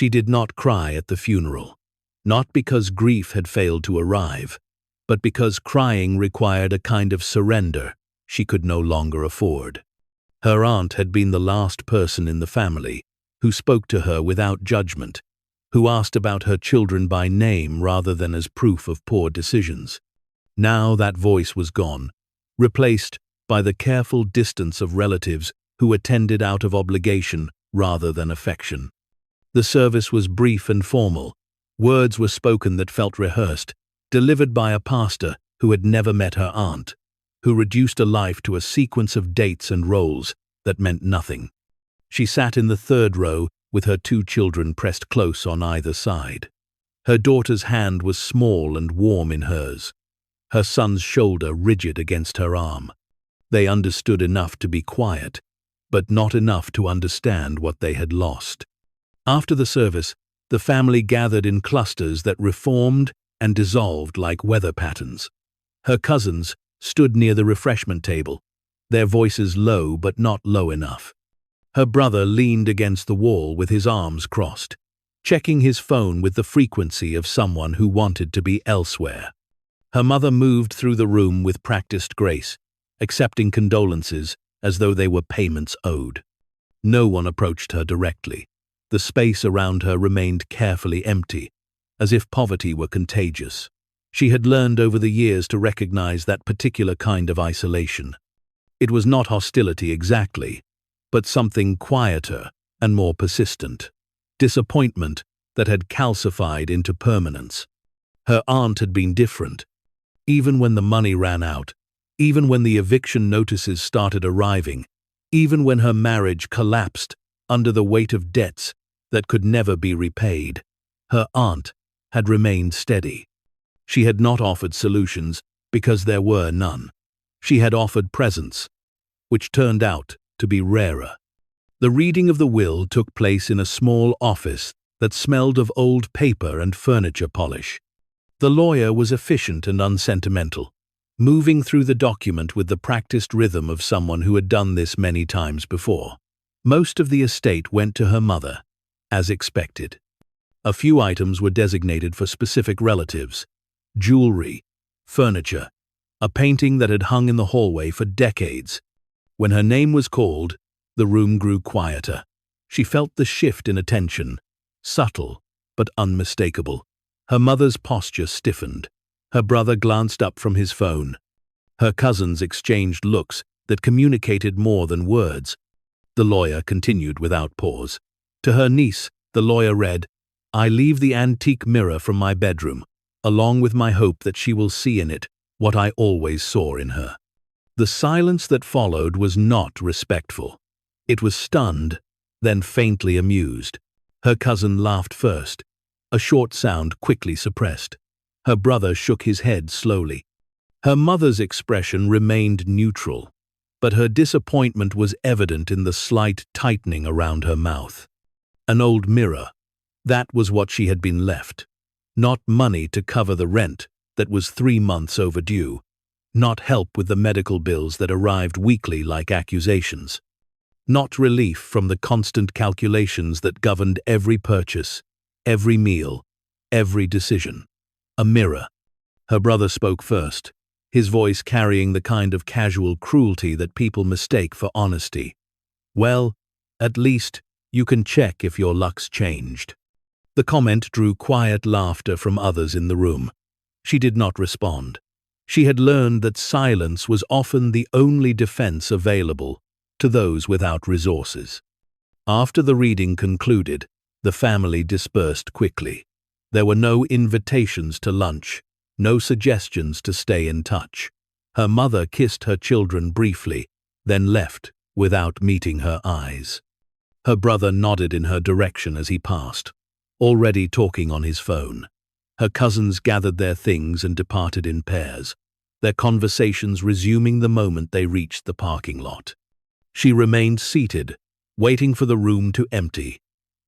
She did not cry at the funeral, not because grief had failed to arrive, but because crying required a kind of surrender she could no longer afford. Her aunt had been the last person in the family who spoke to her without judgment, who asked about her children by name rather than as proof of poor decisions. Now that voice was gone, replaced by the careful distance of relatives who attended out of obligation rather than affection. The service was brief and formal. Words were spoken that felt rehearsed, delivered by a pastor who had never met her aunt, who reduced a life to a sequence of dates and roles that meant nothing. She sat in the third row with her 2 children pressed close on either side. Her daughter's hand was small and warm in hers, her son's shoulder rigid against her arm. They understood enough to be quiet, but not enough to understand what they had lost. After the service, the family gathered in clusters that reformed and dissolved like weather patterns. Her cousins stood near the refreshment table, their voices low but not low enough. Her brother leaned against the wall with his arms crossed, checking his phone with the frequency of someone who wanted to be elsewhere. Her mother moved through the room with practiced grace, accepting condolences as though they were payments owed. No one approached her directly. The space around her remained carefully empty, as if poverty were contagious. She had learned over the years to recognize that particular kind of isolation. It was not hostility exactly, but something quieter and more persistent. Disappointment that had calcified into permanence. Her aunt had been different. Even when the money ran out, even when the eviction notices started arriving, even when her marriage collapsed under the weight of debts that could never be repaid, her aunt had remained steady. She had not offered solutions because there were none. She had offered presence, which turned out to be rarer. The reading of the will took place in a small office that smelled of old paper and furniture polish. The lawyer was efficient and unsentimental, moving through the document with the practiced rhythm of someone who had done this many times before. Most of the estate went to her mother, as expected. A few items were designated for specific relatives: jewelry, furniture, a painting that had hung in the hallway for decades. When her name was called, the room grew quieter. She felt the shift in attention, subtle but unmistakable. Her mother's posture stiffened. Her brother glanced up from his phone. Her cousins exchanged looks that communicated more than words. The lawyer continued without pause. To her niece, the lawyer read, "I leave the antique mirror from my bedroom, along with my hope that she will see in it what I always saw in her." The silence that followed was not respectful. It was stunned, then faintly amused. Her cousin laughed first, a short sound quickly suppressed. Her brother shook his head slowly. Her mother's expression remained neutral, but her disappointment was evident in the slight tightening around her mouth. An old mirror. That was what she had been left. Not money to cover the rent that was 3 months overdue. Not help with the medical bills that arrived weekly like accusations. Not relief from the constant calculations that governed every purchase, every meal, every decision. A mirror. Her brother spoke first, his voice carrying the kind of casual cruelty that people mistake for honesty. "Well, at least you can check if your luck's changed." The comment drew quiet laughter from others in the room. She did not respond. She had learned that silence was often the only defense available to those without resources. After the reading concluded, the family dispersed quickly. There were no invitations to lunch, no suggestions to stay in touch. Her mother kissed her children briefly, then left without meeting her eyes. Her brother nodded in her direction as he passed, already talking on his phone. Her cousins gathered their things and departed in pairs, their conversations resuming the moment they reached the parking lot. She remained seated, waiting for the room to empty,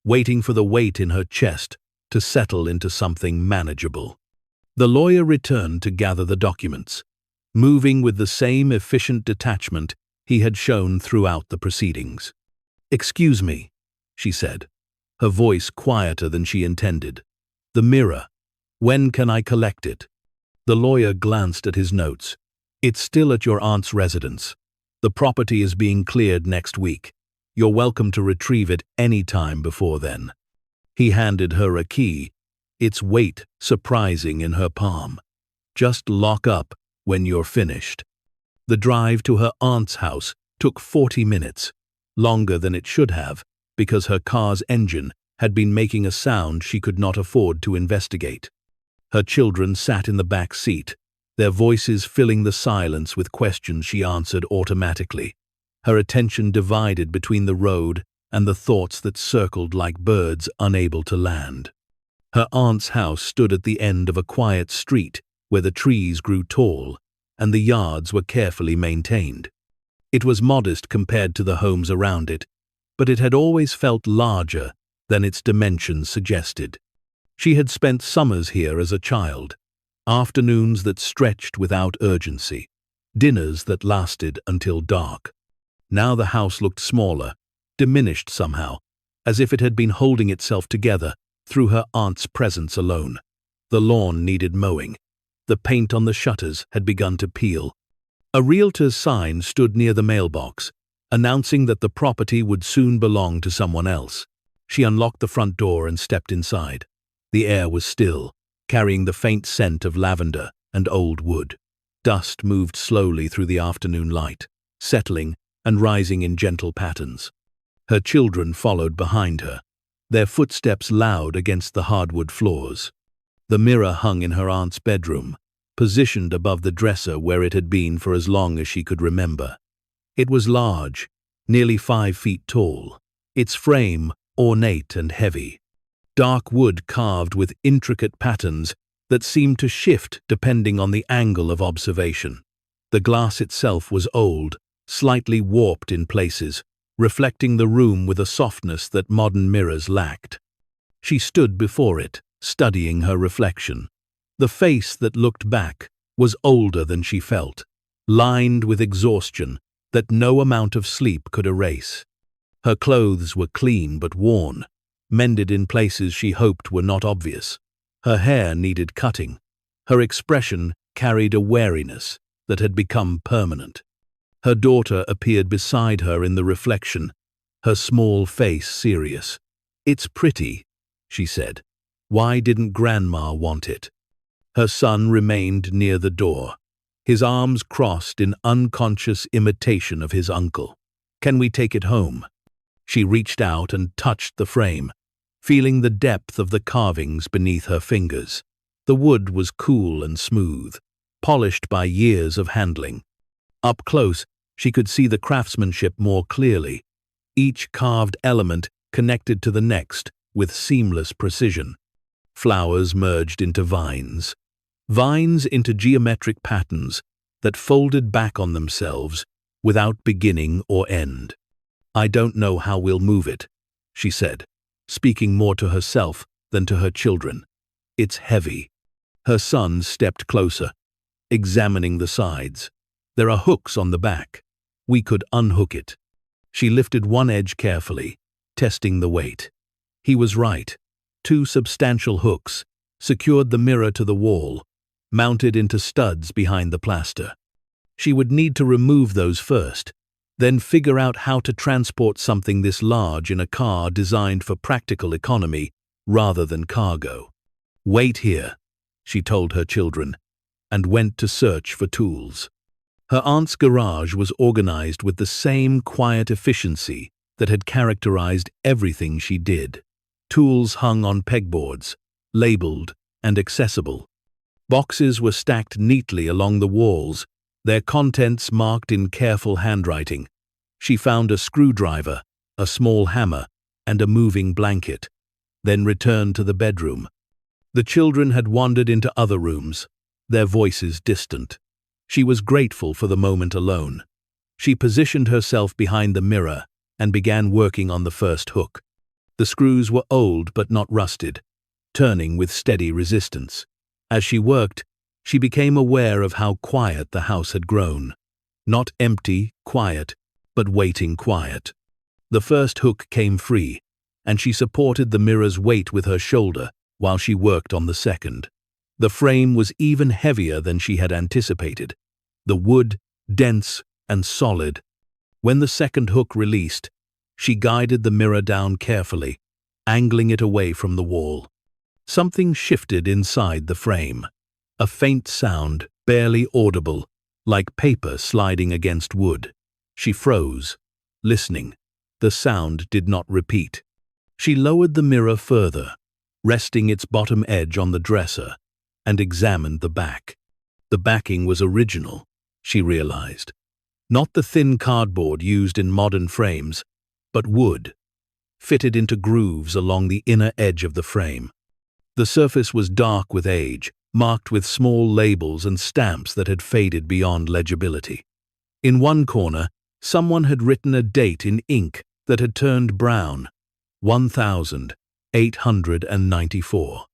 waiting for the weight in her chest to settle into something manageable. The lawyer returned to gather the documents, moving with the same efficient detachment he had shown throughout the proceedings. "Excuse me," she said. her voice quieter than she intended. "The mirror. When can I collect it?" The lawyer glanced at his notes. "It's still at your aunt's residence. The property is being cleared next week. You're welcome to retrieve it any time before then." He handed her a key, its weight surprising in her palm. "Just lock up when you're finished." The drive to her aunt's house took 40 minutes, longer than it should have, because her car's engine had been making a sound she could not afford to investigate. Her children sat in the back seat, their voices filling the silence with questions she answered automatically, her attention divided between the road and the thoughts that circled like birds unable to land. Her aunt's house stood at the end of a quiet street where the trees grew tall and the yards were carefully maintained. It was modest compared to the homes around it, but it had always felt larger than its dimensions suggested. She had spent summers here as a child, afternoons that stretched without urgency, dinners that lasted until dark. Now the house looked smaller, diminished somehow, as if it had been holding itself together through her aunt's presence alone. The lawn needed mowing. The paint on the shutters had begun to peel. A realtor's sign stood near the mailbox, announcing that the property would soon belong to someone else. She unlocked the front door and stepped inside. The air was still, carrying the faint scent of lavender and old wood. Dust moved slowly through the afternoon light, settling and rising in gentle patterns. Her children followed behind her, their footsteps loud against the hardwood floors. The mirror hung in her aunt's bedroom, positioned above the dresser where it had been for as long as she could remember. It was large, nearly 5 feet tall, its frame ornate and heavy. Dark wood carved with intricate patterns that seemed to shift depending on the angle of observation. The glass itself was old, slightly warped in places, reflecting the room with a softness that modern mirrors lacked. She stood before it, studying her reflection. The face that looked back was older than she felt, lined with exhaustion that no amount of sleep could erase. Her clothes were clean but worn, mended in places she hoped were not obvious. Her hair needed cutting. Her expression carried a wariness that had become permanent. Her daughter appeared beside her in the reflection, her small face serious. "It's pretty," she said. "Why didn't Grandma want it?" Her son remained near the door, his arms crossed in unconscious imitation of his uncle. "Can we take it home?" She reached out and touched the frame, feeling the depth of the carvings beneath her fingers. The wood was cool and smooth, polished by years of handling. Up close, she could see the craftsmanship more clearly, each carved element connected to the next with seamless precision. Flowers merged into vines into geometric patterns that folded back on themselves without beginning or end. "I don't know how we'll move it," she said, speaking more to herself than to her children. "It's heavy." Her son stepped closer, examining the sides. "There are hooks on the back. We could unhook it." She lifted one edge carefully, testing the weight. He was right. 2 substantial hooks secured the mirror to the wall, mounted into studs behind the plaster. She would need to remove those first, then figure out how to transport something this large in a car designed for practical economy rather than cargo. "Wait here," she told her children, and went to search for tools. Her aunt's garage was organized with the same quiet efficiency that had characterized everything she did. Tools hung on pegboards, labeled and accessible. Boxes were stacked neatly along the walls, their contents marked in careful handwriting. She found a screwdriver, a small hammer, and a moving blanket, then returned to the bedroom. The children had wandered into other rooms, their voices distant. She was grateful for the moment alone. She positioned herself behind the mirror and began working on the first hook. The screws were old but not rusted, turning with steady resistance. As she worked, she became aware of how quiet the house had grown. Not empty, quiet, but waiting quiet. The first hook came free, and she supported the mirror's weight with her shoulder while she worked on the second. The frame was even heavier than she had anticipated, the wood dense and solid. When the second hook released, she guided the mirror down carefully, angling it away from the wall. Something shifted inside the frame. A faint sound, barely audible, like paper sliding against wood. She froze, listening. The sound did not repeat. She lowered the mirror further, resting its bottom edge on the dresser, and examined the back. The backing was original, she realized. Not the thin cardboard used in modern frames, but wood, fitted into grooves along the inner edge of the frame. The surface was dark with age, marked with small labels and stamps that had faded beyond legibility. In one corner, someone had written a date in ink that had turned brown, 1894.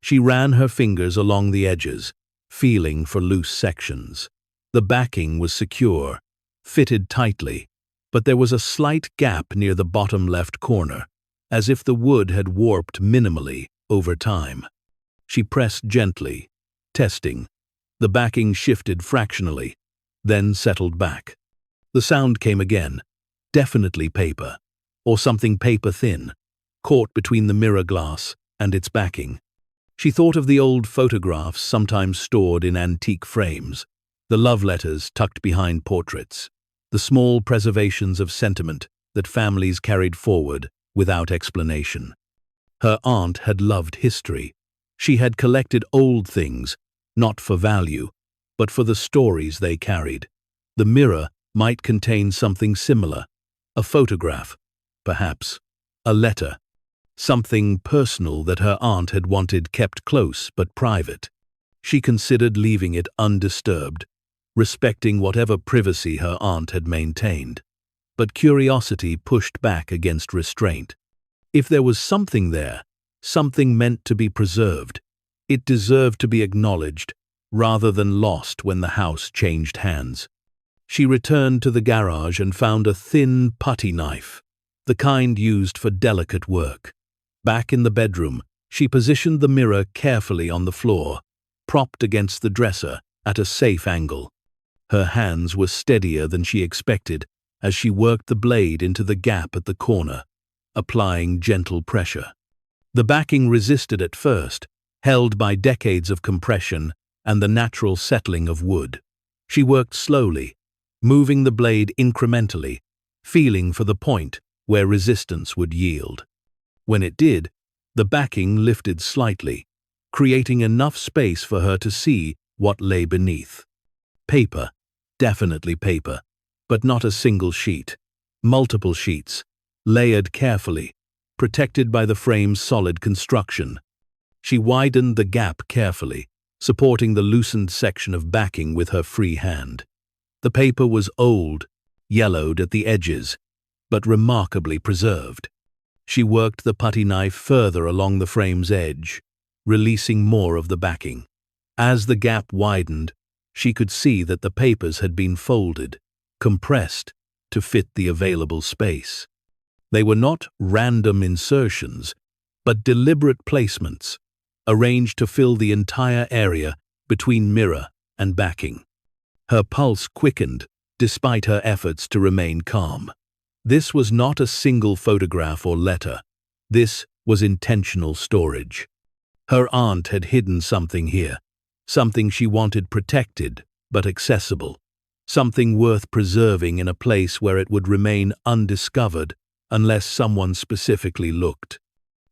She ran her fingers along the edges, feeling for loose sections. The backing was secure, fitted tightly, but there was a slight gap near the bottom left corner, as if the wood had warped minimally over time. She pressed gently, testing. The backing shifted fractionally, then settled back. The sound came again, definitely paper, or something paper-thin, caught between the mirror glass and its backing. She thought of the old photographs sometimes stored in antique frames, the love letters tucked behind portraits, the small preservations of sentiment that families carried forward without explanation. Her aunt had loved history. She had collected old things, not for value, but for the stories they carried. The mirror might contain something similar, a photograph, perhaps, a letter, something personal that her aunt had wanted kept close but private. She considered leaving it undisturbed, respecting whatever privacy her aunt had maintained. But curiosity pushed back against restraint. If there was something there, something meant to be preserved, it deserved to be acknowledged rather than lost when the house changed hands. She returned to the garage and found a thin putty knife, the kind used for delicate work. Back in the bedroom, she positioned the mirror carefully on the floor, propped against the dresser at a safe angle. Her hands were steadier than she expected as she worked the blade into the gap at the corner, applying gentle pressure. The backing resisted at first, held by decades of compression and the natural settling of wood. She worked slowly, moving the blade incrementally, feeling for the point where resistance would yield. When it did, the backing lifted slightly, creating enough space for her to see what lay beneath. Paper, definitely paper, but not a single sheet. Multiple sheets, layered carefully, protected by the frame's solid construction. She widened the gap carefully, supporting the loosened section of backing with her free hand. The paper was old, yellowed at the edges, but remarkably preserved. She worked the putty knife further along the frame's edge, releasing more of the backing. As the gap widened, she could see that the papers had been folded, compressed, to fit the available space. They were not random insertions, but deliberate placements, arranged to fill the entire area between mirror and backing. Her pulse quickened, despite her efforts to remain calm. This was not a single photograph or letter. This was intentional storage. Her aunt had hidden something here, something she wanted protected but accessible, something worth preserving in a place where it would remain undiscovered unless someone specifically looked.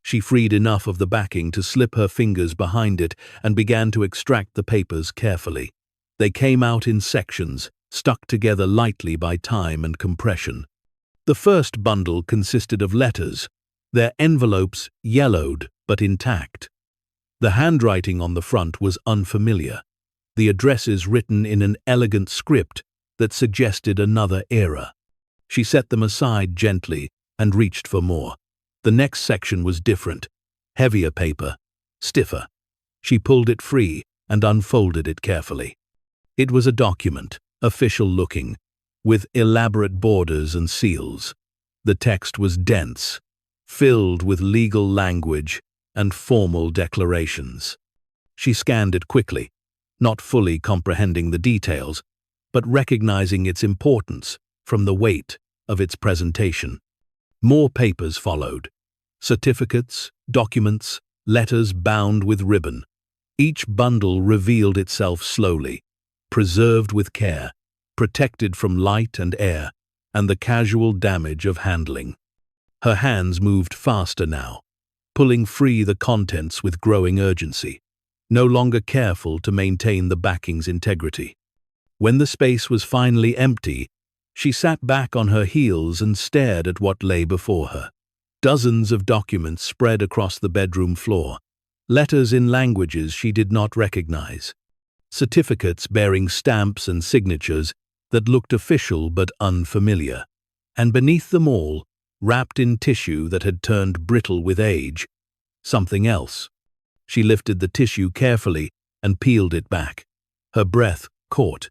She freed enough of the backing to slip her fingers behind it and began to extract the papers carefully. They came out in sections, stuck together lightly by time and compression. The first bundle consisted of letters, their envelopes yellowed but intact. The handwriting on the front was unfamiliar, the addresses written in an elegant script that suggested another era. She set them aside gently and reached for more. The next section was different, heavier paper, stiffer. She pulled it free and unfolded it carefully. It was a document, official-looking, with elaborate borders and seals. The text was dense, filled with legal language and formal declarations. She scanned it quickly, not fully comprehending the details, but recognizing its importance from the weight of its presentation. More papers followed. Certificates, documents, letters bound with ribbon. Each bundle revealed itself slowly, preserved with care, protected from light and air, and the casual damage of handling. Her hands moved faster now, pulling free the contents with growing urgency, no longer careful to maintain the backing's integrity. When the space was finally empty, she sat back on her heels and stared at what lay before her. Dozens of documents spread across the bedroom floor, letters in languages she did not recognize, certificates bearing stamps and signatures that looked official but unfamiliar, and beneath them all, wrapped in tissue that had turned brittle with age, something else. She lifted the tissue carefully and peeled it back. Her breath caught.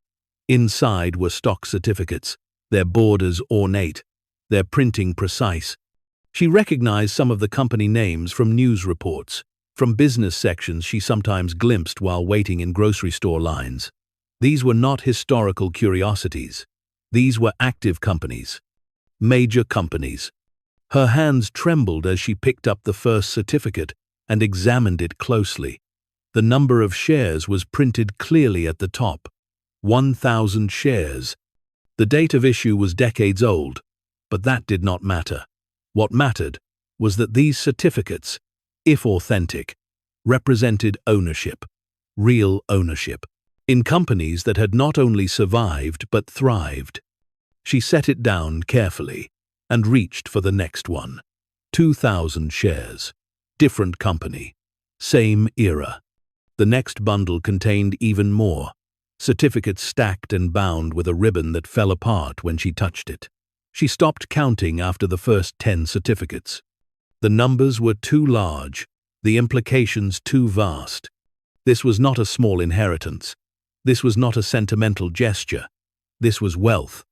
Inside were stock certificates, their borders ornate, their printing precise. She recognized some of the company names from news reports, from business sections she sometimes glimpsed while waiting in grocery store lines. These were not historical curiosities. These were active companies. Major companies. Her hands trembled as she picked up the first certificate and examined it closely. The number of shares was printed clearly at the top. 1,000 shares. The date of issue was decades old, but that did not matter. What mattered was that these certificates, if authentic, represented ownership, real ownership, in companies that had not only survived but thrived. She set it down carefully and reached for the next one. 2,000 shares. Different company. Same era. The next bundle contained even more. Certificates stacked and bound with a ribbon that fell apart when she touched it. She stopped counting after the first 10 certificates. The numbers were too large, the implications too vast. This was not a small inheritance. This was not a sentimental gesture. This was wealth.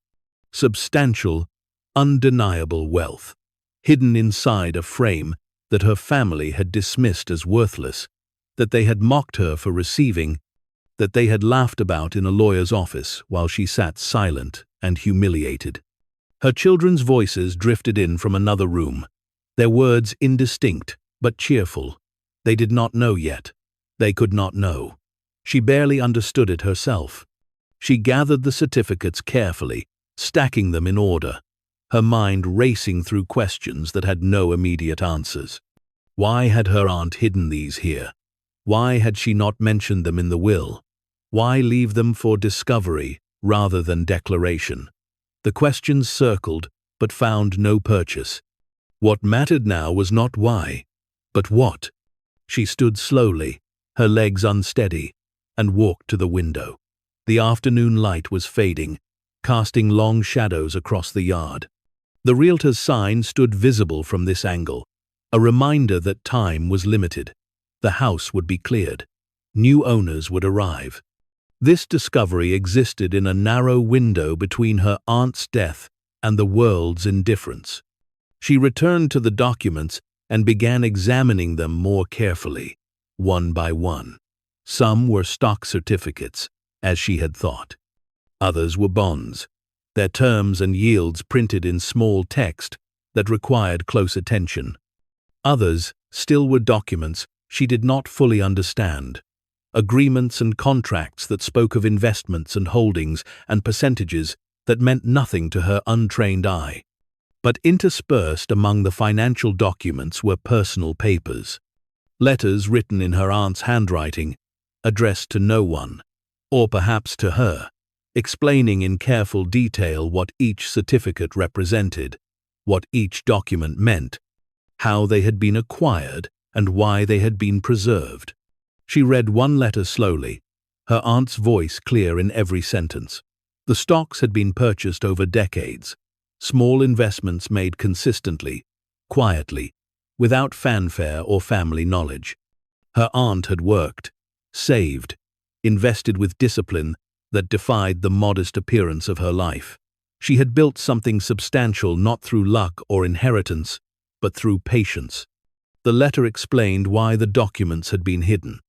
Substantial, undeniable wealth, hidden inside a frame that her family had dismissed as worthless, that they had mocked her for receiving, that they had laughed about in a lawyer's office while she sat silent and humiliated. Her children's voices drifted in from another room, their words indistinct but cheerful. They did not know yet. They could not know. She barely understood it herself. She gathered the certificates carefully, stacking them in order, her mind racing through questions that had no immediate answers. Why had her aunt hidden these here? Why had she not mentioned them in the will? Why leave them for discovery rather than declaration? The questions circled, but found no purchase. What mattered now was not why, but what. She stood slowly, her legs unsteady, and walked to the window. The afternoon light was fading, casting long shadows across the yard. The realtor's sign stood visible from this angle, a reminder that time was limited. The house would be cleared. New owners would arrive. This discovery existed in a narrow window between her aunt's death and the world's indifference. She returned to the documents and began examining them more carefully, one by one. Some were stock certificates, as she had thought. Others were bonds, their terms and yields printed in small text that required close attention. Others still were documents she did not fully understand. Agreements and contracts that spoke of investments and holdings and percentages that meant nothing to her untrained eye. But interspersed among the financial documents were personal papers. Letters written in her aunt's handwriting, addressed to no one, or perhaps to her, explaining in careful detail what each certificate represented, what each document meant, how they had been acquired, and why they had been preserved. She read one letter slowly, her aunt's voice clear in every sentence. The stocks had been purchased over decades, small investments made consistently, quietly, without fanfare or family knowledge. Her aunt had worked, saved, invested with discipline that defied the modest appearance of her life. She had built something substantial not through luck or inheritance, but through patience. The letter explained why the documents had been hidden.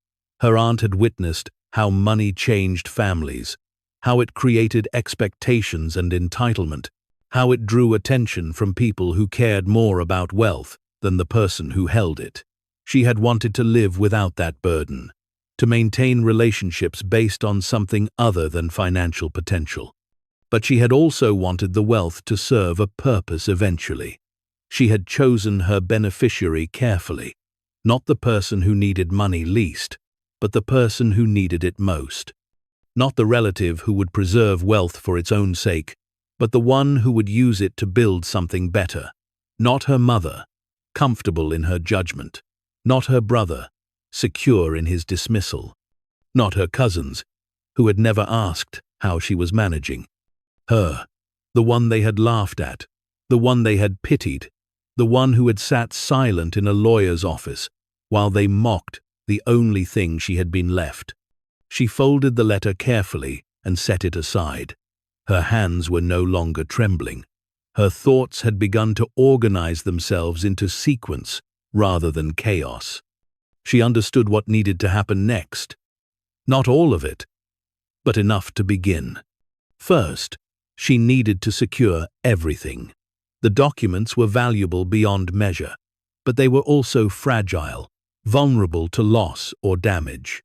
Her aunt had witnessed how money changed families, how it created expectations and entitlement, how it drew attention from people who cared more about wealth than the person who held it. She had wanted to live without that burden, to maintain relationships based on something other than financial potential. But she had also wanted the wealth to serve a purpose eventually. She had chosen her beneficiary carefully, not the person who needed money least, but the person who needed it most. Not the relative who would preserve wealth for its own sake, but the one who would use it to build something better. Not her mother, comfortable in her judgment. Not her brother, secure in his dismissal. Not her cousins, who had never asked how she was managing. Her, the one they had laughed at, the one they had pitied, the one who had sat silent in a lawyer's office while they mocked the only thing she had been left. She folded the letter carefully and set it aside. Her hands were no longer trembling. Her thoughts had begun to organize themselves into sequence rather than chaos. She understood what needed to happen next. Not all of it, but enough to begin. First, she needed to secure everything. The documents were valuable beyond measure, but they were also fragile, vulnerable to loss or damage.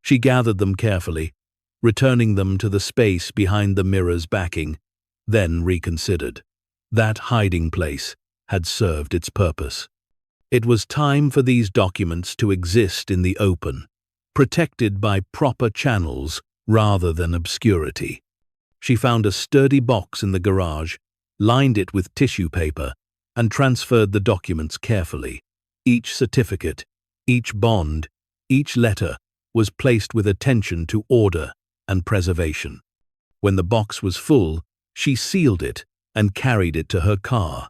She gathered them carefully, returning them to the space behind the mirror's backing, then reconsidered. That hiding place had served its purpose. It was time for these documents to exist in the open, protected by proper channels rather than obscurity. She found a sturdy box in the garage, lined it with tissue paper, and transferred the documents carefully. Each certificate, each bond, each letter was placed with attention to order and preservation. When the box was full, she sealed it and carried it to her car,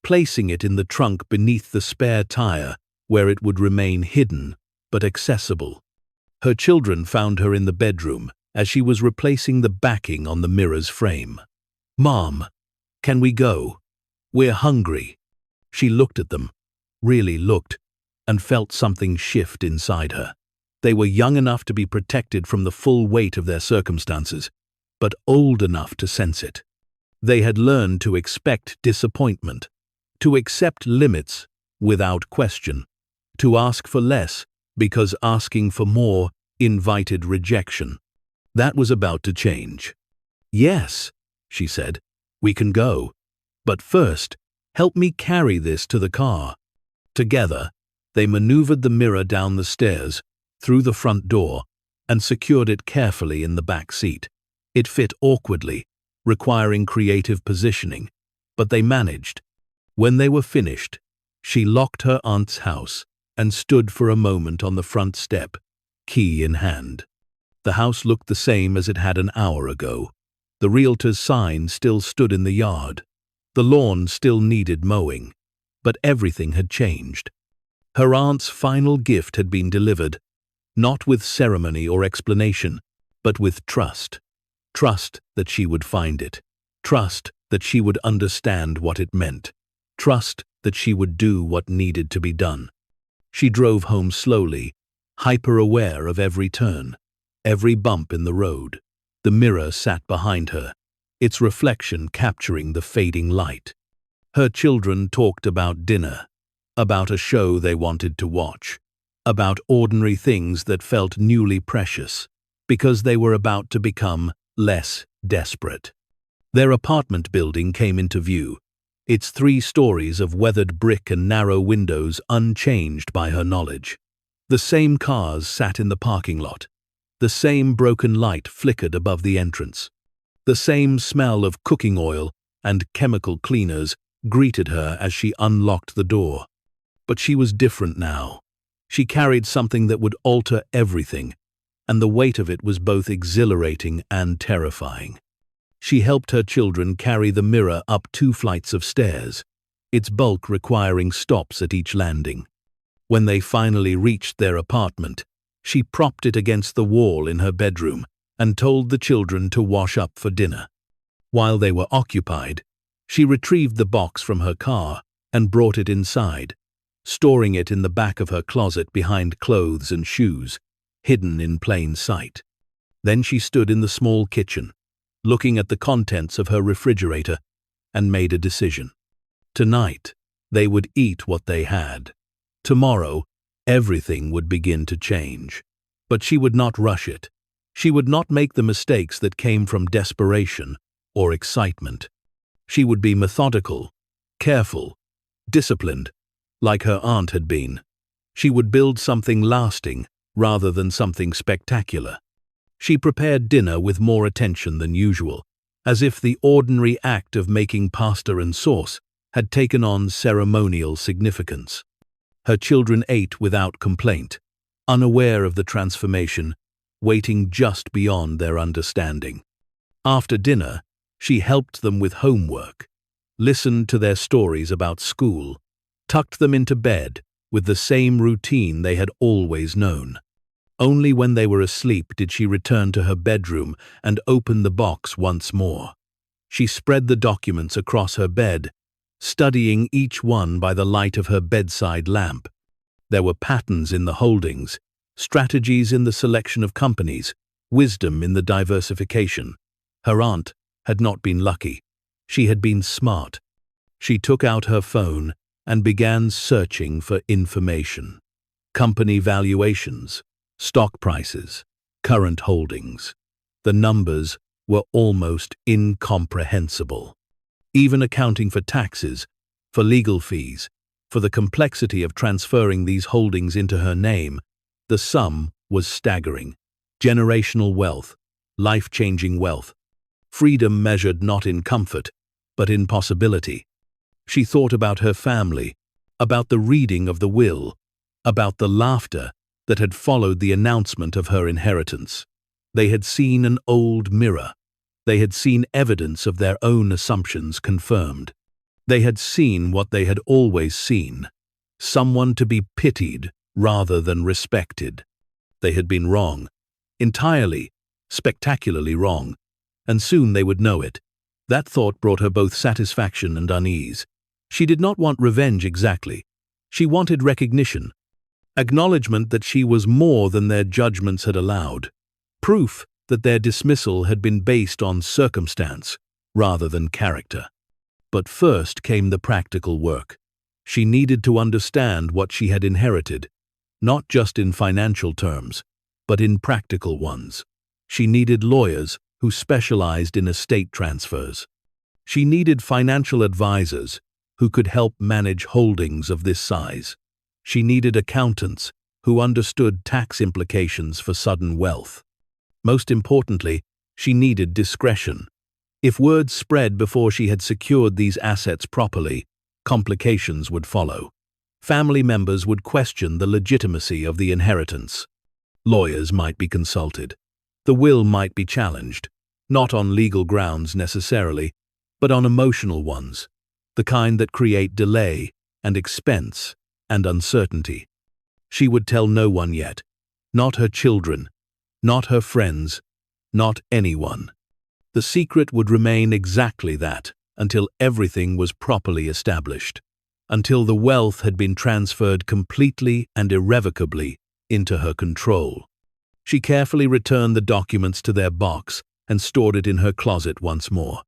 placing it in the trunk beneath the spare tire where it would remain hidden but accessible. Her children found her in the bedroom as she was replacing the backing on the mirror's frame. "Mom, can we go? We're hungry." She looked at them, really looked, and felt something shift inside her. They were young enough to be protected from the full weight of their circumstances, but old enough to sense it. They had learned to expect disappointment, to accept limits without question, to ask for less because asking for more invited rejection. That was about to change. "Yes," she said, "we can go. But first, help me carry this to the car." Together, they maneuvered the mirror down the stairs, through the front door, and secured it carefully in the back seat. It fit awkwardly, requiring creative positioning, but they managed. When they were finished, she locked her aunt's house and stood for a moment on the front step, key in hand. The house looked the same as it had an hour ago. The realtor's sign still stood in the yard. The lawn still needed mowing, but everything had changed. Her aunt's final gift had been delivered, not with ceremony or explanation, but with trust. Trust that she would find it. Trust that she would understand what it meant. Trust that she would do what needed to be done. She drove home slowly, hyper-aware of every turn, every bump in the road. The mirror sat behind her, its reflection capturing the fading light. Her children talked about dinner, about a show they wanted to watch, about ordinary things that felt newly precious, because they were about to become less desperate. Their apartment building came into view, its 3 stories of weathered brick and narrow windows unchanged by her knowledge. The same cars sat in the parking lot. The same broken light flickered above the entrance. The same smell of cooking oil and chemical cleaners greeted her as she unlocked the door. But she was different now. She carried something that would alter everything, and the weight of it was both exhilarating and terrifying. She helped her children carry the mirror up 2 flights of stairs, its bulk requiring stops at each landing. When they finally reached their apartment, she propped it against the wall in her bedroom and told the children to wash up for dinner. While they were occupied, she retrieved the box from her car and brought it inside, storing it in the back of her closet behind clothes and shoes, hidden in plain sight. Then she stood in the small kitchen, looking at the contents of her refrigerator, and made a decision. Tonight, they would eat what they had. Tomorrow, everything would begin to change. But she would not rush it. She would not make the mistakes that came from desperation or excitement. She would be methodical, careful, disciplined, like her aunt had been. She would build something lasting rather than something spectacular. She prepared dinner with more attention than usual, as if the ordinary act of making pasta and sauce had taken on ceremonial significance. Her children ate without complaint, unaware of the transformation, waiting just beyond their understanding. After dinner, she helped them with homework, listened to their stories about school, tucked them into bed with the same routine they had always known. Only when they were asleep did she return to her bedroom and open the box once more. She spread the documents across her bed, studying each one by the light of her bedside lamp. There were patterns in the holdings, strategies in the selection of companies, wisdom in the diversification. Her aunt had not been lucky. She had been smart. She took out her phone and began searching for information. Company valuations, stock prices, current holdings. The numbers were almost incomprehensible. Even accounting for taxes, for legal fees, for the complexity of transferring these holdings into her name, the sum was staggering. Generational wealth, life-changing wealth. Freedom measured not in comfort, but in possibility. She thought about her family, about the reading of the will, about the laughter that had followed the announcement of her inheritance. They had seen an old mirror. They had seen evidence of their own assumptions confirmed. They had seen what they had always seen, someone to be pitied rather than respected. They had been wrong, entirely, spectacularly wrong, and soon they would know it. That thought brought her both satisfaction and unease. She did not want revenge exactly. She wanted recognition, acknowledgement that she was more than their judgments had allowed, proof that their dismissal had been based on circumstance rather than character. But first came the practical work. She needed to understand what she had inherited, not just in financial terms, but in practical ones. She needed lawyers who specialized in estate transfers. She needed financial advisors who could help manage holdings of this size. She needed accountants who understood tax implications for sudden wealth. Most importantly, she needed discretion. If word spread before she had secured these assets properly, complications would follow. Family members would question the legitimacy of the inheritance. Lawyers might be consulted. The will might be challenged, not on legal grounds necessarily, but on emotional ones, the kind that create delay and expense and uncertainty. She would tell no one yet, not her children, not her friends, not anyone. The secret would remain exactly that until everything was properly established, until the wealth had been transferred completely and irrevocably into her control. She carefully returned the documents to their box and stored it in her closet once more.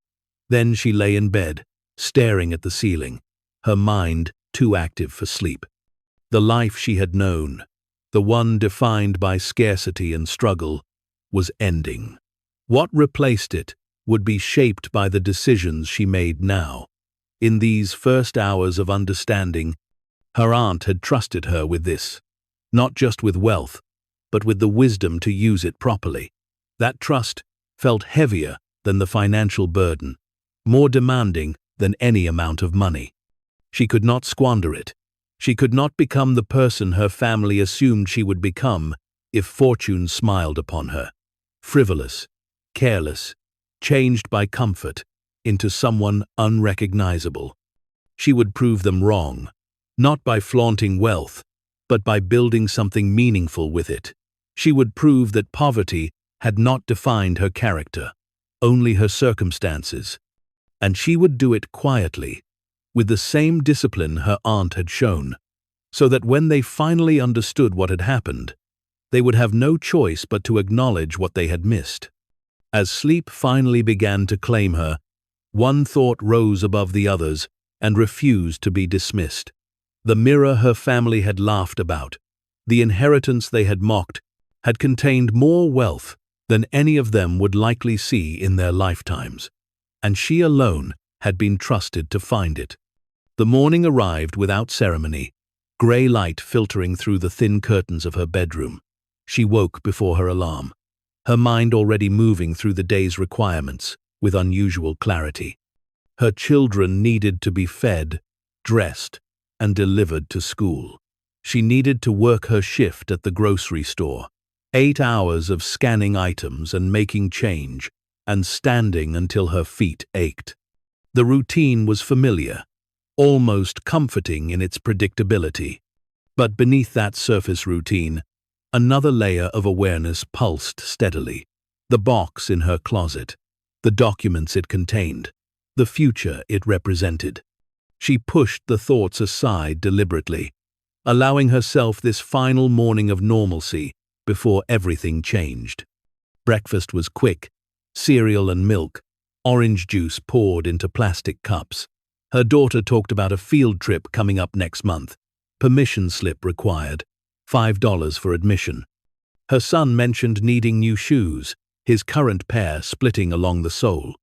Then she lay in bed, staring at the ceiling, her mind too active for sleep. The life she had known, the one defined by scarcity and struggle, was ending. What replaced it would be shaped by the decisions she made now. In these first hours of understanding, her aunt had trusted her with this, not just with wealth, but with the wisdom to use it properly. That trust felt heavier than the financial burden, more demanding than any amount of money. She could not squander it. She could not become the person her family assumed she would become if fortune smiled upon her. Frivolous, careless, changed by comfort into someone unrecognizable. She would prove them wrong, not by flaunting wealth, but by building something meaningful with it. She would prove that poverty had not defined her character, only her circumstances. And she would do it quietly, with the same discipline her aunt had shown, so that when they finally understood what had happened, they would have no choice but to acknowledge what they had missed. As sleep finally began to claim her, one thought rose above the others and refused to be dismissed. The mirror her family had laughed about, the inheritance they had mocked, had contained more wealth than any of them would likely see in their lifetimes, and she alone had been trusted to find it. The morning arrived without ceremony, grey light filtering through the thin curtains of her bedroom. She woke before her alarm, her mind already moving through the day's requirements with unusual clarity. Her children needed to be fed, dressed, and delivered to school. She needed to work her shift at the grocery store, 8 hours of scanning items and making change, and standing until her feet ached. The routine was familiar, almost comforting in its predictability. But beneath that surface routine, another layer of awareness pulsed steadily. The box in her closet, the documents it contained, the future it represented. She pushed the thoughts aside deliberately, allowing herself this final morning of normalcy before everything changed. Breakfast was quick, cereal and milk, orange juice poured into plastic cups. Her daughter talked about a field trip coming up next month, permission slip required, $5 for admission. Her son mentioned needing new shoes, his current pair splitting along the sole.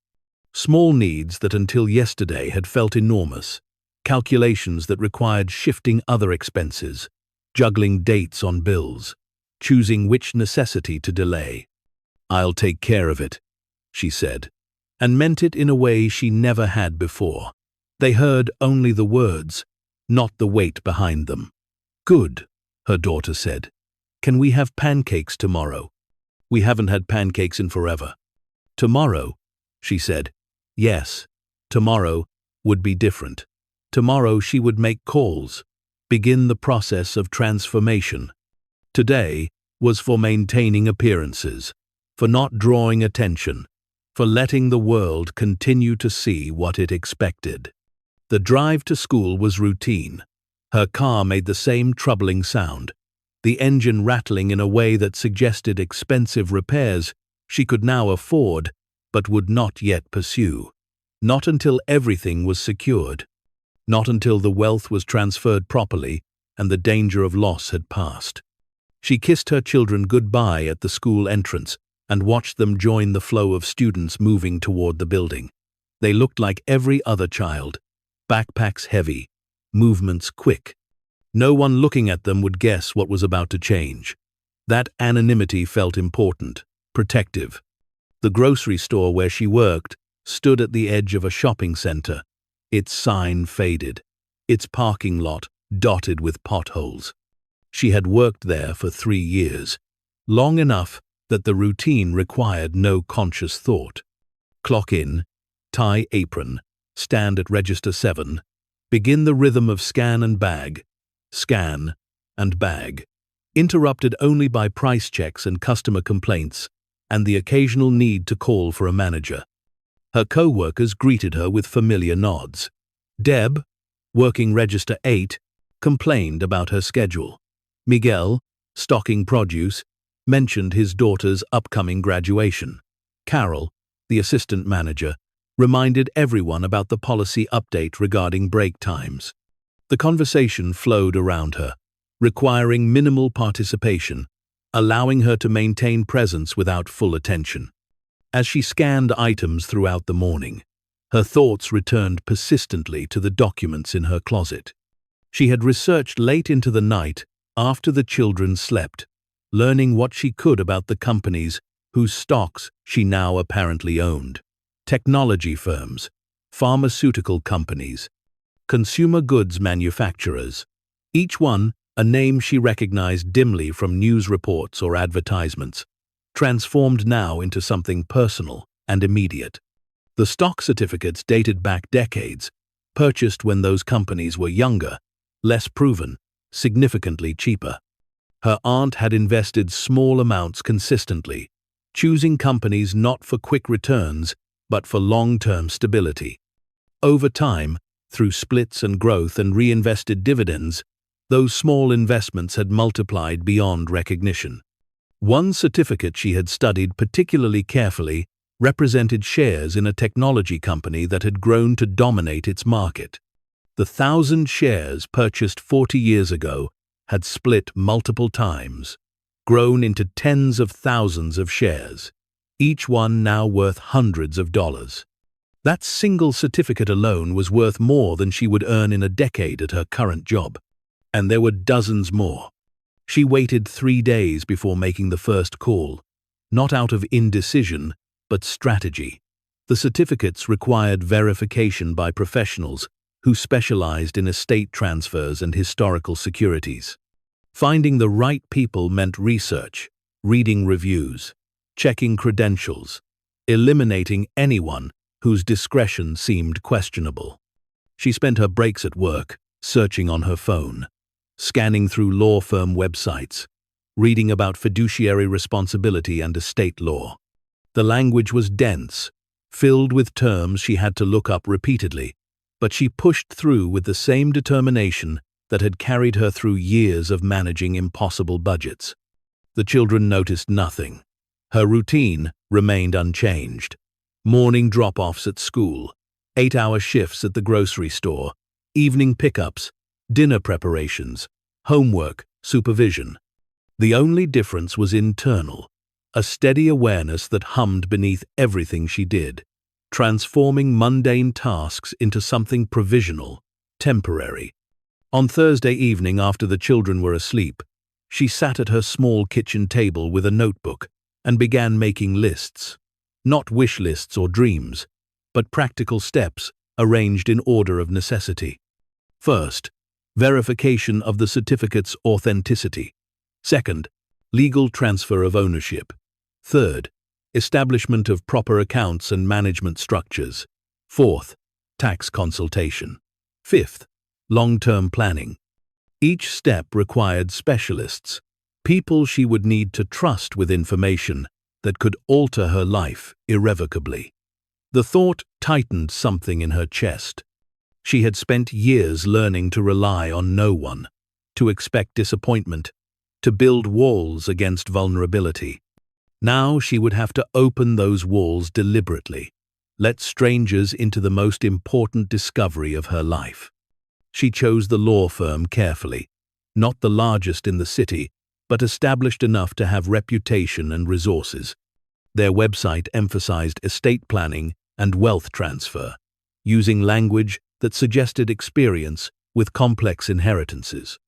Small needs that until yesterday had felt enormous, calculations that required shifting other expenses, juggling dates on bills, choosing which necessity to delay. "I'll take care of it," she said, and meant it in a way she never had before. They heard only the words, not the weight behind them. "Good," her daughter said. "Can we have pancakes tomorrow? We haven't had pancakes in forever." "Tomorrow," she said. Yes, tomorrow would be different. Tomorrow she would make calls, begin the process of transformation. Today was for maintaining appearances, for not drawing attention, for letting the world continue to see what it expected. The drive to school was routine. Her car made the same troubling sound, the engine rattling in a way that suggested expensive repairs she could now afford but would not yet pursue. Not until everything was secured. Not until the wealth was transferred properly and the danger of loss had passed. She kissed her children goodbye at the school entrance and watched them join the flow of students moving toward the building. They looked like every other child, backpacks heavy, movements quick. No one looking at them would guess what was about to change. That anonymity felt important, protective. The grocery store where she worked stood at the edge of a shopping center, its sign faded, its parking lot dotted with potholes. She had worked there for 3 years, long enough that the routine required no conscious thought. Clock in, tie apron, stand at register 7, begin the rhythm of scan and bag, interrupted only by price checks and customer complaints, and the occasional need to call for a manager. Her co-workers greeted her with familiar nods. Deb, working register 8, complained about her schedule. Miguel, stocking produce, mentioned his daughter's upcoming graduation. Carol, the assistant manager, reminded everyone about the policy update regarding break times. The conversation flowed around her, requiring minimal participation, allowing her to maintain presence without full attention. As she scanned items throughout the morning, her thoughts returned persistently to the documents in her closet. She had researched late into the night after the children slept, learning what she could about the companies whose stocks she now apparently owned. Technology firms, pharmaceutical companies, consumer goods manufacturers, each one a name she recognized dimly from news reports or advertisements, transformed now into something personal and immediate. The stock certificates dated back decades, purchased when those companies were younger, less proven, significantly cheaper. Her aunt had invested small amounts consistently, choosing companies not for quick returns, but for long-term stability. Over time, Through splits and growth and reinvested dividends, those small investments had multiplied beyond recognition. One certificate she had studied particularly carefully represented shares in a technology company that had grown to dominate its market. The 1,000 shares purchased 40 years ago had split multiple times, grown into tens of thousands of shares, each one now worth hundreds of dollars. That single certificate alone was worth more than she would earn in a decade at her current job. And there were dozens more. She waited 3 days before making the first call, not out of indecision, but strategy. The certificates required verification by professionals who specialized in estate transfers and historical securities. Finding the right people meant research, reading reviews, checking credentials, eliminating anyone whose discretion seemed questionable. She spent her breaks at work, searching on her phone, scanning through law firm websites, reading about fiduciary responsibility and estate law. The language was dense, filled with terms she had to look up repeatedly, but she pushed through with the same determination that had carried her through years of managing impossible budgets. The children noticed nothing. Her routine remained unchanged. Morning drop-offs at school, 8-hour shifts at the grocery store, evening pickups, dinner preparations, homework, supervision. The only difference was internal, a steady awareness that hummed beneath everything she did, transforming mundane tasks into something provisional, temporary. On Thursday evening, after the children were asleep, she sat at her small kitchen table with a notebook and began making lists. Not wish lists or dreams, but practical steps arranged in order of necessity. First, verification of the certificate's authenticity. Second, legal transfer of ownership. Third, establishment of proper accounts and management structures. Fourth, tax consultation. Fifth, long-term planning. Each step required specialists, people she would need to trust with information that could alter her life irrevocably. The thought tightened something in her chest. She had spent years learning to rely on no one, to expect disappointment, to build walls against vulnerability. Now she would have to open those walls deliberately, let strangers into the most important discovery of her life. She chose the law firm carefully, not the largest in the city, but established enough to have reputation and resources. Their website emphasized estate planning and wealth transfer, using language that suggested experience with complex inheritances.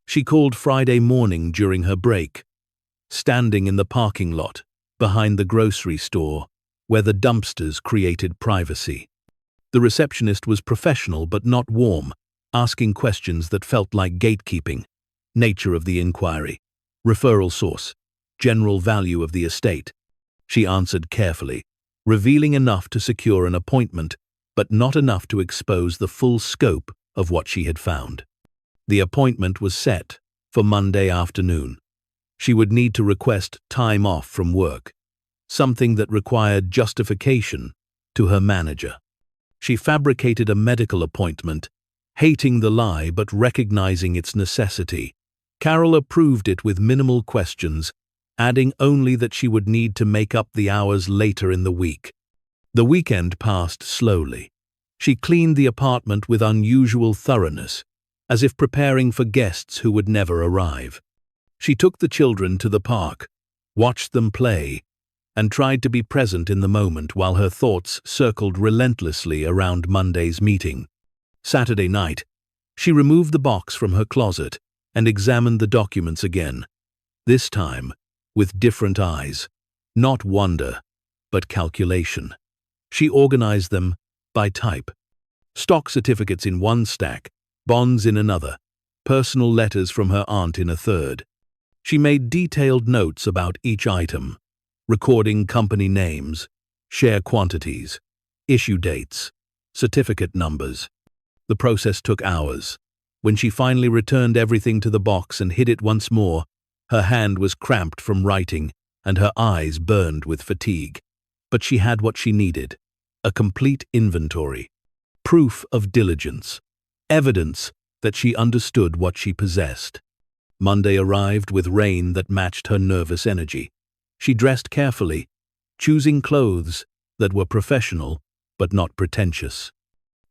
She called Friday morning during her break, standing in the parking lot behind the grocery store where the dumpsters created privacy. The receptionist was professional but not warm, asking questions that felt like gatekeeping. Nature of the inquiry, referral source, general value of the estate. She answered carefully, revealing enough to secure an appointment, but not enough to expose the full scope of what she had found. The appointment was set for Monday afternoon. She would need to request time off from work, something that required justification to her manager. She fabricated a medical appointment, hating the lie but recognizing its necessity. Carol approved it with minimal questions, adding only that she would need to make up the hours later in the week. The weekend passed slowly. She cleaned the apartment with unusual thoroughness, as if preparing for guests who would never arrive. She took the children to the park, watched them play, and tried to be present in the moment while her thoughts circled relentlessly around Monday's meeting. Saturday night, she removed the box from her closet and examined the documents again, this time with different eyes, not wonder, but calculation. She organized them by type. Stock certificates in one stack, bonds in another, personal letters from her aunt in a third. She made detailed notes about each item, recording company names, share quantities, issue dates, certificate numbers. The process took hours. When she finally returned everything to the box and hid it once more, her hand was cramped from writing and her eyes burned with fatigue. But she had what she needed, a complete inventory. proof of diligence, evidence that she understood what she possessed. Monday arrived with rain that matched her nervous energy. She dressed carefully, choosing clothes that were professional but not pretentious.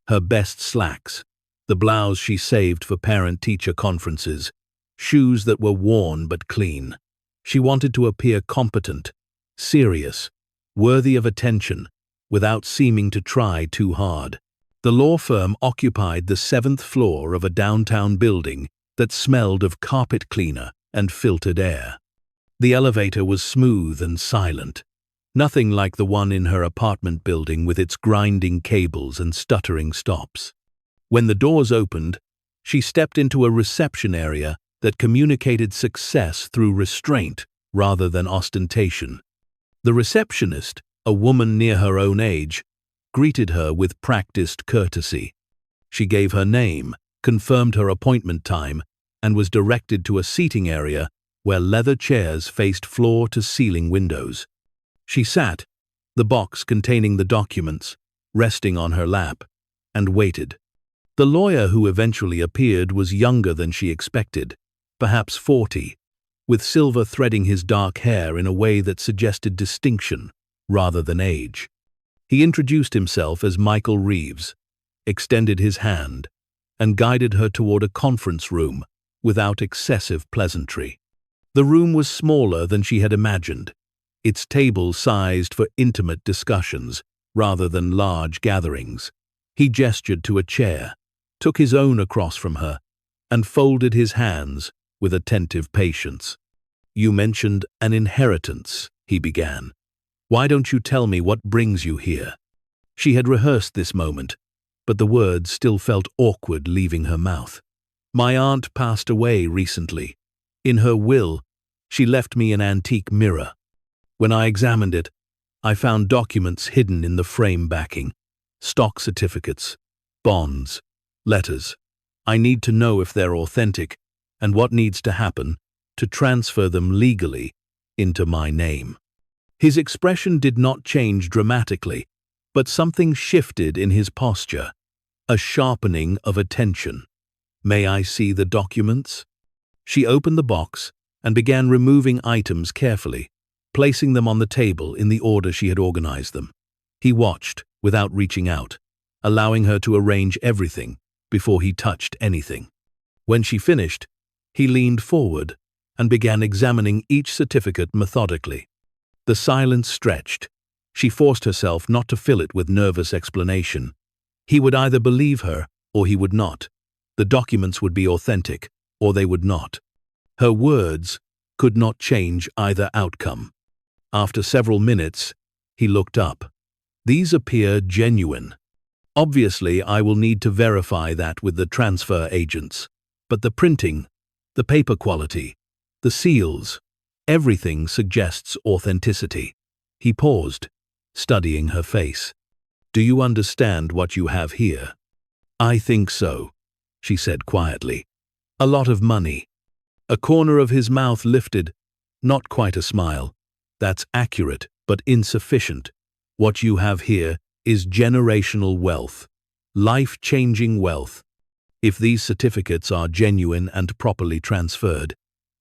Her best slacks, the blouse she saved for parent-teacher conferences, shoes that were worn but clean. She wanted to appear competent, serious, worthy of attention, without seeming to try too hard. The law firm occupied the 7th floor of a downtown building that smelled of carpet cleaner and filtered air. The elevator was smooth and silent, nothing like the one in her apartment building with its grinding cables and stuttering stops. When the doors opened, she stepped into a reception area that communicated success through restraint rather than ostentation. The receptionist, a woman near her own age, greeted her with practiced courtesy. She gave her name, confirmed her appointment time, and was directed to a seating area where leather chairs faced floor-to-ceiling windows. She sat, the box containing the documents, resting on her lap, and waited. The lawyer who eventually appeared was younger than she expected, perhaps 40, with silver threading his dark hair in a way that suggested distinction rather than age. He introduced himself as Michael Reeves, extended his hand, and guided her toward a conference room without excessive pleasantry. The room was smaller than she had imagined, its table sized for intimate discussions rather than large gatherings. He gestured to a chair, took his own across from her, and folded his hands with attentive patience. "You mentioned an inheritance," he began. "Why don't you tell me what brings you here?" She had rehearsed this moment, but the words still felt awkward leaving her mouth. "My aunt passed away recently. In her will, she left me an antique mirror. When I examined it, I found documents hidden in the frame backing, stock certificates, bonds, letters. I need to know if they're authentic and what needs to happen to transfer them legally into my name." His expression did not change dramatically, but something shifted in his posture, a sharpening of attention. "May I see the documents?" She opened the box and began removing items carefully, placing them on the table in the order she had organized them. He watched, without reaching out, allowing her to arrange everything before he touched anything. When she finished, he leaned forward and began examining each certificate methodically. The silence stretched. She forced herself not to fill it with nervous explanation. He would either believe her or he would not. The documents would be authentic or they would not. Her words could not change either outcome. After several minutes, he looked up. "These appear genuine. Obviously, I will need to verify that with the transfer agents. But the printing, the paper quality, the seals, everything suggests authenticity." He paused, studying her face. "Do you understand what you have here?" "I think so," she said quietly. "A lot of money." A corner of his mouth lifted, not quite a smile. "That's accurate, but insufficient. What you have here is generational wealth, life-changing wealth. If these certificates are genuine and properly transferred,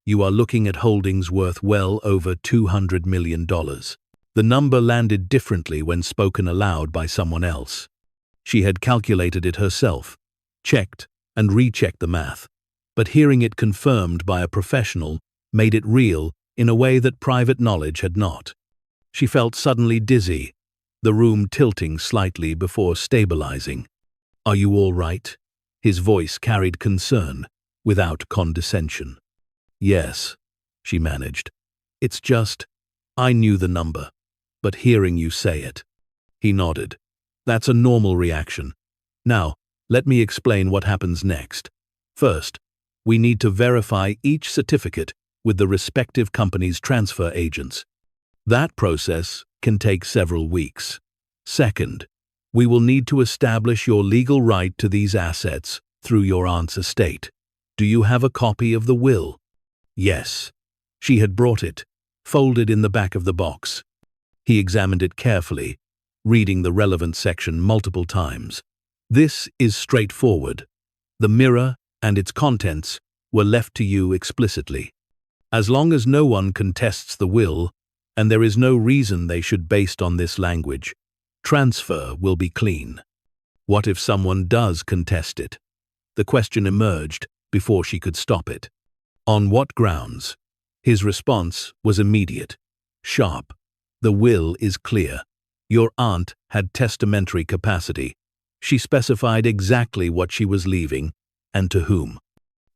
you are looking at holdings worth well over $200 million. The number landed differently when spoken aloud by someone else. She had calculated it herself, checked and rechecked the math, but hearing it confirmed by a professional made it real in a way that private knowledge had not. She felt suddenly dizzy, the room tilting slightly before stabilizing. "Are you all right?" His voice carried concern, without condescension. "Yes," she managed. "It's just, I knew the number, but hearing you say it." He nodded. "That's a normal reaction. Now, let me explain what happens next. First, we need to verify each certificate with the respective company's transfer agents. That process can take several weeks. Second, we will need to establish your legal right to these assets through your aunt's estate. Do you have a copy of the will?" Yes. She had brought it, folded in the back of the box. He examined it carefully, reading the relevant section multiple times. This is straightforward. The mirror and its contents were left to you explicitly. As long as no one contests the will, and there is no reason they should based on this language, transfer will be clean. What if someone does contest it? The question emerged before she could stop it. On what grounds? His response was immediate, sharp. The will is clear. Your aunt had testamentary capacity. She specified exactly what she was leaving and to whom.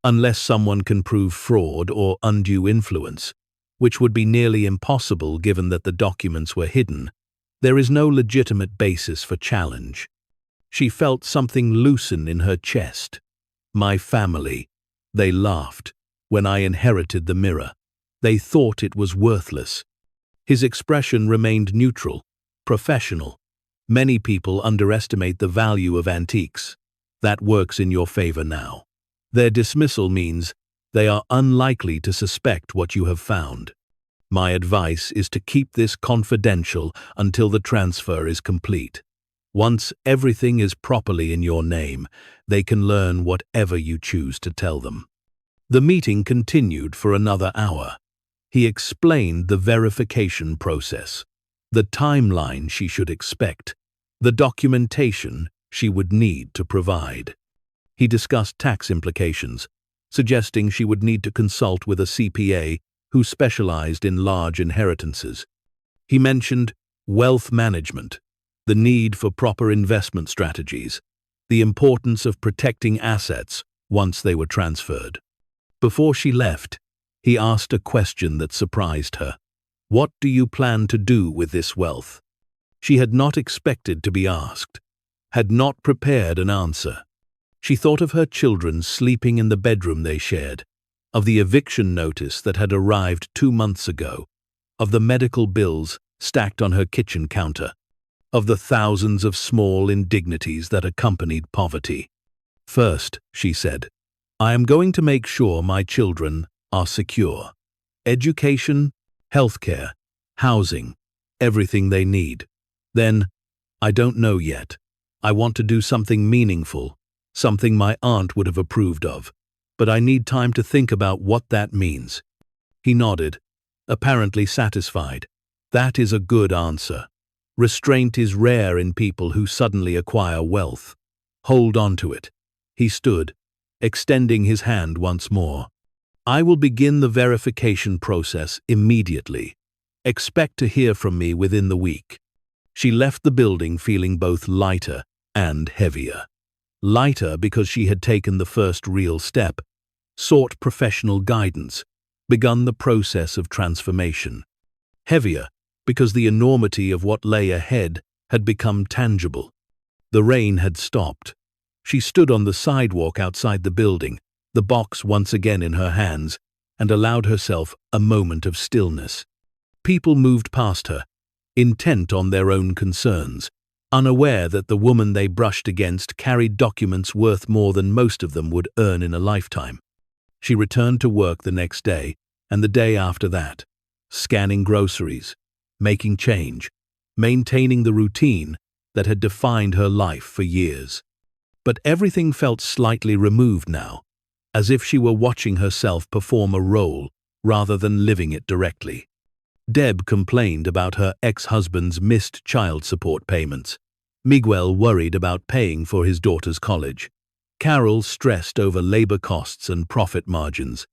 Unless someone can prove fraud or undue influence, which would be nearly impossible given that the documents were hidden, there is no legitimate basis for challenge. She felt something loosen in her chest. My family. They laughed when I inherited the mirror. They thought it was worthless. His expression remained neutral, professional. Many people underestimate the value of antiques. That works in your favor now. Their dismissal means they are unlikely to suspect what you have found. My advice is to keep this confidential until the transfer is complete. Once everything is properly in your name, they can learn whatever you choose to tell them. The meeting continued for another hour. He explained the verification process, the timeline she should expect, the documentation she would need to provide. He discussed tax implications, suggesting she would need to consult with a CPA who specialized in large inheritances. He mentioned wealth management, the need for proper investment strategies, the importance of protecting assets once they were transferred. Before she left, he asked a question that surprised her. What do you plan to do with this wealth? She had not expected to be asked, had not prepared an answer. She thought of her children sleeping in the bedroom they shared, of the eviction notice that had arrived 2 months ago, of the medical bills stacked on her kitchen counter, of the thousands of small indignities that accompanied poverty. First, she said, I am going to make sure my children are secure. Education, healthcare, housing, everything they need. Then, I don't know yet. I want to do something meaningful, something my aunt would have approved of, but I need time to think about what that means. He nodded, apparently satisfied. That is a good answer. Restraint is rare in people who suddenly acquire wealth. Hold on to it. He stood, extending his hand once more. I will begin the verification process immediately. Expect to hear from me within the week. She left the building feeling both lighter and heavier. Lighter because she had taken the first real step, sought professional guidance, begun the process of transformation. Heavier because the enormity of what lay ahead had become tangible. The rain had stopped. She stood on the sidewalk outside the building, the box once again in her hands, and allowed herself a moment of stillness. People moved past her, intent on their own concerns, unaware that the woman they brushed against carried documents worth more than most of them would earn in a lifetime. She returned to work the next day, and the day after that, scanning groceries, making change, maintaining the routine that had defined her life for years. But everything felt slightly removed now, as if she were watching herself perform a role rather than living it directly. Deb complained about her ex-husband's missed child support payments. Miguel worried about paying for his daughter's college. Carol stressed over labor costs and profit margins.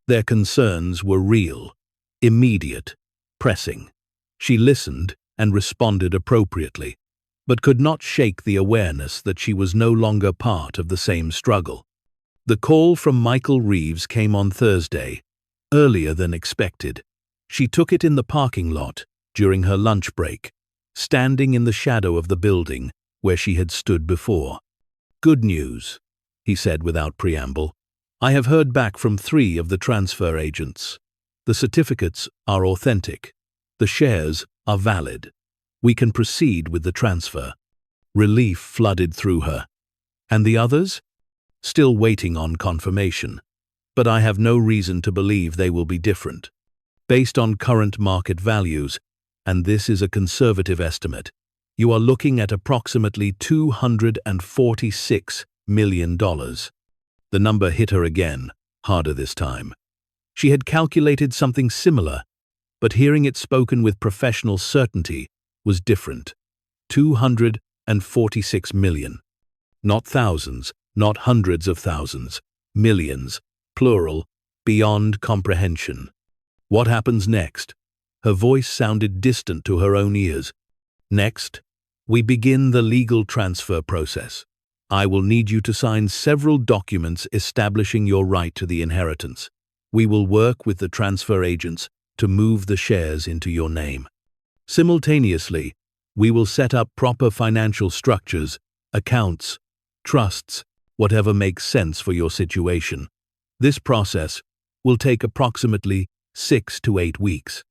Their concerns were real, immediate, pressing. She listened and responded appropriately, but could not shake the awareness that she was no longer part of the same struggle. The call from Michael Reeves came on Thursday, earlier than expected. She took it in the parking lot during her lunch break, standing in the shadow of the building where she had stood before. Good news, he said without preamble. I have heard back from 3 of the transfer agents. The certificates are authentic. The shares are valid. We can proceed with the transfer. Relief flooded through her. And the others? Still waiting on confirmation. But I have no reason to believe they will be different. Based on current market values, and this is a conservative estimate, You are looking at approximately $246 million. The number hit her again, harder this time. She had calculated something similar, but hearing it spoken with professional certainty was different. 246 million. Not thousands, not hundreds of thousands, millions, plural, beyond comprehension. What happens next? Her voice sounded distant to her own ears. Next, we begin the legal transfer process. I will need you to sign several documents establishing your right to the inheritance. We will work with the transfer agents to move the shares into your name. Simultaneously, we will set up proper financial structures, accounts, trusts, whatever makes sense for your situation. This process will take approximately 6 to 8 weeks.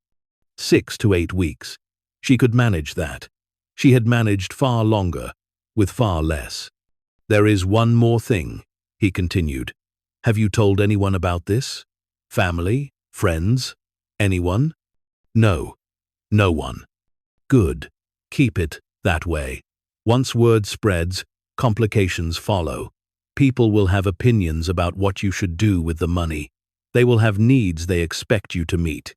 6 to 8 weeks. She could manage that. She had managed far longer, with far less. There is one more thing, he continued. Have you told anyone about this? Family? Friends? Anyone? No. No one. Good. Keep it that way. Once word spreads, complications follow. People will have opinions about what you should do with the money. They will have needs they expect you to meet.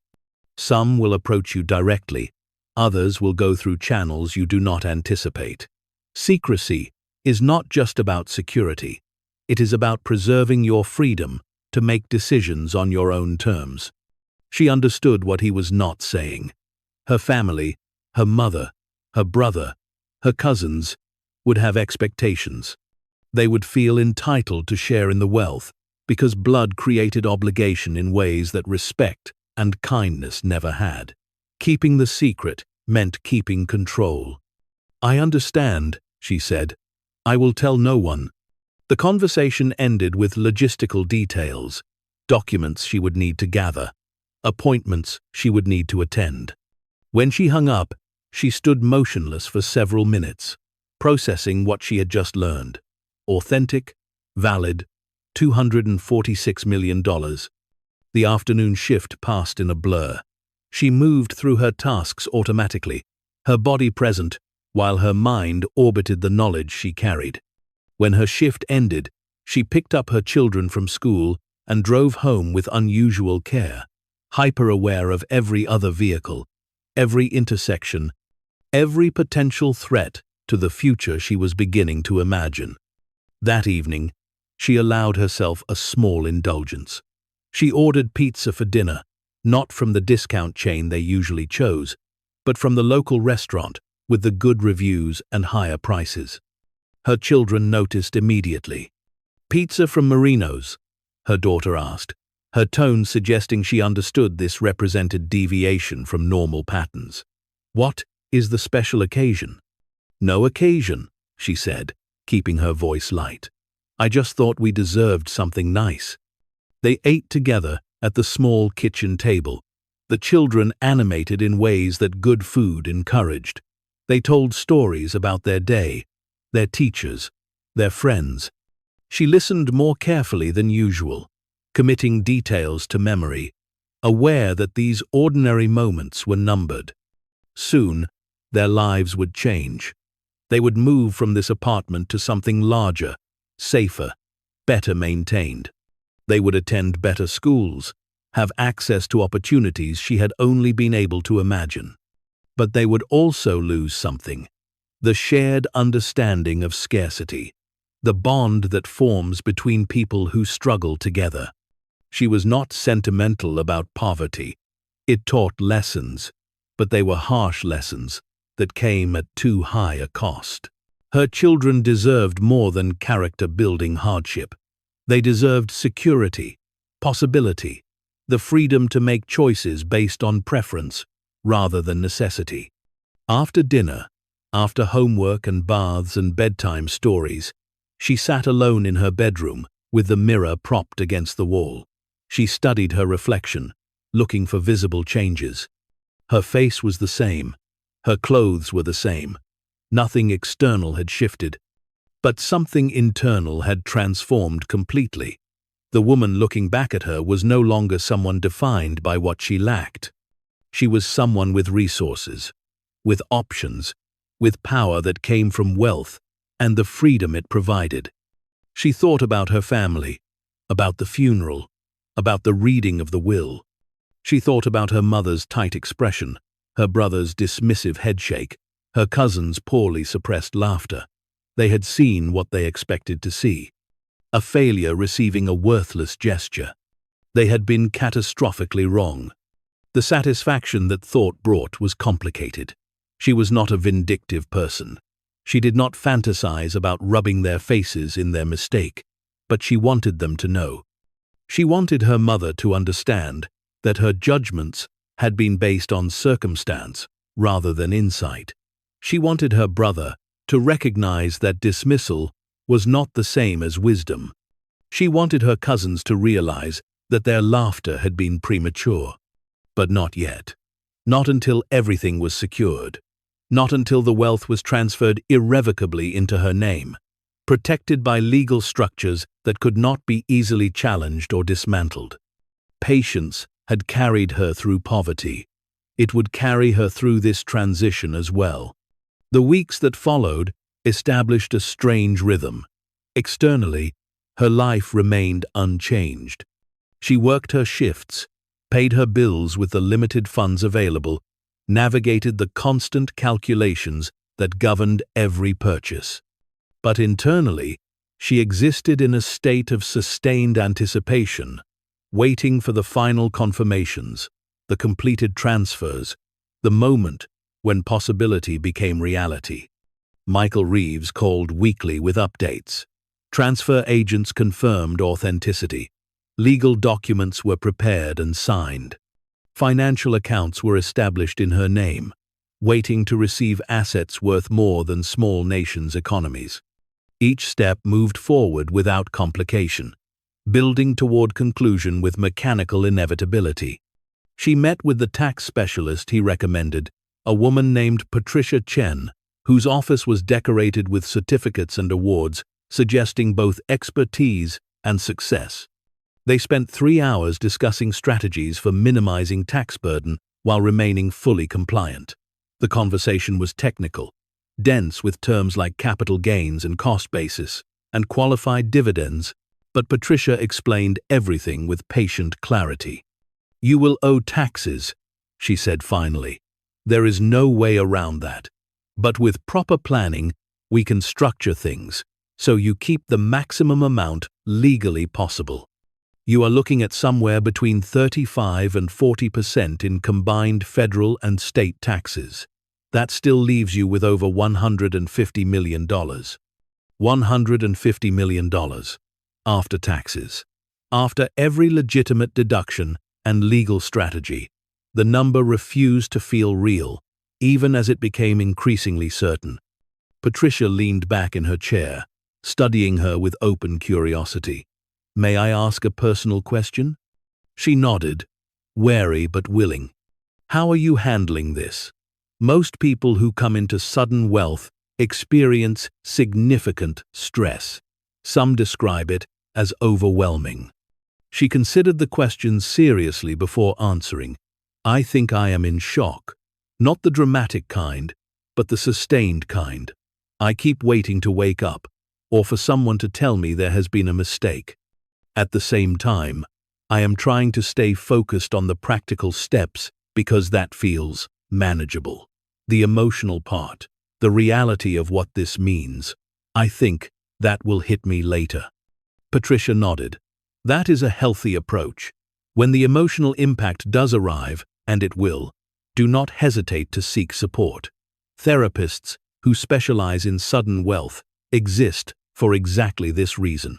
Some will approach you directly. Others will go through channels you do not anticipate. Secrecy is not just about security. It is about preserving your freedom to make decisions on your own terms. She understood what he was not saying. Her family, her mother, her brother, her cousins would have expectations. They would feel entitled to share in the wealth because blood created obligation in ways that respect and kindness never had. Keeping the secret meant keeping control. I understand, she said. I will tell no one. The conversation ended with logistical details, documents she would need to gather, appointments she would need to attend. When she hung up, she stood motionless for several minutes, processing what she had just learned. Authentic, valid, $246 million. The afternoon shift passed in a blur. She moved through her tasks automatically, her body present, while her mind orbited the knowledge she carried. When her shift ended, she picked up her children from school and drove home with unusual care, hyper-aware of every other vehicle, every intersection, every potential threat to the future she was beginning to imagine. That evening, she allowed herself a small indulgence. She ordered pizza for dinner, not from the discount chain they usually chose, but from the local restaurant with the good reviews and higher prices. Her children noticed immediately. "Pizza from Marino's?" her daughter asked, her tone suggesting she understood this represented deviation from normal patterns. "What is the special occasion?" "No occasion," she said, keeping her voice light. "I just thought we deserved something nice." They ate together at the small kitchen table, the children animated in ways that good food encouraged. They told stories about their day, their teachers, their friends. She listened more carefully than usual, committing details to memory, aware that these ordinary moments were numbered. Soon, their lives would change. They would move from this apartment to something larger, safer, better maintained. They would attend better schools, have access to opportunities she had only been able to imagine. But they would also lose something: the shared understanding of scarcity, the bond that forms between people who struggle together. She was not sentimental about poverty. It taught lessons, but they were harsh lessons that came at too high a cost. Her children deserved more than character-building hardship. They deserved security, possibility, the freedom to make choices based on preference rather than necessity. After dinner, after homework and baths and bedtime stories, she sat alone in her bedroom with the mirror propped against the wall. She studied her reflection, looking for visible changes. Her face was the same. Her clothes were the same. Nothing external had shifted. But something internal had transformed completely. The woman looking back at her was no longer someone defined by what she lacked. She was someone with resources, with options, with power that came from wealth and the freedom it provided. She thought about her family, about the funeral, about the reading of the will. She thought about her mother's tight expression, her brother's dismissive headshake, her cousin's poorly suppressed laughter. They had seen what they expected to see. A failure receiving a worthless gesture. They had been catastrophically wrong. The satisfaction that thought brought was complicated. She was not a vindictive person. She did not fantasize about rubbing their faces in their mistake, but she wanted them to know. She wanted her mother to understand that her judgments had been based on circumstance rather than insight. She wanted her brother to recognize that dismissal was not the same as wisdom. She wanted her cousins to realize that their laughter had been premature. But not yet. Not until everything was secured. Not until the wealth was transferred irrevocably into her name, protected by legal structures that could not be easily challenged or dismantled. Patience had carried her through poverty. It would carry her through this transition as well. The weeks that followed established a strange rhythm. Externally, her life remained unchanged. She worked her shifts, paid her bills with the limited funds available, navigated the constant calculations that governed every purchase. But internally, she existed in a state of sustained anticipation, waiting for the final confirmations, the completed transfers, the moment when possibility became reality. Michael Reeves called weekly with updates. Transfer agents confirmed authenticity. Legal documents were prepared and signed. Financial accounts were established in her name, waiting to receive assets worth more than small nations' economies. Each step moved forward without complication, building toward conclusion with mechanical inevitability. She met with the tax specialist he recommended, a woman named Patricia Chen, whose office was decorated with certificates and awards, suggesting both expertise and success. They spent 3 hours discussing strategies for minimizing tax burden while remaining fully compliant. The conversation was technical, dense with terms like capital gains and cost basis, and qualified dividends, but Patricia explained everything with patient clarity. "You will owe taxes," she said finally. "There is no way around that. But with proper planning, we can structure things so you keep the maximum amount legally possible. You are looking at somewhere between 35 and 40% in combined federal and state taxes. That still leaves you with over $150 million. $150 million. After taxes. After every legitimate deduction and legal strategy, the number refused to feel real, even as it became increasingly certain. Patricia leaned back in her chair, studying her with open curiosity. "May I ask a personal question?" She nodded, wary but willing. "How are you handling this? Most people who come into sudden wealth experience significant stress. Some describe it as overwhelming." She considered the question seriously before answering. "I think I am in shock. Not the dramatic kind, but the sustained kind. I keep waiting to wake up, or for someone to tell me there has been a mistake. At the same time, I am trying to stay focused on the practical steps because that feels manageable. The emotional part, the reality of what this means, I think that will hit me later." Patricia nodded. "That is a healthy approach. When the emotional impact does arrive, and it will, do not hesitate to seek support. Therapists who specialize in sudden wealth exist for exactly this reason.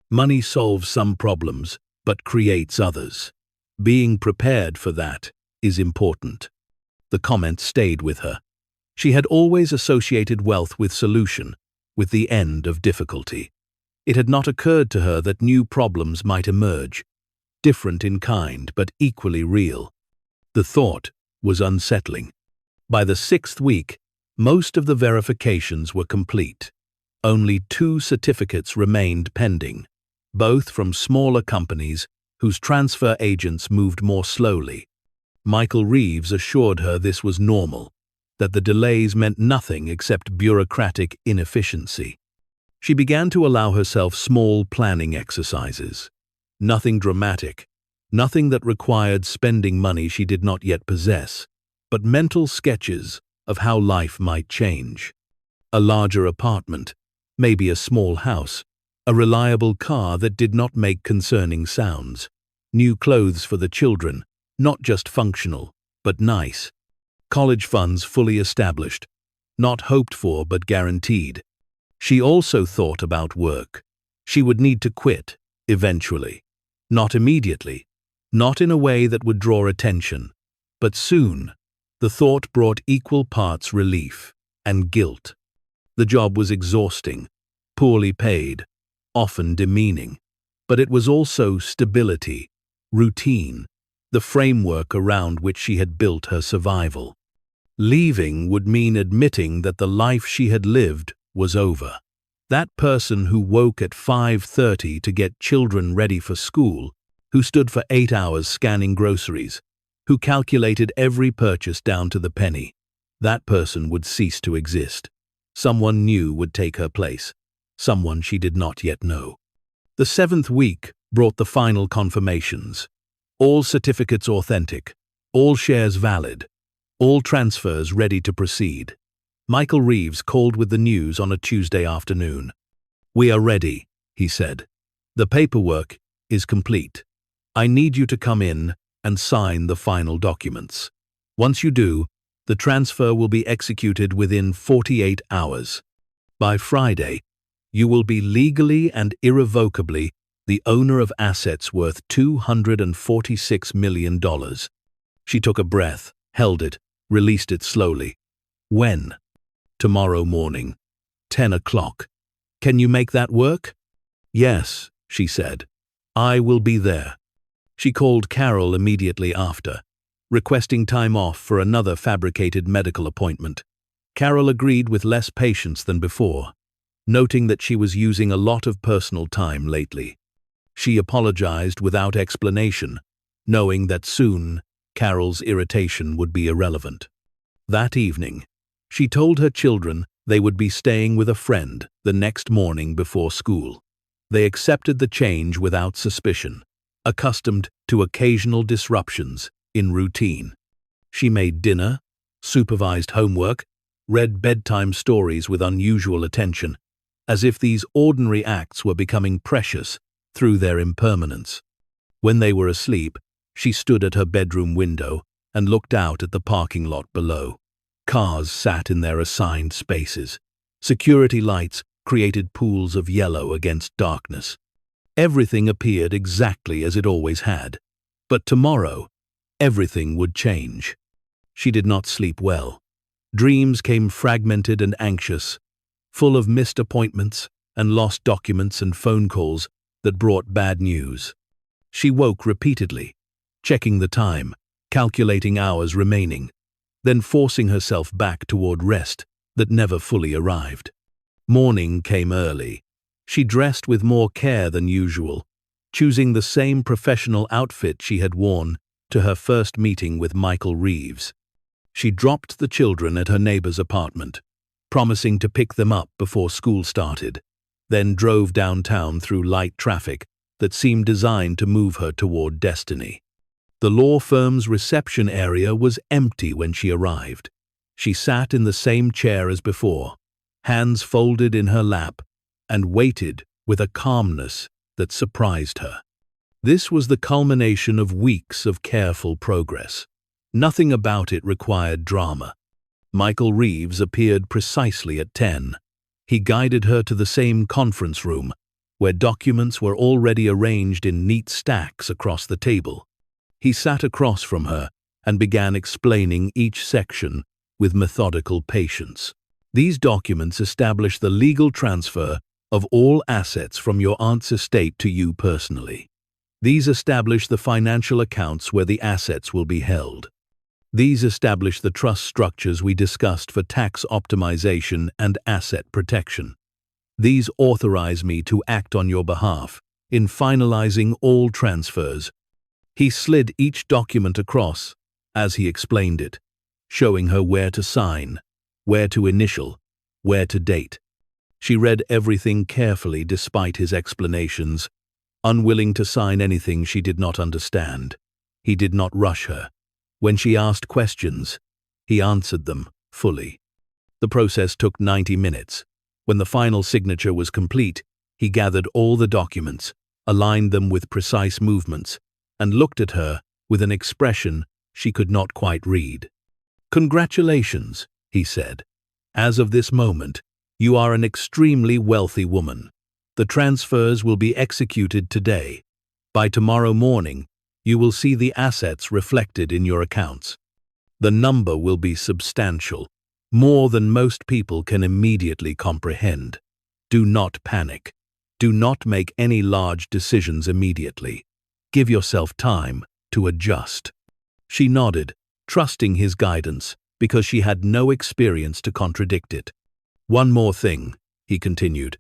Money solves some problems, but creates others. Being prepared for that is important." The comment stayed with her. She had always associated wealth with solution, with the end of difficulty. It had not occurred to her that new problems might emerge, different in kind but equally real. The thought was unsettling. By the 6th week, most of the verifications were complete. Only 2 certificates remained pending, both from smaller companies whose transfer agents moved more slowly. Michael Reeves assured her this was normal. that the delays meant nothing except bureaucratic inefficiency. She began to allow herself small planning exercises. Nothing dramatic, nothing that required spending money she did not yet possess, but mental sketches of how life might change. A larger apartment, maybe a small house, a reliable car that did not make concerning sounds, new clothes for the children, not just functional, but nice, college funds fully established, not hoped for but guaranteed. She also thought about work. She would need to quit, eventually. Not immediately, not in a way that would draw attention, but soon. The thought brought equal parts relief and guilt. The job was exhausting, poorly paid, often demeaning, but it was also stability, routine, the framework around which she had built her survival. Leaving would mean admitting that the life she had lived was over. That person who woke at 5:30 to get children ready for school, who stood for 8 hours scanning groceries, who calculated every purchase down to the penny, that person would cease to exist. Someone new would take her place, someone she did not yet know. The 7th week brought the final confirmations. All certificates authentic, all shares valid, all transfers ready to proceed. Michael Reeves called with the news on a Tuesday afternoon. "We are ready," he said. "The paperwork is complete. I need you to come in and sign the final documents. Once you do, the transfer will be executed within 48 hours. By Friday, you will be legally and irrevocably the owner of assets worth $246 million. She took a breath, held it, released it slowly. "When?" "Tomorrow morning, 10 o'clock. Can you make that work?" "Yes," she said. "I will be there." She called Carol immediately after, requesting time off for another fabricated medical appointment. Carol agreed with less patience than before, noting that she was using a lot of personal time lately. She apologized without explanation, knowing that soon Carol's irritation would be irrelevant. That evening, she told her children they would be staying with a friend the next morning before school. They accepted the change without suspicion, accustomed to occasional disruptions in routine. She made dinner, supervised homework, read bedtime stories with unusual attention, as if these ordinary acts were becoming precious through their impermanence. When they were asleep, she stood at her bedroom window and looked out at the parking lot below. Cars sat in their assigned spaces. Security lights created pools of yellow against darkness. Everything appeared exactly as it always had. But tomorrow, everything would change. She did not sleep well. Dreams came fragmented and anxious, full of missed appointments and lost documents and phone calls that brought bad news. She woke repeatedly, checking the time, calculating hours remaining, then forcing herself back toward rest that never fully arrived. Morning came early. She dressed with more care than usual, choosing the same professional outfit she had worn to her first meeting with Michael Reeves. She dropped the children at her neighbor's apartment, promising to pick them up before school started, then drove downtown through light traffic that seemed designed to move her toward destiny. The law firm's reception area was empty when she arrived. She sat in the same chair as before, hands folded in her lap, and waited with a calmness that surprised her. This was the culmination of weeks of careful progress. Nothing about it required drama. Michael Reeves appeared precisely at 10. He guided her to the same conference room, where documents were already arranged in neat stacks across the table. He sat across from her and began explaining each section with methodical patience. These documents establish the legal transfer of all assets from your aunt's estate to you personally. These establish the financial accounts where the assets will be held. These establish the trust structures we discussed for tax optimization and asset protection. These authorize me to act on your behalf in finalizing all transfers. He slid each document across as he explained it, showing her where to sign, where to initial, where to date. She read everything carefully despite his explanations, unwilling to sign anything she did not understand. He did not rush her. When she asked questions, he answered them fully. The process took 90 minutes. When the final signature was complete, he gathered all the documents, aligned them with precise movements, and looked at her with an expression she could not quite read. "Congratulations," he said. "As of this moment, you are an extremely wealthy woman. The transfers will be executed today. By tomorrow morning, you will see the assets reflected in your accounts. The number will be substantial, more than most people can immediately comprehend. Do not panic. Do not make any large decisions immediately. Give yourself time to adjust." She nodded, trusting his guidance, because she had no experience to contradict it. "One more thing," he continued.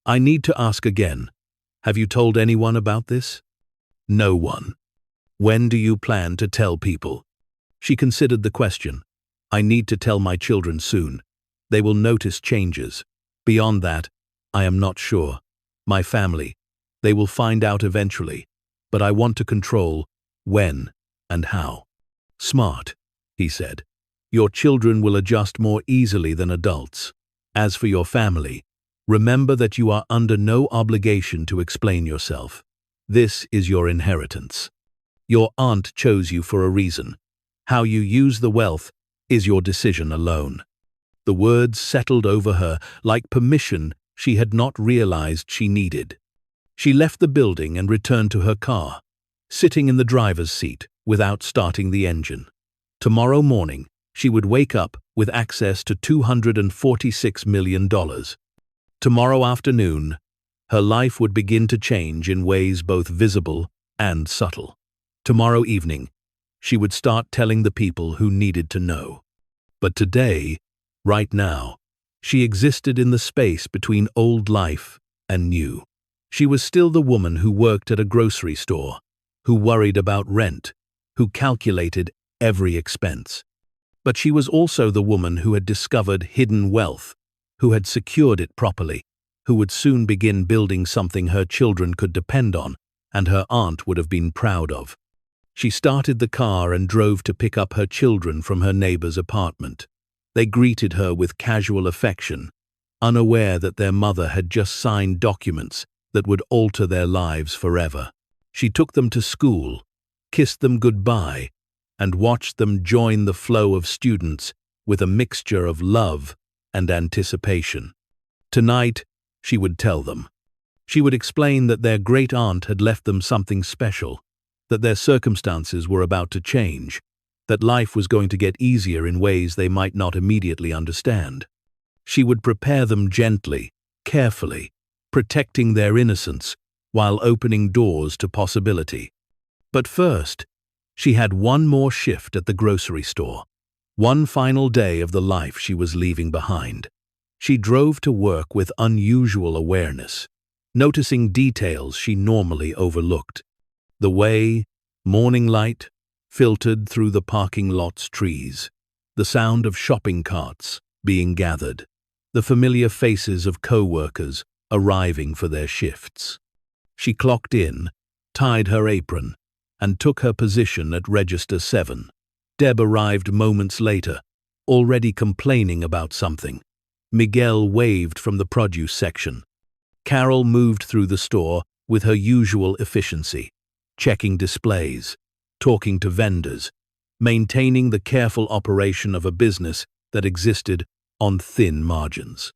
"I need to ask again. Have you told anyone about this?" "No one." "When do you plan to tell people?" She considered the question. "I need to tell my children soon. They will notice changes. Beyond that, I am not sure. My family, they will find out eventually, but I want to control when and how." "Smart," he said. "Your children will adjust more easily than adults. As for your family, remember that you are under no obligation to explain yourself. This is your inheritance. Your aunt chose you for a reason. How you use the wealth is your decision alone." The words settled over her like permission she had not realized she needed. She left the building and returned to her car, sitting in the driver's seat without starting the engine. Tomorrow morning, she would wake up with access to $246 million. Tomorrow afternoon, her life would begin to change in ways both visible and subtle. Tomorrow evening, she would start telling the people who needed to know. But today, right now, she existed in the space between old life and new. She was still the woman who worked at a grocery store, who worried about rent, who calculated every expense. But she was also the woman who had discovered hidden wealth, who had secured it properly, who would soon begin building something her children could depend on and her aunt would have been proud of. She started the car and drove to pick up her children from her neighbor's apartment. They greeted her with casual affection, unaware that their mother had just signed documents that would alter their lives forever. She took them to school, kissed them goodbye, and watched them join the flow of students with a mixture of love and anticipation. Tonight, she would tell them. She would explain that their great-aunt had left them something special, that their circumstances were about to change, that life was going to get easier in ways they might not immediately understand. She would prepare them gently, carefully, protecting their innocence while opening doors to possibility. But first, she had one more shift at the grocery store, one final day of the life she was leaving behind. She drove to work with unusual awareness, noticing details she normally overlooked. The way morning light filtered through the parking lot's trees, the sound of shopping carts being gathered, the familiar faces of co-workers arriving for their shifts. She clocked in, tied her apron, and took her position at Register 7. Deb arrived moments later, already complaining about something. Miguel waved from the produce section. Carol moved through the store with her usual efficiency, checking displays, talking to vendors, maintaining the careful operation of a business that existed on thin margins.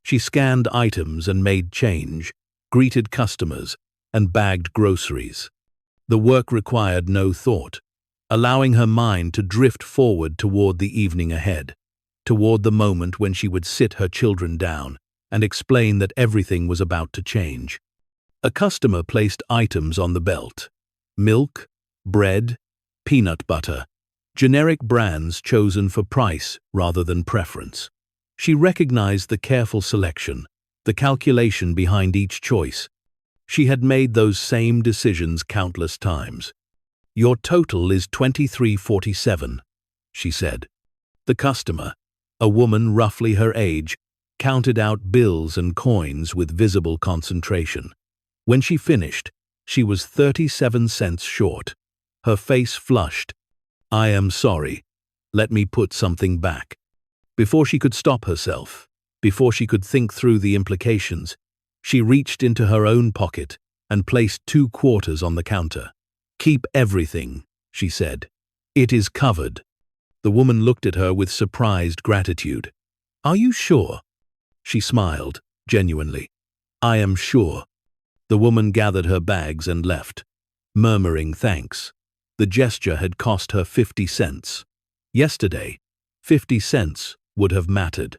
She scanned items and made change, greeted customers, and bagged groceries. The work required no thought, allowing her mind to drift forward toward the evening ahead, toward the moment when she would sit her children down and explain that everything was about to change. A customer placed items on the belt: milk, bread, peanut butter, generic brands chosen for price rather than preference. She recognized the careful selection, the calculation behind each choice. She had made those same decisions countless times. "Your total is $23.47, she said. The customer, a woman roughly her age, counted out bills and coins with visible concentration. When she finished, she was 37 cents short. Her face flushed. "I am sorry. Let me put something back." Before she could stop herself, before she could think through the implications, she reached into her own pocket and placed 2 quarters on the counter. "Keep everything," she said. "It is covered." The woman looked at her with surprised gratitude. "Are you sure?" She smiled, genuinely. "I am sure." The woman gathered her bags and left, murmuring thanks. The gesture had cost her 50 cents. Yesterday, 50 cents would have mattered.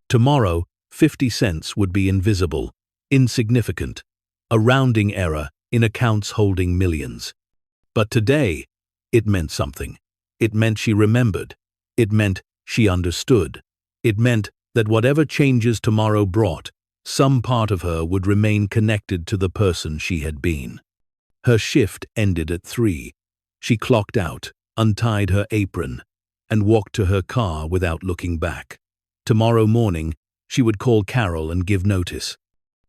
Tomorrow, 50 cents would be invisible, insignificant, a rounding error in accounts holding millions. But today, it meant something. It meant she remembered. It meant she understood. It meant that whatever changes tomorrow brought, some part of her would remain connected to the person she had been. Her shift ended at 3. She clocked out, untied her apron, and walked to her car without looking back. Tomorrow morning, she would call Carol and give notice.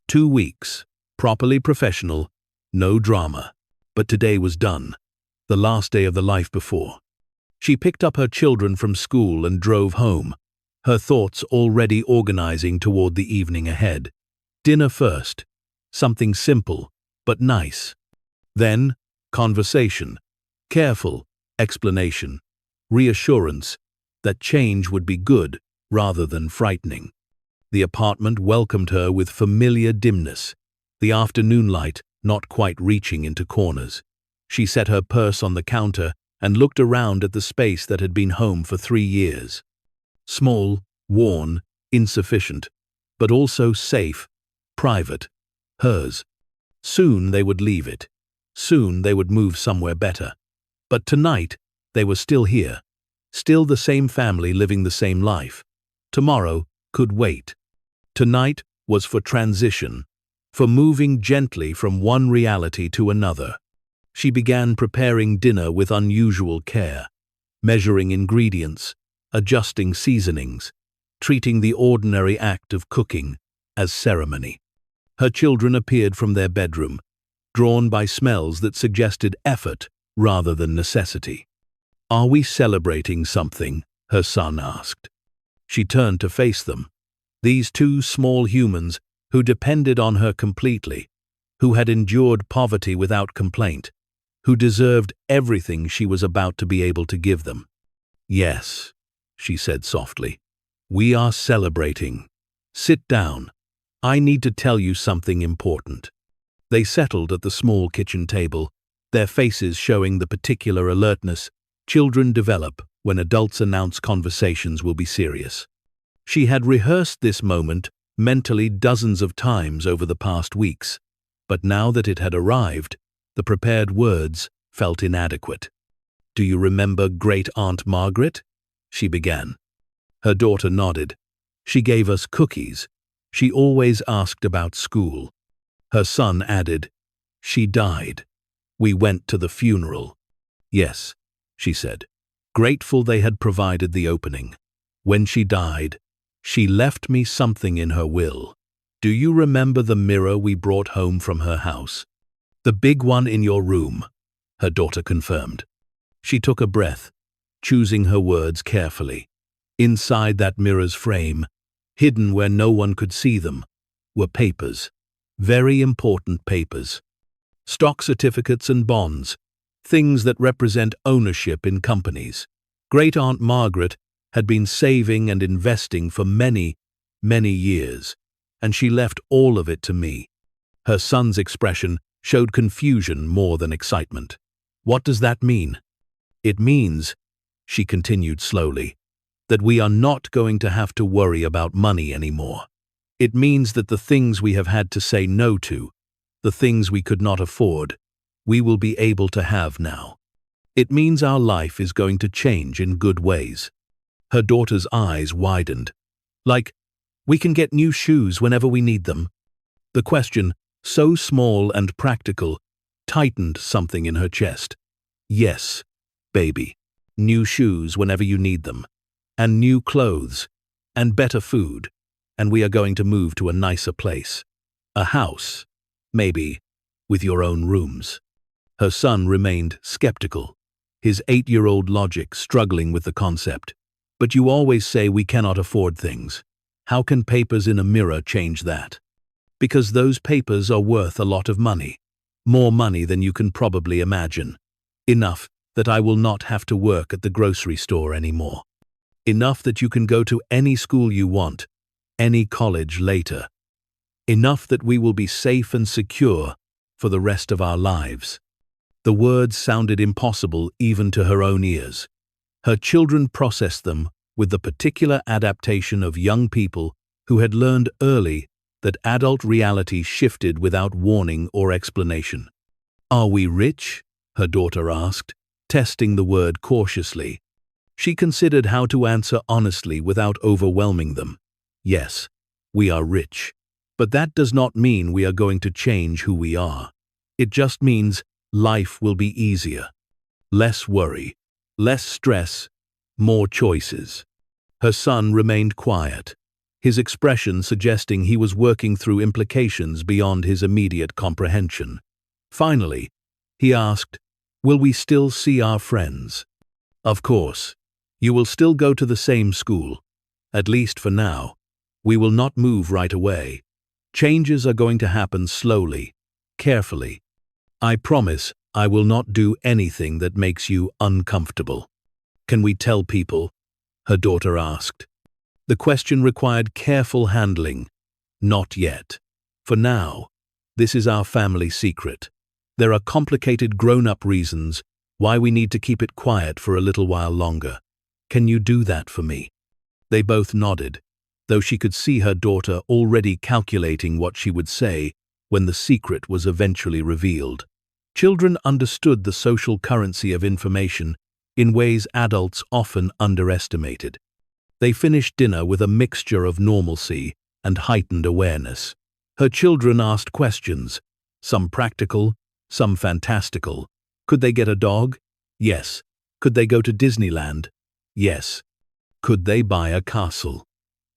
2 weeks, properly professional, no drama. But today was done, the last day of the life before. She picked up her children from school and drove home, her thoughts already organizing toward the evening ahead. Dinner first, something simple but nice. Then, conversation, careful explanation, reassurance that change would be good rather than frightening. The apartment welcomed her with familiar dimness, the afternoon light not quite reaching into corners. She set her purse on the counter and looked around at the space that had been home for 3 years. Small, worn, insufficient, but also safe, private, hers. Soon they would leave it. Soon they would move somewhere better. But tonight, they were still here. Still the same family living the same life. Tomorrow could wait. Tonight was for transition, for moving gently from one reality to another. She began preparing dinner with unusual care, measuring ingredients, adjusting seasonings, treating the ordinary act of cooking as ceremony. Her children appeared from their bedroom, drawn by smells that suggested effort rather than necessity. "Are we celebrating something?" her son asked. She turned to face them. These 2 small humans who depended on her completely, who had endured poverty without complaint, who deserved everything she was about to be able to give them. "Yes," she said softly. "We are celebrating. Sit down. I need to tell you something important." They settled at the small kitchen table, their faces showing the particular alertness children develop when adults announce conversations will be serious. She had rehearsed this moment mentally dozens of times over the past weeks, but now that it had arrived, the prepared words felt inadequate. "Do you remember Great Aunt Margaret?" she began. Her daughter nodded. "She gave us cookies. She always asked about school." Her son added, "She died. We went to the funeral." "Yes," she said, grateful they had provided the opening. "When she died, she left me something in her will. Do you remember the mirror we brought home from her house?" "The big one in your room," her daughter confirmed. She took a breath, choosing her words carefully. Inside that mirror's frame, hidden where no one could see them, were papers, very important papers. Stock certificates and bonds, things that represent ownership in companies. Great Aunt Margaret had been saving and investing for many, many years, and she left all of it to me. Her son's expression showed confusion more than excitement. "What does that mean?" "It means," she continued slowly, "that we are not going to have to worry about money anymore. It means that the things we have had to say no to, the things we could not afford, we will be able to have now. It means our life is going to change in good ways." Her daughter's eyes widened. "Like, we can get new shoes whenever we need them?" The question, so small and practical, tightened something in her chest. "Yes, baby. New shoes whenever you need them. and new clothes, and better food, and we are going to move to a nicer place. A house, maybe, with your own rooms. Her son remained skeptical, his 8-year-old logic struggling with the concept. But you always say we cannot afford things. How can papers in a mirror change that? Because those papers are worth a lot of money. More money than you can probably imagine. Enough that I will not have to work at the grocery store anymore. Enough that you can go to any school you want, any college later. Enough that we will be safe and secure for the rest of our lives. The words sounded impossible even to her own ears. Her children processed them with the particular adaptation of young people who had learned early that adult reality shifted without warning or explanation. "Are we rich?" her daughter asked, testing the word cautiously. She considered how to answer honestly without overwhelming them. "Yes, we are rich. But that does not mean we are going to change who we are. It just means life will be easier. Less worry, less stress, more choices." Her son remained quiet, his expression suggesting he was working through implications beyond his immediate comprehension. Finally, he asked, "Will we still see our friends?" "Of course. You will still go to the same school. At least for now. We will not move right away. Changes are going to happen slowly, carefully. I promise I will not do anything that makes you uncomfortable." "Can we tell people?" her daughter asked. The question required careful handling. "Not yet. For now, this is our family secret. There are complicated grown-up reasons why we need to keep it quiet for a little while longer. Can you do that for me?" They both nodded, though she could see her daughter already calculating what she would say when the secret was eventually revealed. Children understood the social currency of information in ways adults often underestimated. They finished dinner with a mixture of normalcy and heightened awareness. Her children asked questions, some practical, some fantastical. Could they get a dog? Yes. Could they go to Disneyland? Yes. Could they buy a castle?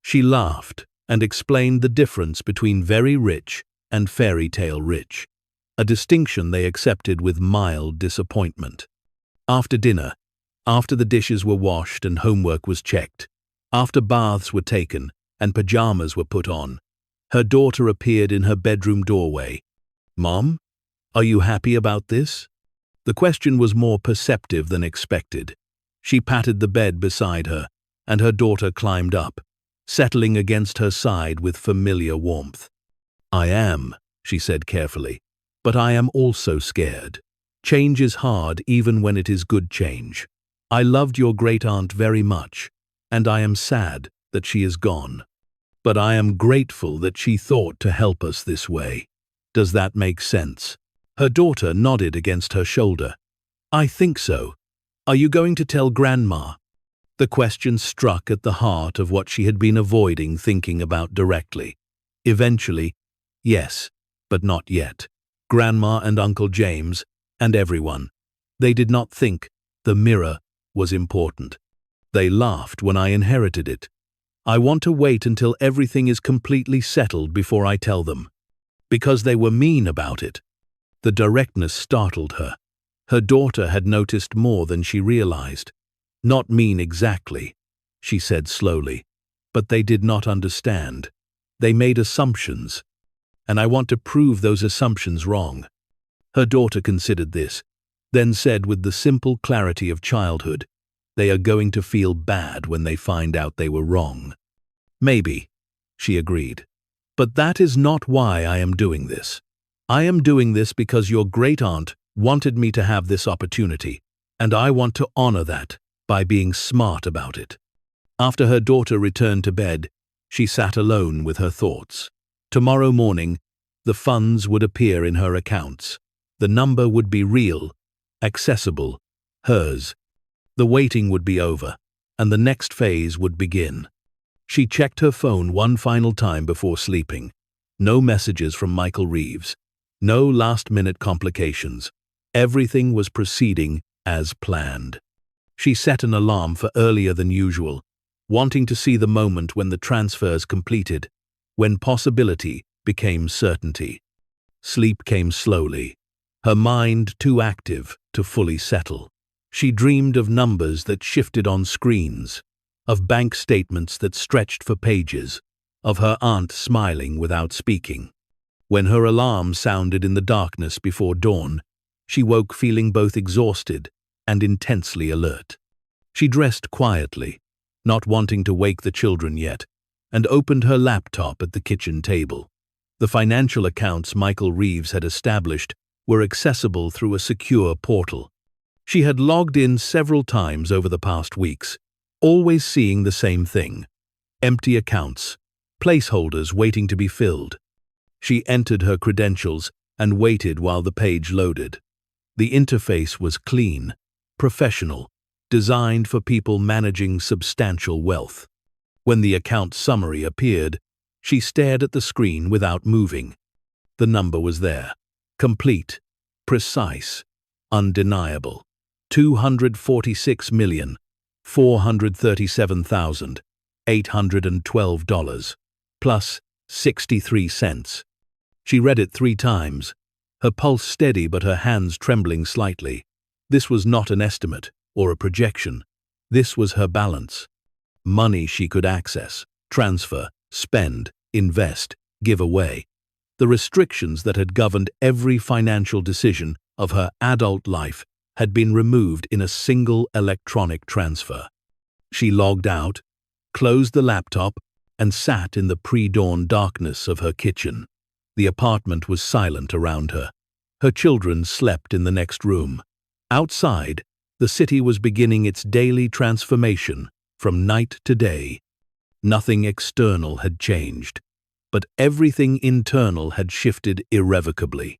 She laughed and explained the difference between very rich and fairy tale rich, a distinction they accepted with mild disappointment. After dinner, after the dishes were washed and homework was checked, after baths were taken and pajamas were put on, her daughter appeared in her bedroom doorway. "Mom, are you happy about this?" The question was more perceptive than expected. She patted the bed beside her, and her daughter climbed up, settling against her side with familiar warmth. "I am," she said carefully, "but I am also scared. Change is hard even when it is good change. I loved your great-aunt very much, and I am sad that she is gone. But I am grateful that she thought to help us this way. Does that make sense?" Her daughter nodded against her shoulder. "I think so. Are you going to tell Grandma?" The question struck at the heart of what she had been avoiding thinking about directly. Eventually, yes, but not yet. Grandma and Uncle James, and everyone. They did not think the mirror was important. They laughed when I inherited it. I want to wait until everything is completely settled before I tell them. Because they were mean about it. The directness startled her. Her daughter had noticed more than she realized. "Not mean exactly," she said slowly, "but they did not understand. They made assumptions, and I want to prove those assumptions wrong." Her daughter considered this, then said with the simple clarity of childhood, "They are going to feel bad when they find out they were wrong." "Maybe," she agreed. "But that is not why I am doing this. I am doing this because your great-aunt wanted me to have this opportunity, and I want to honor that by being smart about it." After her daughter returned to bed, she sat alone with her thoughts. Tomorrow morning, the funds would appear in her accounts. The number would be real, accessible, hers. The waiting would be over, and the next phase would begin. She checked her phone one final time before sleeping. No messages from Michael Reeves. No last-minute complications. Everything was proceeding as planned. She set an alarm for earlier than usual, wanting to see the moment when the transfers completed, when possibility became certainty. Sleep came slowly, her mind too active to fully settle. She dreamed of numbers that shifted on screens, of bank statements that stretched for pages, of her aunt smiling without speaking. When her alarm sounded in the darkness before dawn, she woke feeling both exhausted and intensely alert. She dressed quietly, not wanting to wake the children yet, and opened her laptop at the kitchen table. The financial accounts Michael Reeves had established were accessible through a secure portal. She had logged in several times over the past weeks, always seeing the same thing: empty accounts, placeholders waiting to be filled. She entered her credentials and waited while the page loaded. The interface was clean, professional, designed for people managing substantial wealth. When the account summary appeared, she stared at the screen without moving. The number was there, complete, precise, undeniable: $246,437,812 plus 63 cents. She read it 3 times, her pulse steady but her hands trembling slightly. This was not an estimate or a projection. This was her balance. Money she could access, transfer, spend, invest, give away. The restrictions that had governed every financial decision of her adult life had been removed in a single electronic transfer. She logged out, closed the laptop, and sat in the pre-dawn darkness of her kitchen. The apartment was silent around her. Her children slept in the next room. Outside, the city was beginning its daily transformation from night to day. Nothing external had changed, but everything internal had shifted irrevocably.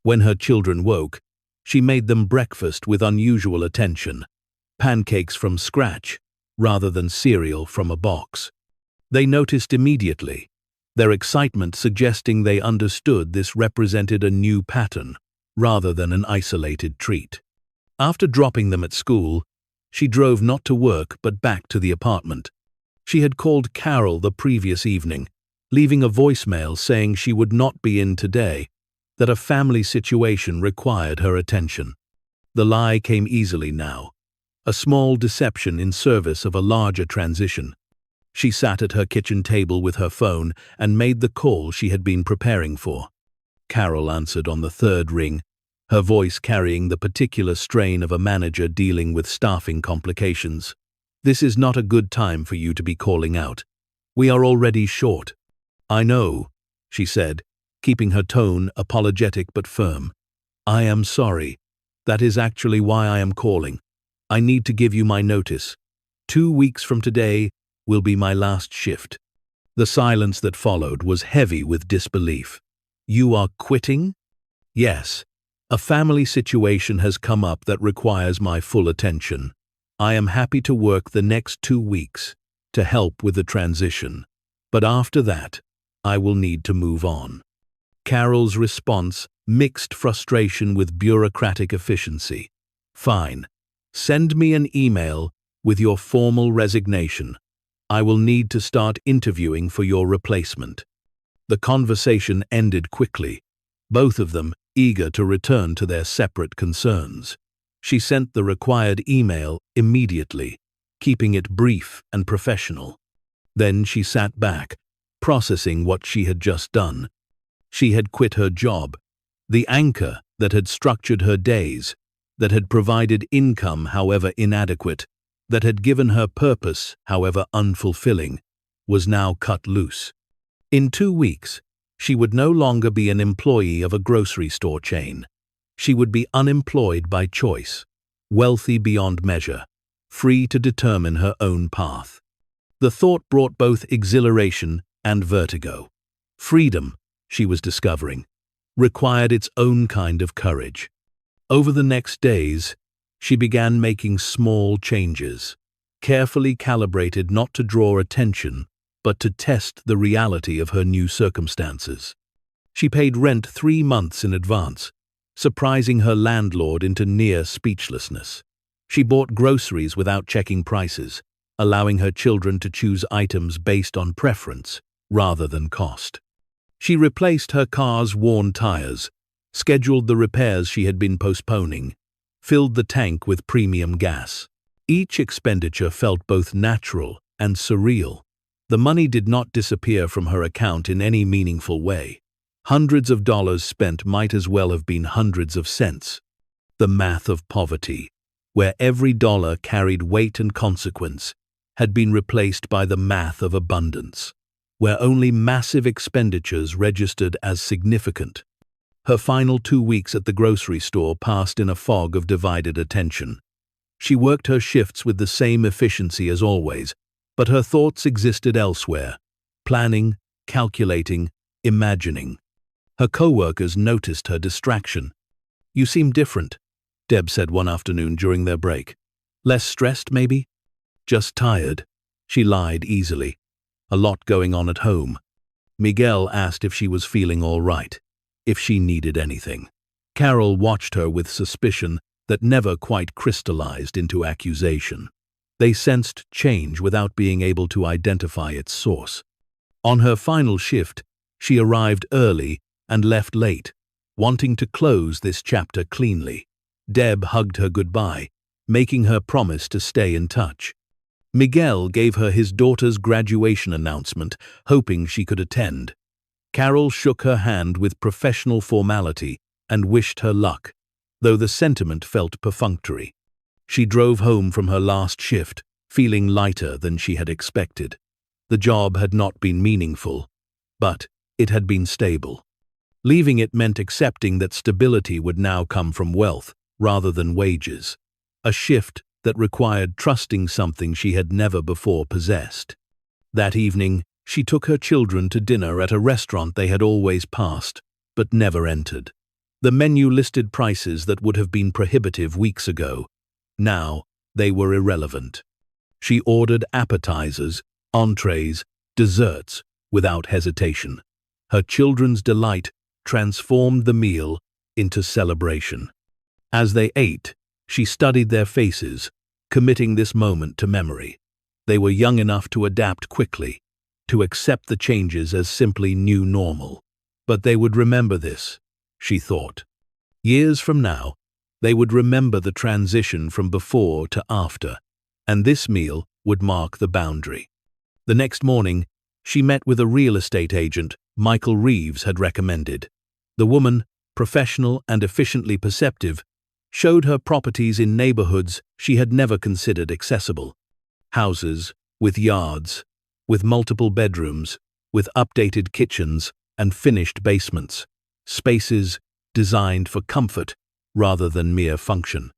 When her children woke, she made them breakfast with unusual attention, pancakes from scratch rather than cereal from a box. They noticed immediately, their excitement suggesting they understood this represented a new pattern rather than an isolated treat. After dropping them at school, she drove not to work but back to the apartment. She had called Carol the previous evening, leaving a voicemail saying she would not be in today, that a family situation required her attention. The lie came easily now, a small deception in service of a larger transition. She sat at her kitchen table with her phone and made the call she had been preparing for. Carol answered on the 3rd ring, her voice carrying the particular strain of a manager dealing with staffing complications. "This is not a good time for you to be calling out. We are already short." "I know," she said, keeping her tone apologetic but firm. "I am sorry. That is actually why I am calling. I need to give you my notice. 2 weeks from today will be my last shift." The silence that followed was heavy with disbelief. "You are quitting?" "Yes. A family situation has come up that requires my full attention. I am happy to work the next 2 weeks to help with the transition, but after that, I will need to move on." Carol's response mixed frustration with bureaucratic efficiency. "Fine. Send me an email with your formal resignation. I will need to start interviewing for your replacement." The conversation ended quickly, both of them eager to return to their separate concerns. She sent the required email immediately, keeping it brief and professional. Then she sat back, processing what she had just done. She had quit her job, the anchor that had structured her days, that had provided income however inadequate, that had given her purpose however unfulfilling, was now cut loose. In 2 weeks, she would no longer be an employee of a grocery store chain. She would be unemployed by choice, wealthy beyond measure, free to determine her own path. The thought brought both exhilaration and vertigo. Freedom, she was discovering, required its own kind of courage. Over the next days, she began making small changes, carefully calibrated not to draw attention, but to test the reality of her new circumstances. She paid rent 3 months in advance, surprising her landlord into near speechlessness. She bought groceries without checking prices, allowing her children to choose items based on preference rather than cost. She replaced her car's worn tires, scheduled the repairs she had been postponing, filled the tank with premium gas. Each expenditure felt both natural and surreal. The money did not disappear from her account in any meaningful way. Hundreds of dollars spent might as well have been hundreds of cents. The math of poverty, where every dollar carried weight and consequence, had been replaced by the math of abundance, where only massive expenditures registered as significant. Her final 2 weeks at the grocery store passed in a fog of divided attention. She worked her shifts with the same efficiency as always, but her thoughts existed elsewhere, planning, calculating, imagining. Her co-workers noticed her distraction. "You seem different," Deb said one afternoon during their break. "Less stressed, maybe?" "Just tired," she lied easily. "A lot going on at home." Miguel asked if she was feeling all right, if she needed anything. Carol watched her with suspicion that never quite crystallized into accusation. They sensed change without being able to identify its source. On her final shift, she arrived early and left late, wanting to close this chapter cleanly. Deb hugged her goodbye, making her promise to stay in touch. Miguel gave her his daughter's graduation announcement, hoping she could attend. Carol shook her hand with professional formality and wished her luck, though the sentiment felt perfunctory. She drove home from her last shift, feeling lighter than she had expected. The job had not been meaningful, but it had been stable. Leaving it meant accepting that stability would now come from wealth rather than wages, a shift that required trusting something she had never before possessed. That evening, she took her children to dinner at a restaurant they had always passed, but never entered. The menu listed prices that would have been prohibitive weeks ago. Now, they were irrelevant. She ordered appetizers, entrees, desserts, without hesitation. Her children's delight transformed the meal into celebration. As they ate, she studied their faces, committing this moment to memory. They were young enough to adapt quickly, to accept the changes as simply new normal. But they would remember this, she thought. Years from now, they would remember the transition from before to after, and this meal would mark the boundary. The next morning, she met with a real estate agent Michael Reeves had recommended. The woman, professional and efficiently perceptive, showed her properties in neighborhoods she had never considered accessible. Houses with yards, with multiple bedrooms, with updated kitchens and finished basements. Spaces designed for comfort rather than mere function.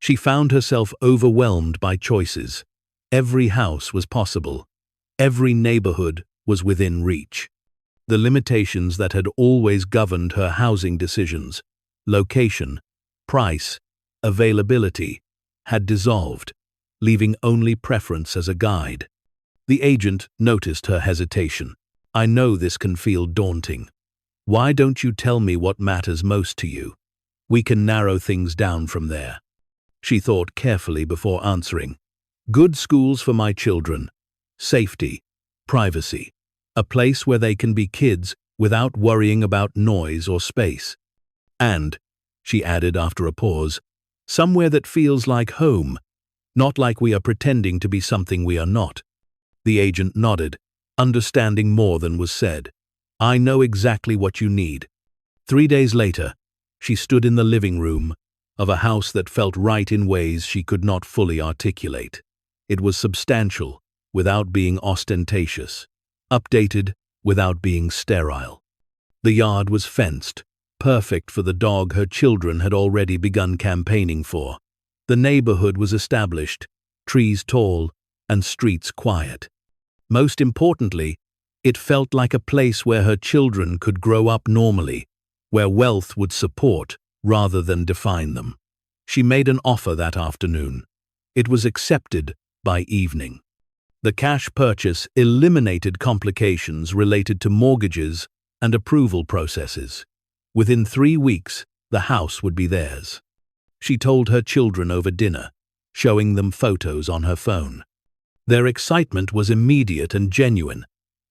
She found herself overwhelmed by choices. Every house was possible. Every neighborhood was within reach. The limitations that had always governed her housing decisions, location, price, availability, had dissolved, leaving only preference as a guide. The agent noticed her hesitation. "I know this can feel daunting. Why don't you tell me what matters most to you? We can narrow things down from there." She thought carefully before answering. "Good schools for my children. Safety, privacy. A place where they can be kids without worrying about noise or space. And," she added after a pause, "somewhere that feels like home, not like we are pretending to be something we are not." The agent nodded, understanding more than was said. "I know exactly what you need." 3 days later, she stood in the living room of a house that felt right in ways she could not fully articulate. It was substantial without being ostentatious, updated without being sterile. The yard was fenced, perfect for the dog her children had already begun campaigning for. The neighborhood was established, trees tall and streets quiet. Most importantly, it felt like a place where her children could grow up normally, where wealth would support rather than define them. She made an offer that afternoon. It was accepted by evening. The cash purchase eliminated complications related to mortgages and approval processes. Within 3 weeks, the house would be theirs. She told her children over dinner, showing them photos on her phone. Their excitement was immediate and genuine,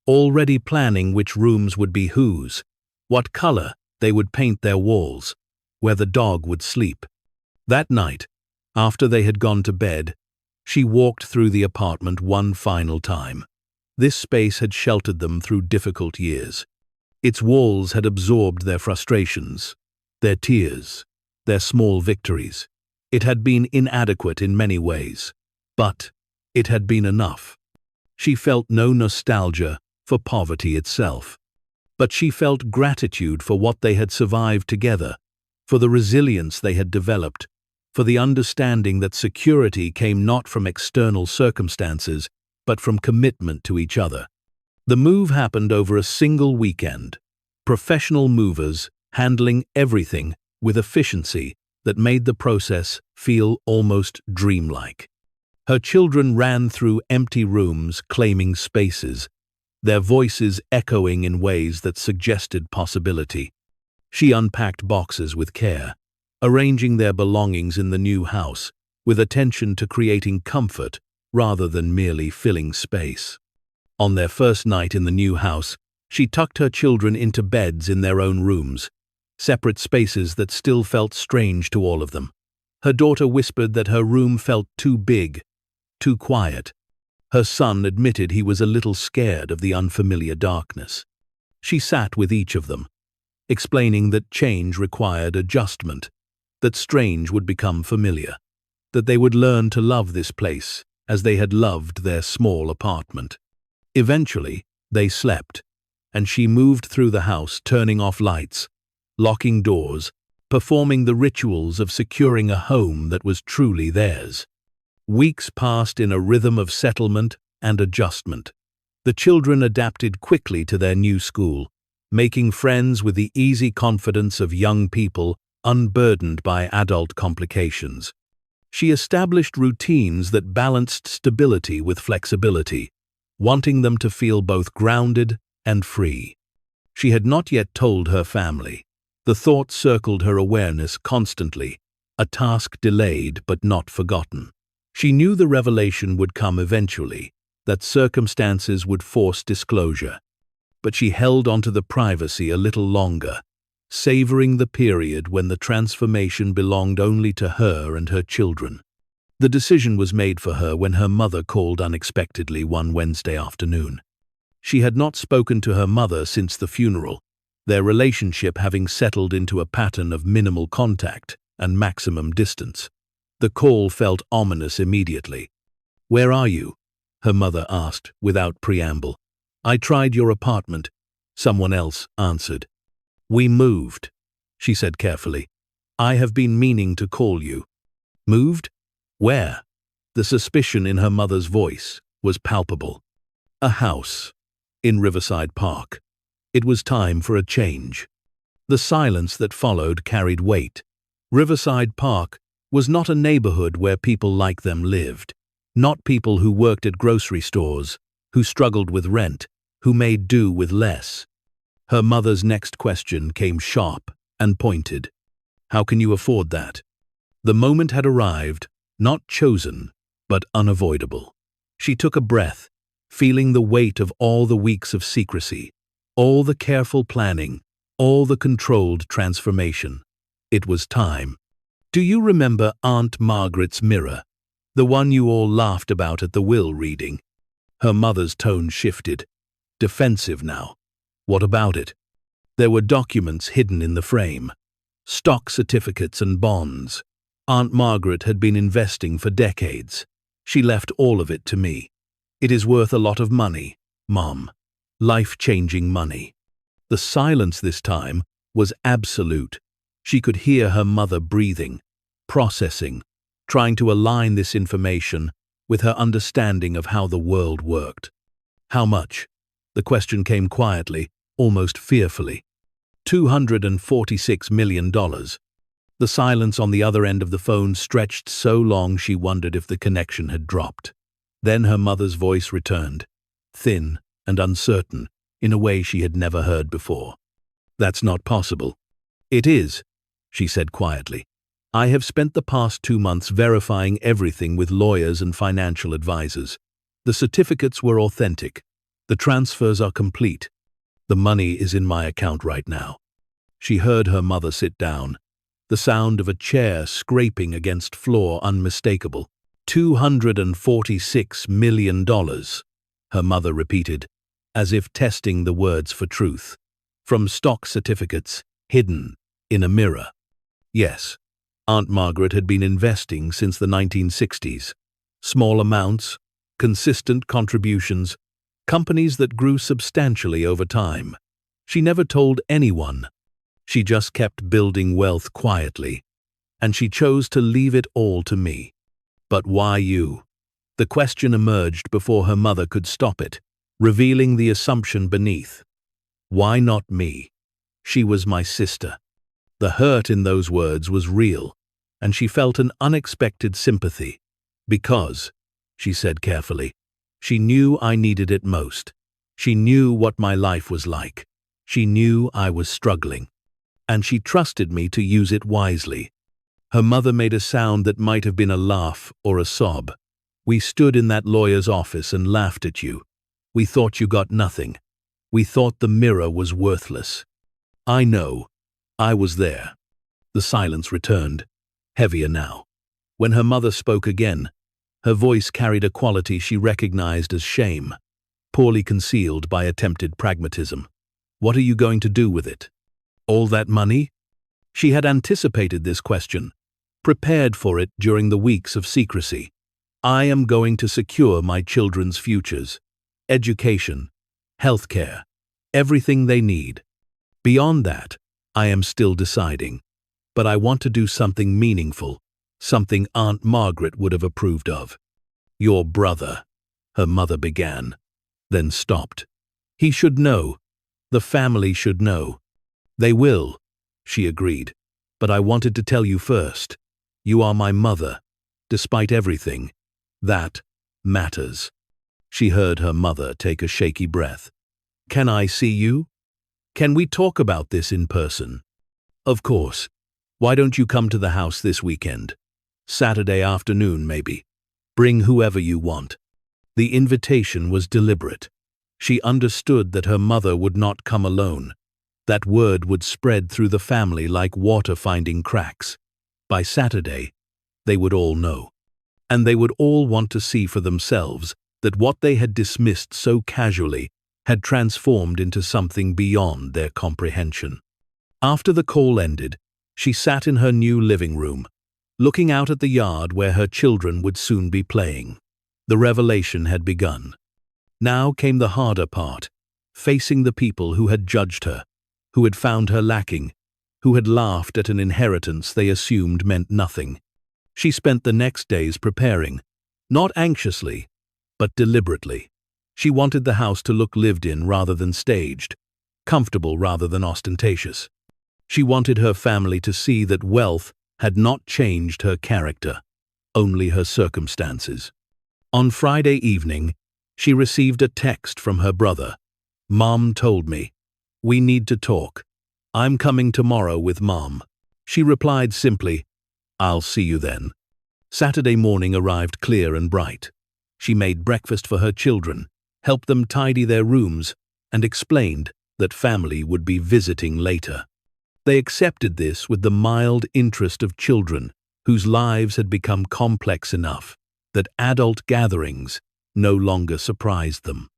already planning which rooms would be whose, what color they would paint their walls, where the dog would sleep. That night, after they had gone to bed, she walked through the apartment one final time. This space had sheltered them through difficult years. Its walls had absorbed their frustrations, their tears, their small victories. It had been inadequate in many ways, but it had been enough. She felt no nostalgia for poverty itself, but she felt gratitude for what they had survived together, for the resilience they had developed, for the understanding that security came not from external circumstances, but from commitment to each other. The move happened over a single weekend, professional movers handling everything with efficiency that made the process feel almost dreamlike. Her children ran through empty rooms claiming spaces, their voices echoing in ways that suggested possibility. She unpacked boxes with care, arranging their belongings in the new house, with attention to creating comfort rather than merely filling space. On their first night in the new house, she tucked her children into beds in their own rooms, separate spaces that still felt strange to all of them. Her daughter whispered that her room felt too big, too quiet. Her son admitted he was a little scared of the unfamiliar darkness. She sat with each of them, explaining that change required adjustment, that strange would become familiar, that they would learn to love this place as they had loved their small apartment. Eventually, they slept, and she moved through the house, turning off lights, locking doors, performing the rituals of securing a home that was truly theirs. Weeks passed in a rhythm of settlement and adjustment. The children adapted quickly to their new school, making friends with the easy confidence of young people unburdened by adult complications. She established routines that balanced stability with flexibility, wanting them to feel both grounded and free. She had not yet told her family. The thought circled her awareness constantly, a task delayed but not forgotten. She knew the revelation would come eventually, that circumstances would force disclosure. But she held onto the privacy a little longer, savoring the period when the transformation belonged only to her and her children. The decision was made for her when her mother called unexpectedly one Wednesday afternoon. She had not spoken to her mother since the funeral, their relationship having settled into a pattern of minimal contact and maximum distance. The call felt ominous immediately. "Where are you?" her mother asked without preamble. "I tried your apartment," someone else answered. "We moved," she said carefully. "I have been meaning to call you." "Moved? Where?" The suspicion in her mother's voice was palpable. "A house in Riverside Park." It was time for a change. The silence that followed carried weight. Riverside Park was not a neighborhood where people like them lived, not people who worked at grocery stores, who struggled with rent, who made do with less. Her mother's next question came sharp and pointed. "How can you afford that?" The moment had arrived, not chosen, but unavoidable. She took a breath, feeling the weight of all the weeks of secrecy, all the careful planning, all the controlled transformation. It was time. "Do you remember Aunt Margaret's mirror, the one you all laughed about at the will reading?" Her mother's tone shifted, defensive now. "What about it?" There were documents hidden in the frame, stock certificates and bonds. Aunt Margaret had been investing for decades. She left all of it to me. "It is worth a lot of money, Mom. Life-changing money." The silence this time was absolute. She could hear her mother breathing, processing, trying to align this information with her understanding of how the world worked. "How much?" The question came quietly, almost fearfully. $246 million. The silence on the other end of the phone stretched so long she wondered if the connection had dropped. Then her mother's voice returned, thin and uncertain, in a way she had never heard before. "That's not possible." "It is," she said quietly. "I have spent the past 2 months verifying everything with lawyers and financial advisors. The certificates were authentic. The transfers are complete. The money is in my account right now." She heard her mother sit down, the sound of a chair scraping against floor unmistakable. $246 million, her mother repeated, as if testing the words for truth. From stock certificates, hidden in a mirror. Yes, Aunt Margaret had been investing since the 1960s. Small amounts, consistent contributions, companies that grew substantially over time. She never told anyone. She just kept building wealth quietly, and she chose to leave it all to me. "But why you?" The question emerged before her mother could stop it, revealing the assumption beneath. Why not me? She was my sister. The hurt in those words was real, and she felt an unexpected sympathy. "Because," she said carefully, "she knew I needed it most. She knew what my life was like. She knew I was struggling. And she trusted me to use it wisely." Her mother made a sound that might have been a laugh or a sob. "We stood in that lawyer's office and laughed at you. We thought you got nothing. We thought the mirror was worthless." "I know. I was there." The silence returned, heavier now. When her mother spoke again, her voice carried a quality she recognized as shame, poorly concealed by attempted pragmatism. "What are you going to do with it? All that money?" She had anticipated this question, prepared for it during the weeks of secrecy. "I am going to secure my children's futures, education, healthcare, everything they need. Beyond that, I am still deciding. But I want to do something meaningful, something Aunt Margaret would have approved of." "Your brother," her mother began, then stopped. "He should know. The family should know." "They will," she agreed. "But I wanted to tell you first. You are my mother. Despite everything, that matters." She heard her mother take a shaky breath. "Can I see you? Can we talk about this in person?" "Of course. Why don't you come to the house this weekend? Saturday afternoon, maybe. Bring whoever you want." The invitation was deliberate. She understood that her mother would not come alone. That word would spread through the family like water finding cracks. By Saturday, they would all know. And they would all want to see for themselves that what they had dismissed so casually had transformed into something beyond their comprehension. After the call ended, she sat in her new living room, looking out at the yard where her children would soon be playing. The revelation had begun. Now came the harder part, facing the people who had judged her, who had found her lacking, who had laughed at an inheritance they assumed meant nothing. She spent the next days preparing, not anxiously, but deliberately. She wanted the house to look lived in rather than staged, comfortable rather than ostentatious. She wanted her family to see that wealth had not changed her character, only her circumstances. On Friday evening, she received a text from her brother. "Mom told me. We need to talk. I'm coming tomorrow with Mom." She replied simply, "I'll see you then." Saturday morning arrived clear and bright. She made breakfast for her children, helped them tidy their rooms, and explained that family would be visiting later. They accepted this with the mild interest of children whose lives had become complex enough that adult gatherings no longer surprised them.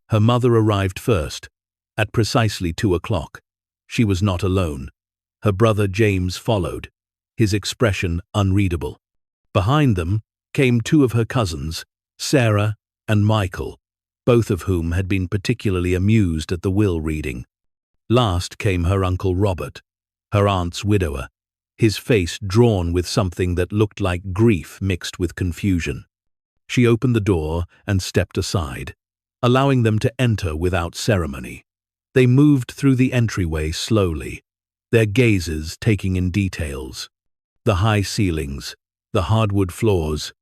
Her mother arrived first, at precisely 2:00. She was not alone. Her brother James followed, his expression unreadable. Behind them came two of her cousins, Sarah and Michael, both of whom had been particularly amused at the will reading. Last came her uncle Robert, her aunt's widower, his face drawn with something that looked like grief mixed with confusion. She opened the door and stepped aside, allowing them to enter without ceremony. They moved through the entryway slowly, their gazes taking in details. The high ceilings, the hardwood floors,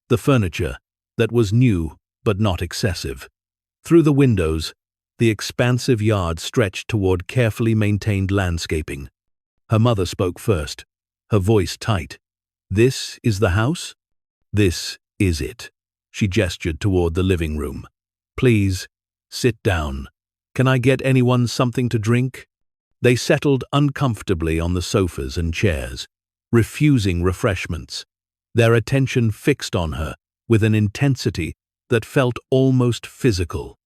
the furniture that was new but not excessive. Through the windows, the expansive yard stretched toward carefully maintained landscaping. Her mother spoke first, her voice tight. "This is the house? This is it." She gestured toward the living room. "Please, sit down. Can I get anyone something to drink?" They settled uncomfortably on the sofas and chairs, refusing refreshments, their attention fixed on her with an intensity that felt almost physical.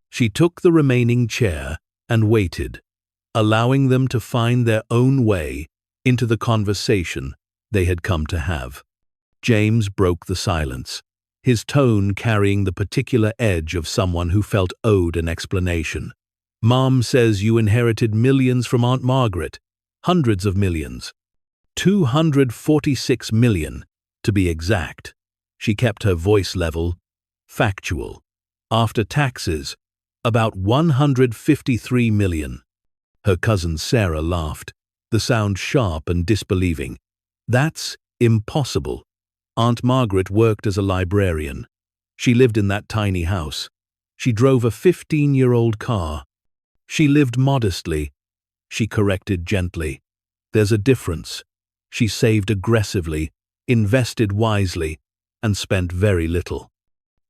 She took the remaining chair and waited, allowing them to find their own way into the conversation they had come to have. James broke the silence, his tone carrying the particular edge of someone who felt owed an explanation. "Mom says you inherited millions from Aunt Margaret. Hundreds of millions. 246 million, to be exact." She kept her voice level, factual. "After taxes, about 153 million. Her cousin Sarah laughed, the sound sharp and disbelieving. "That's impossible. Aunt Margaret worked as a librarian. She lived in that tiny house. She drove a 15-year-old car. She lived modestly," she corrected gently. "There's a difference. She saved aggressively, invested wisely, and spent very little.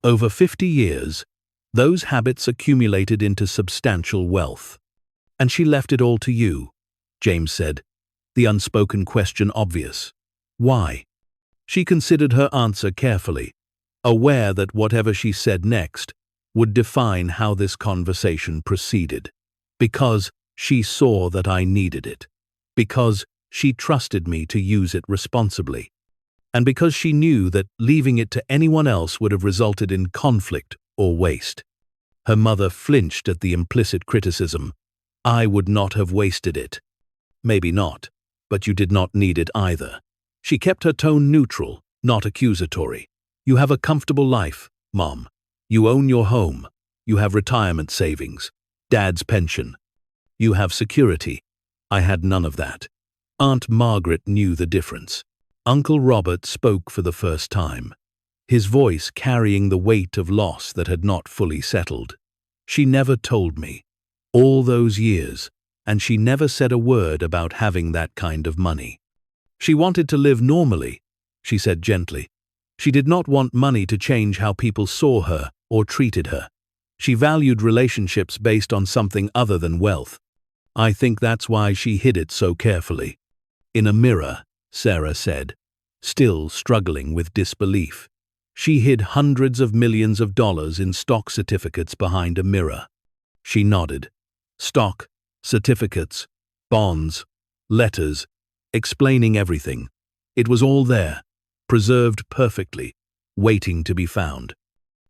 Over 50 years, those habits accumulated into substantial wealth. And she left it all to you," James said, the unspoken question obvious. "Why?" She considered her answer carefully, aware that whatever she said next would define how this conversation proceeded. "Because she saw that I needed it. Because she trusted me to use it responsibly. And because she knew that leaving it to anyone else would have resulted in conflict or waste." Her mother flinched at the implicit criticism. "I would not have wasted it." "Maybe not, but you did not need it either." She kept her tone neutral, not accusatory. "You have a comfortable life, Mom. You own your home. You have retirement savings, Dad's pension. You have security. I had none of that." Aunt Margaret knew the difference. Uncle Robert spoke for the first time, his voice carrying the weight of loss that had not fully settled. "She never told me. All those years, and she never said a word about having that kind of money. She wanted to live normally," she said gently. "She did not want money to change how people saw her or treated her. She valued relationships based on something other than wealth. I think that's why she hid it so carefully." "In a mirror," Sarah said, still struggling with disbelief. "She hid hundreds of millions of dollars in stock certificates behind a mirror." She nodded. "Stock, certificates, bonds, letters, explaining everything. It was all there, preserved perfectly, waiting to be found."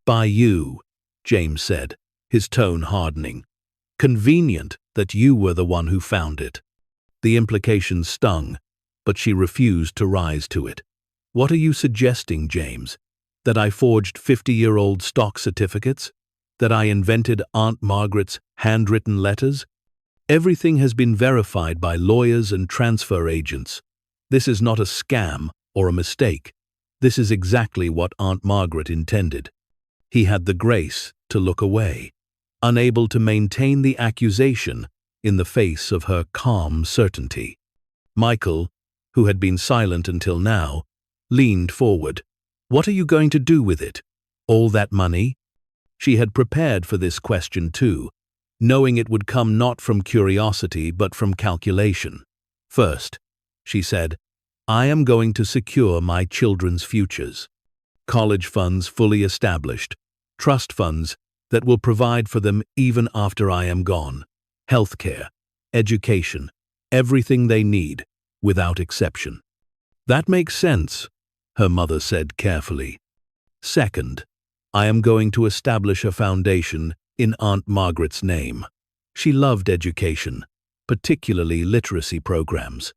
"By you," James said, his tone hardening. "Convenient that you were the one who found it." The implication stung, but she refused to rise to it. "What are you suggesting, James? That I forged 50-year-old stock certificates? That I invented Aunt Margaret's handwritten letters? Everything has been verified by lawyers and transfer agents. This is not a scam or a mistake. This is exactly what Aunt Margaret intended." He had the grace to look away, unable to maintain the accusation in the face of her calm certainty. Michael, who had been silent until now, leaned forward. "What are you going to do with it? All that money?" She had prepared for this question too, knowing it would come not from curiosity but from calculation. "First," she said, "I am going to secure my children's futures. College funds fully established, trust funds that will provide for them even after I am gone, healthcare, education, everything they need, without exception." "That makes sense," her mother said carefully. "Second, I am going to establish a foundation in Aunt Margaret's name. She loved education, particularly literacy programs.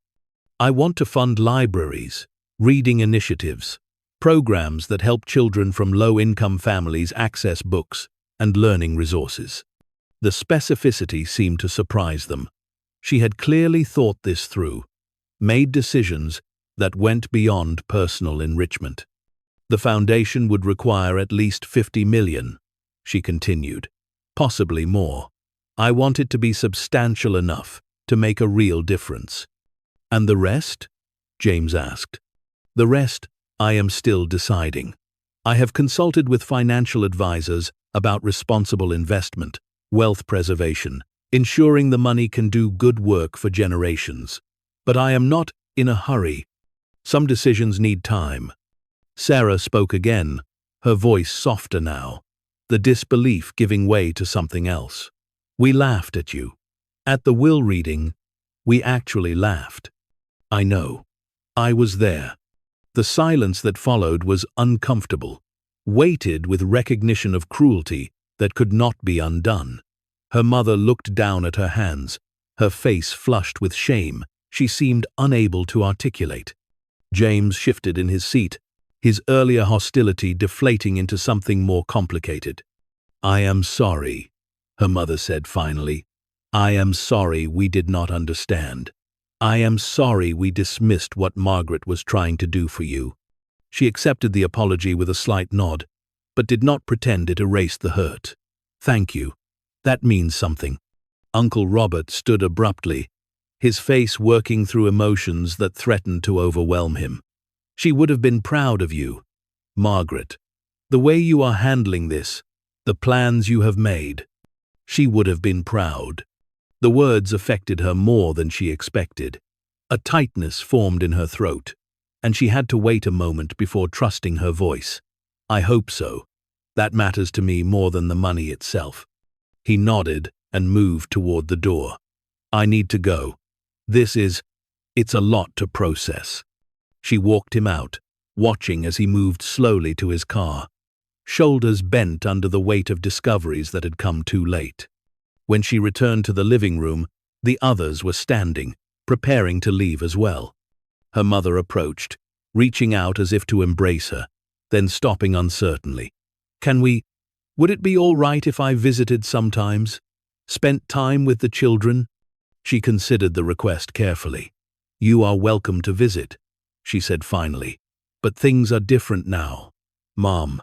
I want to fund libraries, reading initiatives, programs that help children from low-income families access books and learning resources." The specificity seemed to surprise them. She had clearly thought this through, made decisions that went beyond personal enrichment. "The foundation would require at least 50 million, she continued, "possibly more. I want it to be substantial enough to make a real difference." "And the rest?" James asked. "The rest, I am still deciding. I have consulted with financial advisors about responsible investment, wealth preservation, ensuring the money can do good work for generations. But I am not in a hurry. Some decisions need time. Sarah spoke again, her voice softer now, the disbelief giving way to something else. We laughed at you. At the will reading, we actually laughed. I know. I was there. The silence that followed was uncomfortable, weighted with recognition of cruelty that could not be undone. Her mother looked down at her hands, her face flushed with shame. She seemed unable to articulate. James shifted in his seat, his earlier hostility deflating into something more complicated. I am sorry, her mother said finally. I am sorry we did not understand. I am sorry we dismissed what Margaret was trying to do for you. She accepted the apology with a slight nod, but did not pretend it erased the hurt. Thank you. That means something. Uncle Robert stood abruptly, his face working through emotions that threatened to overwhelm him. She would have been proud of you, Margaret. The way you are handling this, the plans you have made. She would have been proud. The words affected her more than she expected. A tightness formed in her throat, and she had to wait a moment before trusting her voice. I hope so. That matters to me more than the money itself. He nodded and moved toward the door. I need to go. It's a lot to process. She walked him out, watching as he moved slowly to his car, shoulders bent under the weight of discoveries that had come too late. When she returned to the living room, the others were standing, preparing to leave as well. Her mother approached, reaching out as if to embrace her, then stopping uncertainly. Would it be all right if I visited sometimes? Spent time with the children? She considered the request carefully. You are welcome to visit, she said finally. But things are different now. Mom,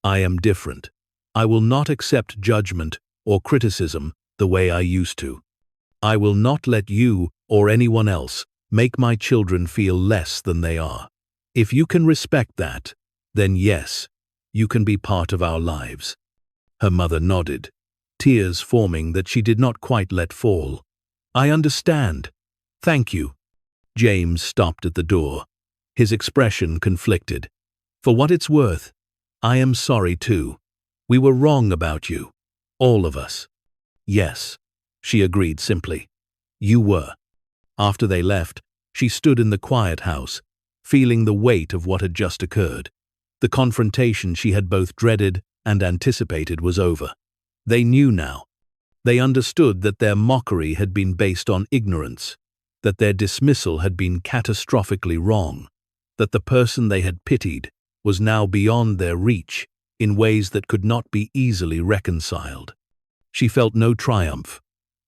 I am different. I will not accept judgment or criticism the way I used to. I will not let you or anyone else make my children feel less than they are. If you can respect that, then yes, you can be part of our lives. Her mother nodded, tears forming that she did not quite let fall. I understand. Thank you. James stopped at the door, his expression conflicted. For what it's worth, I am sorry too. We were wrong about you. All of us. Yes, she agreed simply. You were. After they left, she stood in the quiet house, feeling the weight of what had just occurred. The confrontation she had both dreaded and anticipated was over. They knew now. They understood that their mockery had been based on ignorance, that their dismissal had been catastrophically wrong, that the person they had pitied was now beyond their reach in ways that could not be easily reconciled. She felt no triumph,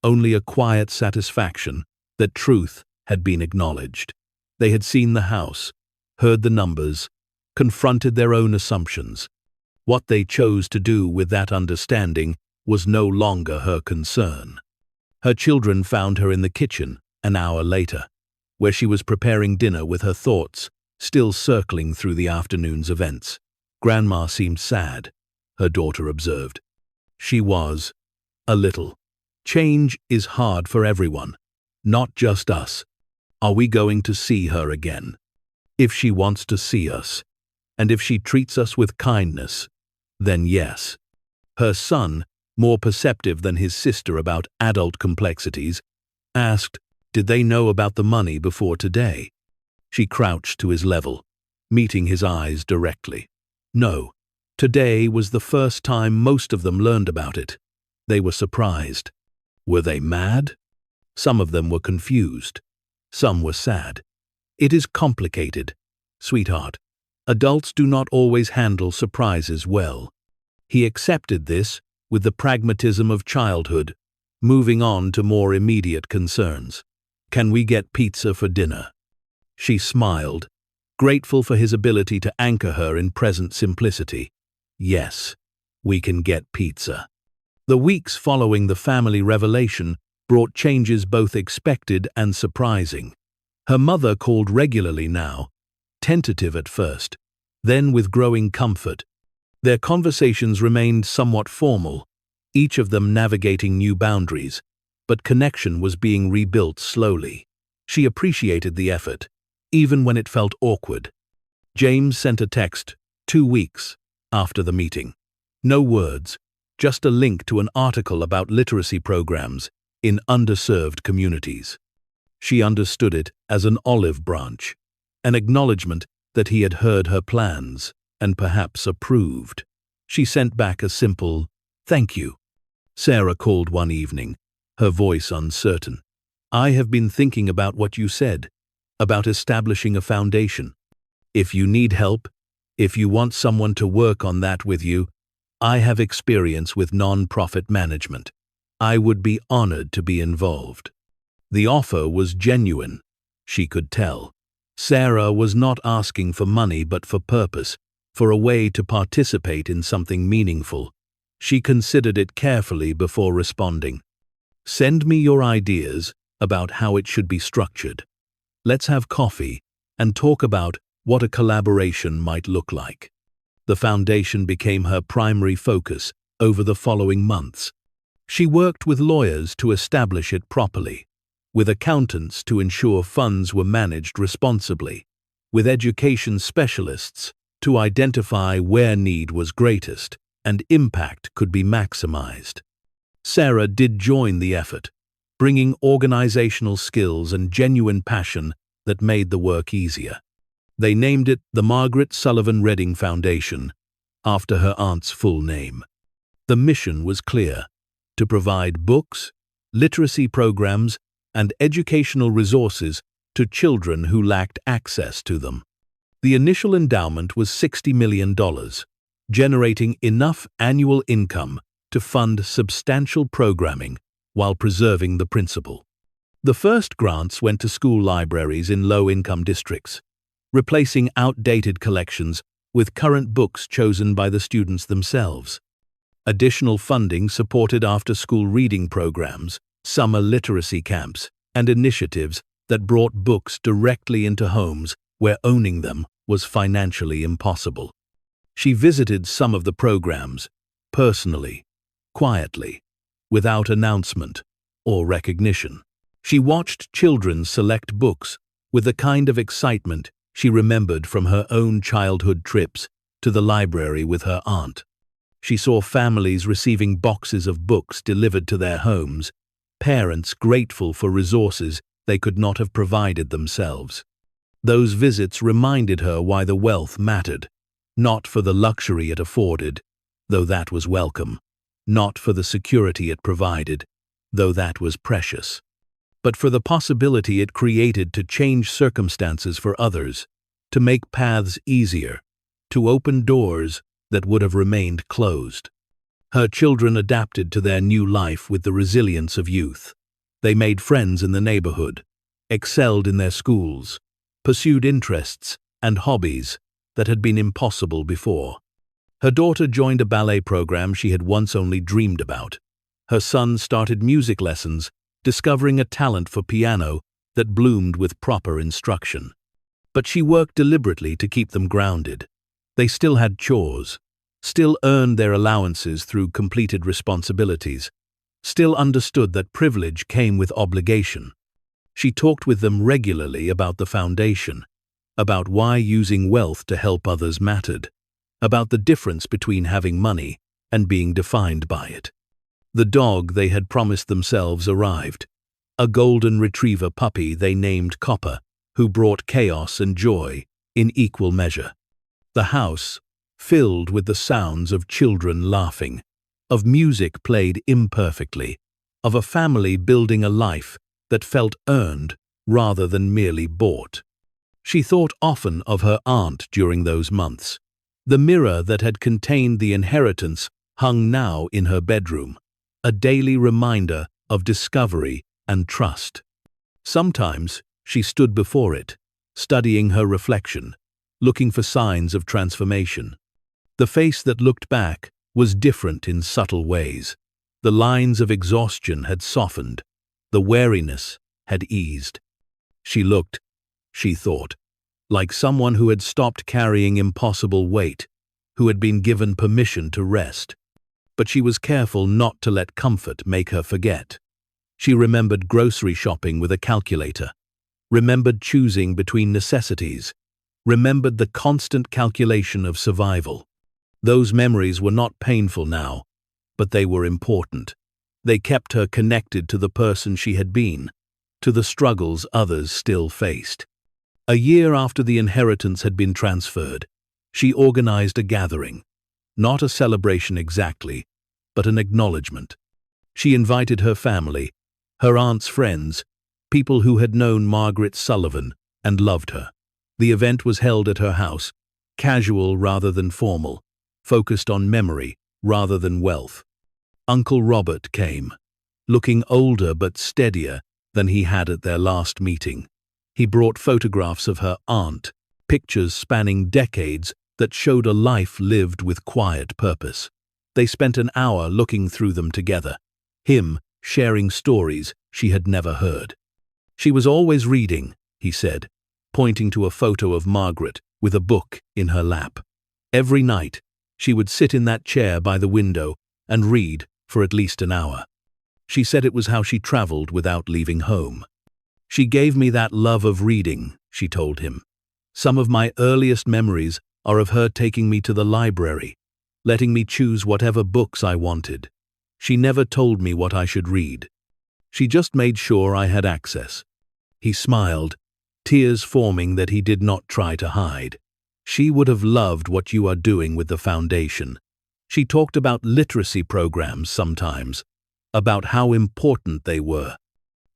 only a quiet satisfaction that truth had been acknowledged. They had seen the house, heard the numbers, confronted their own assumptions. What they chose to do with that understanding was no longer her concern. Her children found her in the kitchen an hour later, where she was preparing dinner with her thoughts still circling through the afternoon's events. Grandma seemed sad, her daughter observed. She was. A little. Change is hard for everyone, not just us. Are we going to see her again? If she wants to see us, and if she treats us with kindness, then yes. Her son, more perceptive than his sister about adult complexities, asked, did they know about the money before today? She crouched to his level, meeting his eyes directly. No, today was the first time most of them learned about it. They were surprised. Were they mad? Some of them were confused. Some were sad. It is complicated, sweetheart. Adults do not always handle surprises well. He accepted this with the pragmatism of childhood, moving on to more immediate concerns. Can we get pizza for dinner? She smiled, grateful for his ability to anchor her in present simplicity. Yes, we can get pizza. The weeks following the family revelation brought changes both expected and surprising. Her mother called regularly now, tentative at first, then with growing comfort, Their conversations remained somewhat formal, each of them navigating new boundaries, but connection was being rebuilt slowly. She appreciated the effort, even when it felt awkward. James sent a text 2 weeks after the meeting. No words, just a link to an article about literacy programs in underserved communities. She understood it as an olive branch, an acknowledgement that he had heard her plans and perhaps approved. She sent back a simple, "Thank you." Sarah called one evening, her voice uncertain. "I have been thinking about what you said, about establishing a foundation. If you need help, if you want someone to work on that with you, I have experience with non-profit management. I would be honored to be involved." The offer was genuine, she could tell. Sarah was not asking for money but for purpose, for a way to participate in something meaningful. She considered it carefully before responding. "Send me your ideas about how it should be structured. Let's have coffee and talk about what a collaboration might look like." The foundation became her primary focus over the following months. She worked with lawyers to establish it properly, with accountants to ensure funds were managed responsibly, with education specialists to identify where need was greatest and impact could be maximized. Sarah did join the effort, bringing organizational skills and genuine passion that made the work easier. They named it the Margaret Sullivan Redding Foundation, after her aunt's full name. The mission was clear: to provide books, literacy programs, and educational resources to children who lacked access to them. The initial endowment was $60 million, generating enough annual income to fund substantial programming while preserving the principle. The first grants went to school libraries in low-income districts, replacing outdated collections with current books chosen by the students themselves. Additional funding supported after-school reading programs, summer literacy camps, and initiatives that brought books directly into homes where owning them was financially impossible. She visited some of the programs, personally, quietly, without announcement or recognition. She watched children select books with the kind of excitement she remembered from her own childhood trips to the library with her aunt. She saw families receiving boxes of books delivered to their homes, parents grateful for resources they could not have provided themselves. Those visits reminded her why the wealth mattered, not for the luxury it afforded, though that was welcome, not for the security it provided, though that was precious, but for the possibility it created to change circumstances for others, to make paths easier, to open doors that would have remained closed. Her children adapted to their new life with the resilience of youth. They made friends in the neighborhood, excelled in their schools, pursued interests and hobbies that had been impossible before. Her daughter joined a ballet program she had once only dreamed about. Her son started music lessons, discovering a talent for piano that bloomed with proper instruction. But she worked deliberately to keep them grounded. They still had chores, still earned their allowances through completed responsibilities, still understood that privilege came with obligation. She talked with them regularly about the foundation, about why using wealth to help others mattered, about the difference between having money and being defined by it. The dog they had promised themselves arrived, a golden retriever puppy they named Copper, who brought chaos and joy in equal measure. The house, filled with the sounds of children laughing, of music played imperfectly, of a family building a life that felt earned rather than merely bought. She thought often of her aunt during those months. The mirror that had contained the inheritance hung now in her bedroom, a daily reminder of discovery and trust. Sometimes she stood before it, studying her reflection, looking for signs of transformation. The face that looked back was different in subtle ways. The lines of exhaustion had softened, the weariness had eased. She looked, she thought, like someone who had stopped carrying impossible weight, who had been given permission to rest. But she was careful not to let comfort make her forget. She remembered grocery shopping with a calculator, remembered choosing between necessities, remembered the constant calculation of survival. Those memories were not painful now, but they were important. They kept her connected to the person she had been, to the struggles others still faced. A year after the inheritance had been transferred, she organized a gathering. Not a celebration exactly, but an acknowledgement. She invited her family, her aunt's friends, people who had known Margaret Sullivan and loved her. The event was held at her house, casual rather than formal, focused on memory rather than wealth. Uncle Robert came, looking older but steadier than he had at their last meeting. He brought photographs of her aunt, pictures spanning decades that showed a life lived with quiet purpose. They spent an hour looking through them together, him sharing stories she had never heard. She was always reading, he said, pointing to a photo of Margaret with a book in her lap. Every night, she would sit in that chair by the window and read for at least an hour. She said it was how she traveled without leaving home. She gave me that love of reading, she told him. Some of my earliest memories are of her taking me to the library, letting me choose whatever books I wanted. She never told me what I should read. She just made sure I had access. He smiled, tears forming that he did not try to hide. She would have loved what you are doing with the foundation. She talked about literacy programs sometimes, about how important they were.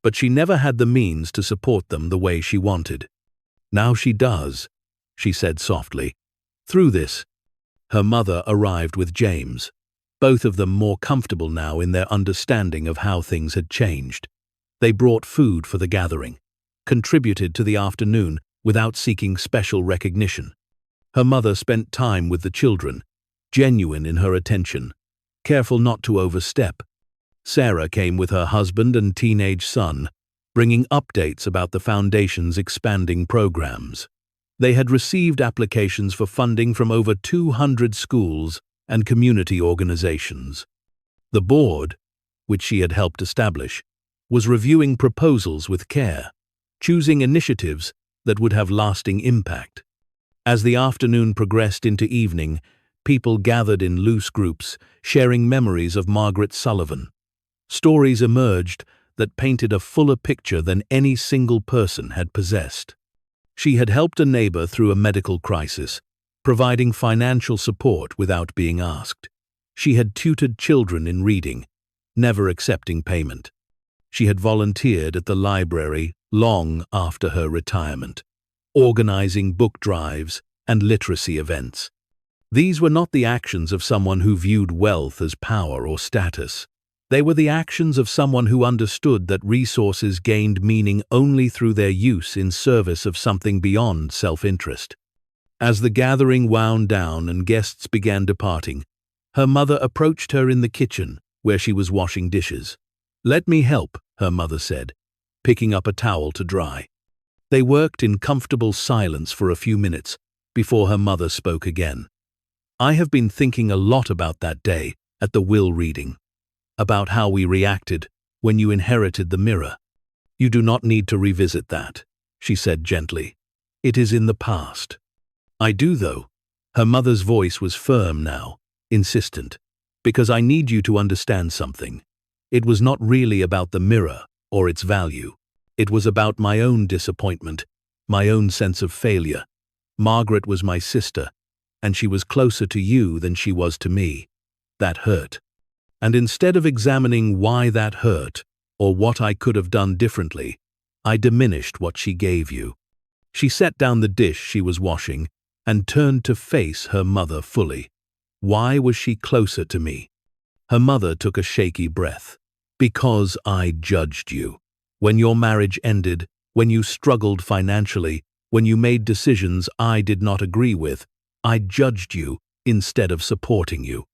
But she never had the means to support them the way she wanted. Now she does, she said softly. Through this, her mother arrived with James, both of them more comfortable now in their understanding of how things had changed. They brought food for the gathering, contributed to the afternoon without seeking special recognition. Her mother spent time with the children, genuine in her attention, careful not to overstep. Sarah came with her husband and teenage son, bringing updates about the foundation's expanding programs. They had received applications for funding from over 200 schools and community organizations. The board, which she had helped establish, was reviewing proposals with care, choosing initiatives that would have lasting impact. As the afternoon progressed into evening, people gathered in loose groups, sharing memories of Margaret Sullivan. Stories emerged that painted a fuller picture than any single person had possessed. She had helped a neighbor through a medical crisis, providing financial support without being asked. She had tutored children in reading, never accepting payment. She had volunteered at the library long after her retirement, organizing book drives and literacy events. These were not the actions of someone who viewed wealth as power or status. They were the actions of someone who understood that resources gained meaning only through their use in service of something beyond self-interest. As the gathering wound down and guests began departing, her mother approached her in the kitchen where she was washing dishes. "Let me help," her mother said, picking up a towel to dry. They worked in comfortable silence for a few minutes before her mother spoke again. "I have been thinking a lot about that day at the will reading, about how we reacted when you inherited the mirror. You do not need to revisit that," she said gently. "It is in the past." "I do, though." Her mother's voice was firm now, insistent. "Because I need you to understand something. It was not really about the mirror or its value. It was about my own disappointment, my own sense of failure. Margaret was my sister, and she was closer to you than she was to me. That hurt. And instead of examining why that hurt, or what I could have done differently, I diminished what she gave you." She set down the dish she was washing and turned to face her mother fully. Why was she closer to me? Her mother took a shaky breath. "Because I judged you. When your marriage ended, when you struggled financially, when you made decisions I did not agree with, I judged you instead of supporting you.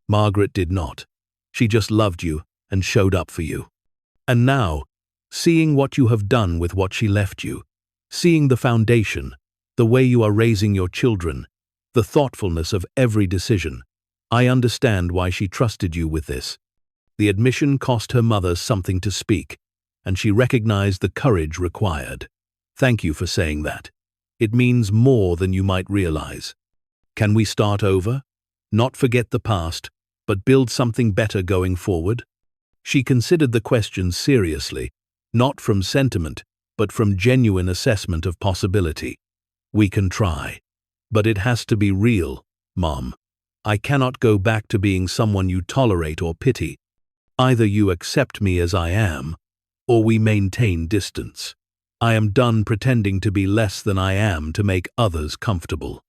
Margaret did not. She just loved you and showed up for you. And now, seeing what you have done with what she left you, seeing the foundation, the way you are raising your children, the thoughtfulness of every decision. I understand why she trusted you with this. The admission cost her mother something to speak, and she recognized the courage required. Thank you for saying that. It means more than you might realize. Can we start over? Not forget the past, but build something better going forward? She considered the question seriously, not from sentiment, but from genuine assessment of possibility. We can try. But it has to be real, Mom. I cannot go back to being someone you tolerate or pity. Either you accept me as I am, or we maintain distance. I am done pretending to be less than I am to make others comfortable.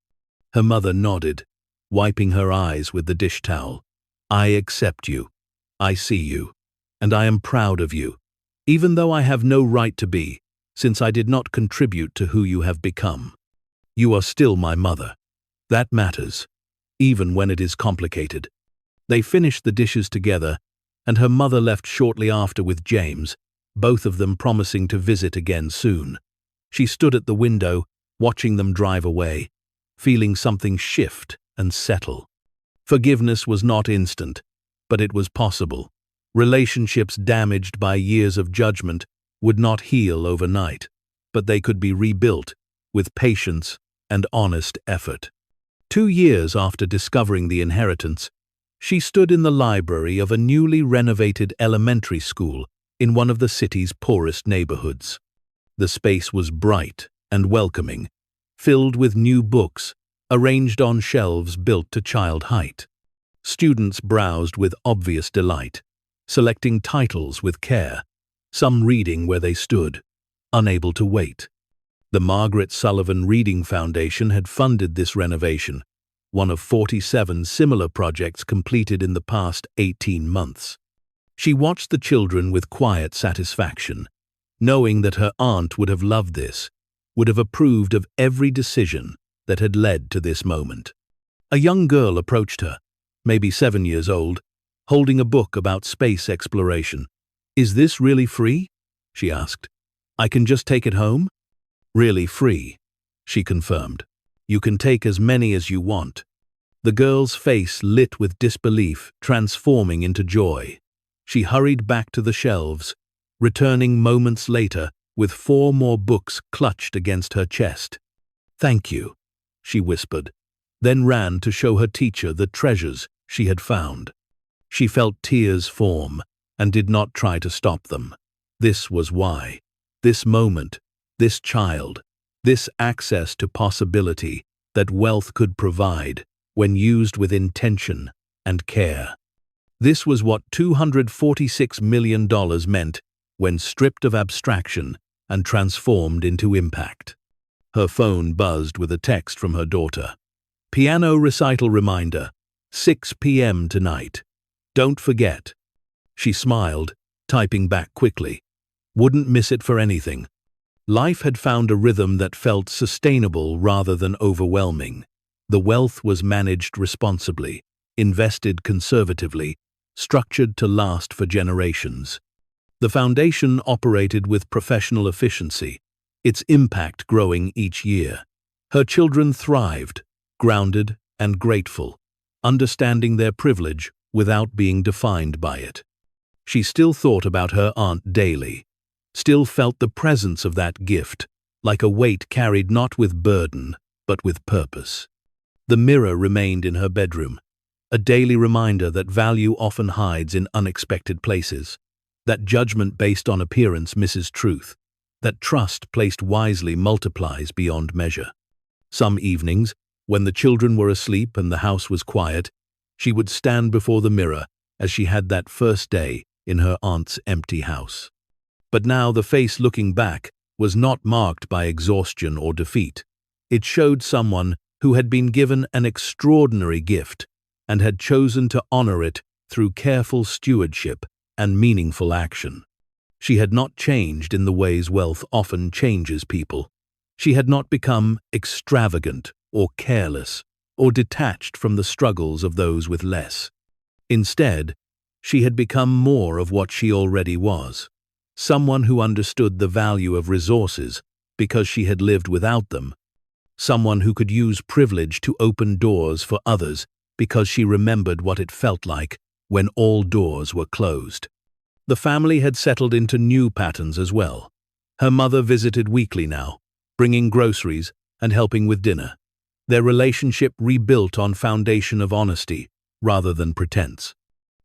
Her mother nodded, wiping her eyes with the dish towel. I accept you. I see you. And I am proud of you, even though I have no right to be, since I did not contribute to who you have become. You are still my mother. That matters, even when it is complicated. They finished the dishes together, and her mother left shortly after with James, both of them promising to visit again soon. She stood at the window, watching them drive away, feeling something shift and settle. Forgiveness was not instant, but it was possible. Relationships damaged by years of judgment would not heal overnight, but they could be rebuilt with patience and honest effort. 2 years after discovering the inheritance, she stood in the library of a newly renovated elementary school in one of the city's poorest neighborhoods. The space was bright and welcoming, filled with new books, arranged on shelves built to child height. Students browsed with obvious delight, selecting titles with care, some reading where they stood, unable to wait. The Margaret Sullivan Reading Foundation had funded this renovation, one of 47 similar projects completed in the past 18 months. She watched the children with quiet satisfaction, knowing that her aunt would have loved this, would have approved of every decision that had led to this moment. A young girl approached her, maybe 7 years old, holding a book about space exploration. "Is this really free?" she asked. "I can just take it home?" "Really free," she confirmed. "You can take as many as you want." The girl's face lit with disbelief, transforming into joy. She hurried back to the shelves, returning moments later with 4 more books clutched against her chest. "Thank you," she whispered, then ran to show her teacher the treasures she had found. She felt tears form and did not try to stop them. This was why. This moment, this child, this access to possibility that wealth could provide when used with intention and care. This was what $246 million meant when stripped of abstraction and transformed into impact. Her phone buzzed with a text from her daughter. "Piano recital reminder, 6 p.m. tonight. Don't forget." She smiled, typing back quickly. Wouldn't miss it for anything. Life had found a rhythm that felt sustainable rather than overwhelming. The wealth was managed responsibly, invested conservatively, structured to last for generations. The foundation operated with professional efficiency, its impact growing each year. Her children thrived, grounded and grateful, understanding their privilege without being defined by it. She still thought about her aunt daily, still felt the presence of that gift, like a weight carried not with burden, but with purpose. The mirror remained in her bedroom, a daily reminder that value often hides in unexpected places, that judgment based on appearance misses truth, that trust placed wisely multiplies beyond measure. Some evenings, when the children were asleep and the house was quiet, she would stand before the mirror as she had that first day in her aunt's empty house. But now the face looking back was not marked by exhaustion or defeat. It showed someone who had been given an extraordinary gift and had chosen to honor it through careful stewardship and meaningful action. She had not changed in the ways wealth often changes people. She had not become extravagant or careless or detached from the struggles of those with less. Instead, she had become more of what she already was, someone who understood the value of resources because she had lived without them, someone who could use privilege to open doors for others because she remembered what it felt like when all doors were closed. The family had settled into new patterns as well. Her mother visited weekly now, bringing groceries and helping with dinner. Their relationship rebuilt on foundation of honesty rather than pretense.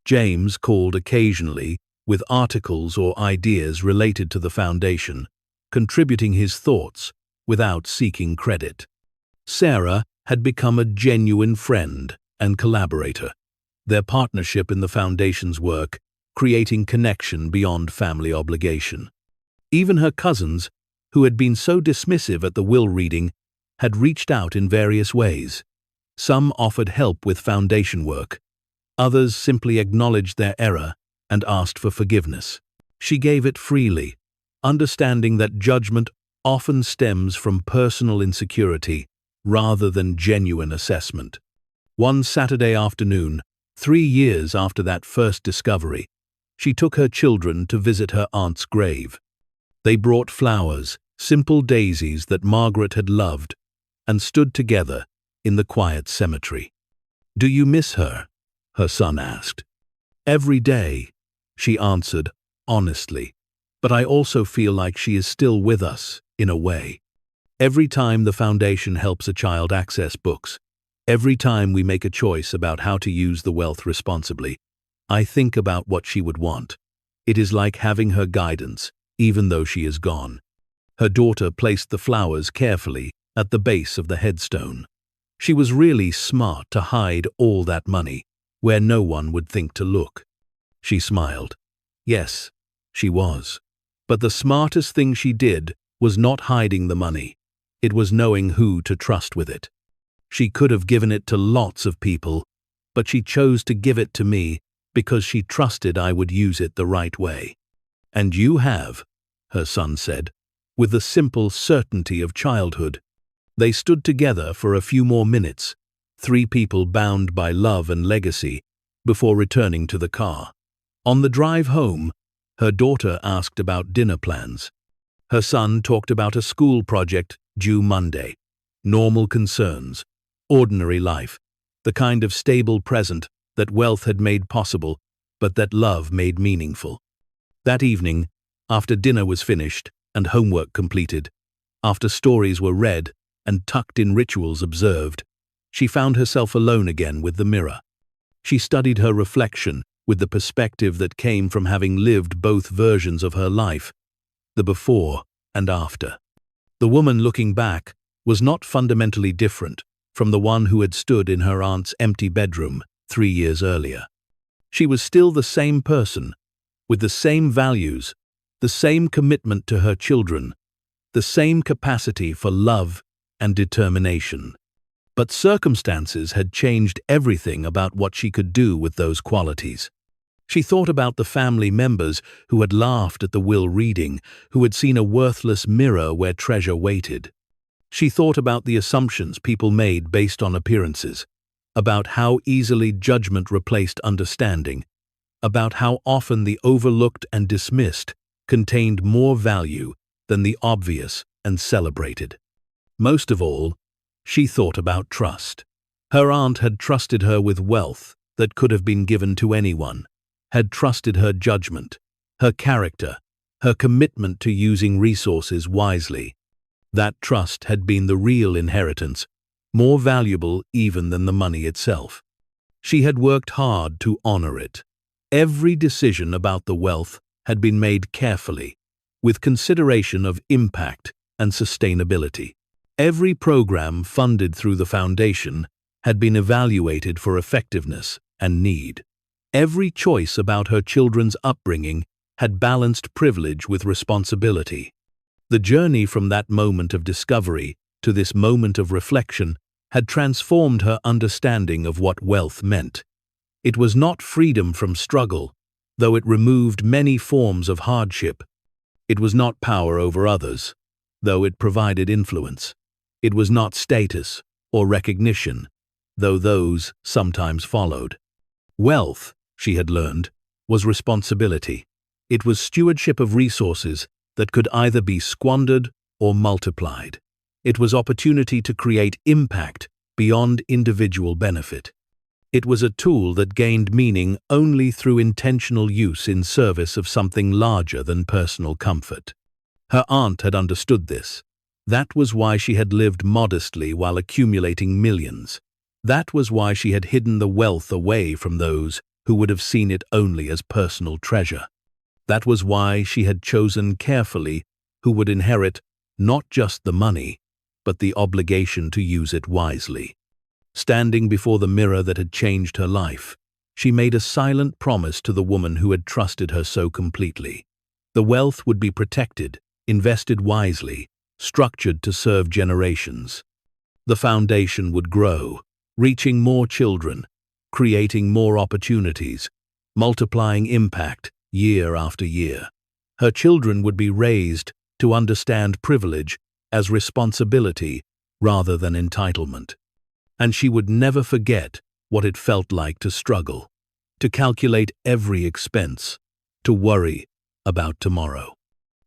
James called occasionally with articles or ideas related to the foundation, contributing his thoughts without seeking credit. Sarah had become a genuine friend and collaborator, their partnership in the foundation's work creating connection beyond family obligation. Even her cousins, who had been so dismissive at the will reading, had reached out in various ways. Some offered help with foundation work. Others simply acknowledged their error and asked for forgiveness. She gave it freely, understanding that judgment often stems from personal insecurity rather than genuine assessment. One Saturday afternoon, 3 years after that first discovery, she took her children to visit her aunt's grave. They brought flowers, simple daisies that Margaret had loved, and stood together in the quiet cemetery. "Do you miss her?" her son asked. "Every day," she answered honestly, "but I also feel like she is still with us, in a way. Every time the foundation helps a child access books, every time we make a choice about how to use the wealth responsibly, I think about what she would want. It is like having her guidance, even though she is gone." Her daughter placed the flowers carefully at the base of the headstone. She was really smart to hide all that money where no one would think to look. She smiled. Yes, she was. But the smartest thing she did was not hiding the money. It was knowing who to trust with it. She could have given it to lots of people, but she chose to give it to me because she trusted I would use it the right way. "And you have," her son said, with the simple certainty of childhood. They stood together for a few more minutes, 3 people bound by love and legacy, before returning to the car. On the drive home, her daughter asked about dinner plans. Her son talked about a school project due Monday. Normal concerns, ordinary life, the kind of stable present that wealth had made possible, but that love made meaningful. That evening, after dinner was finished and homework completed, after stories were read and tucked-in rituals observed, she found herself alone again with the mirror. She studied her reflection with the perspective that came from having lived both versions of her life, the before and after. The woman looking back was not fundamentally different from the one who had stood in her aunt's empty bedroom 3 years earlier. She was still the same person, with the same values, the same commitment to her children, the same capacity for love and determination. But circumstances had changed everything about what she could do with those qualities. She thought about the family members who had laughed at the will reading, who had seen a worthless mirror where treasure waited. She thought about the assumptions people made based on appearances, about how easily judgment replaced understanding, about how often the overlooked and dismissed contained more value than the obvious and celebrated. Most of all, she thought about trust. Her aunt had trusted her with wealth that could have been given to anyone, had trusted her judgment, her character, her commitment to using resources wisely. That trust had been the real inheritance, more valuable even than the money itself. She had worked hard to honor it. Every decision about the wealth had been made carefully, with consideration of impact and sustainability. Every program funded through the foundation had been evaluated for effectiveness and need. Every choice about her children's upbringing had balanced privilege with responsibility. The journey from that moment of discovery to this moment of reflection had transformed her understanding of what wealth meant. It was not freedom from struggle, though it removed many forms of hardship. It was not power over others, though it provided influence. It was not status or recognition, though those sometimes followed. Wealth, she had learned, was responsibility. It was stewardship of resources that could either be squandered or multiplied. It was opportunity to create impact beyond individual benefit. It was a tool that gained meaning only through intentional use in service of something larger than personal comfort. Her aunt had understood this. That was why she had lived modestly while accumulating millions. That was why she had hidden the wealth away from those who would have seen it only as personal treasure. That was why she had chosen carefully who would inherit not just the money, but the obligation to use it wisely. Standing before the mirror that had changed her life, she made a silent promise to the woman who had trusted her so completely. The wealth would be protected, invested wisely, structured to serve generations. The foundation would grow, reaching more children, creating more opportunities, multiplying impact year after year. Her children would be raised to understand privilege as responsibility rather than entitlement. And she would never forget what it felt like to struggle, to calculate every expense, to worry about tomorrow.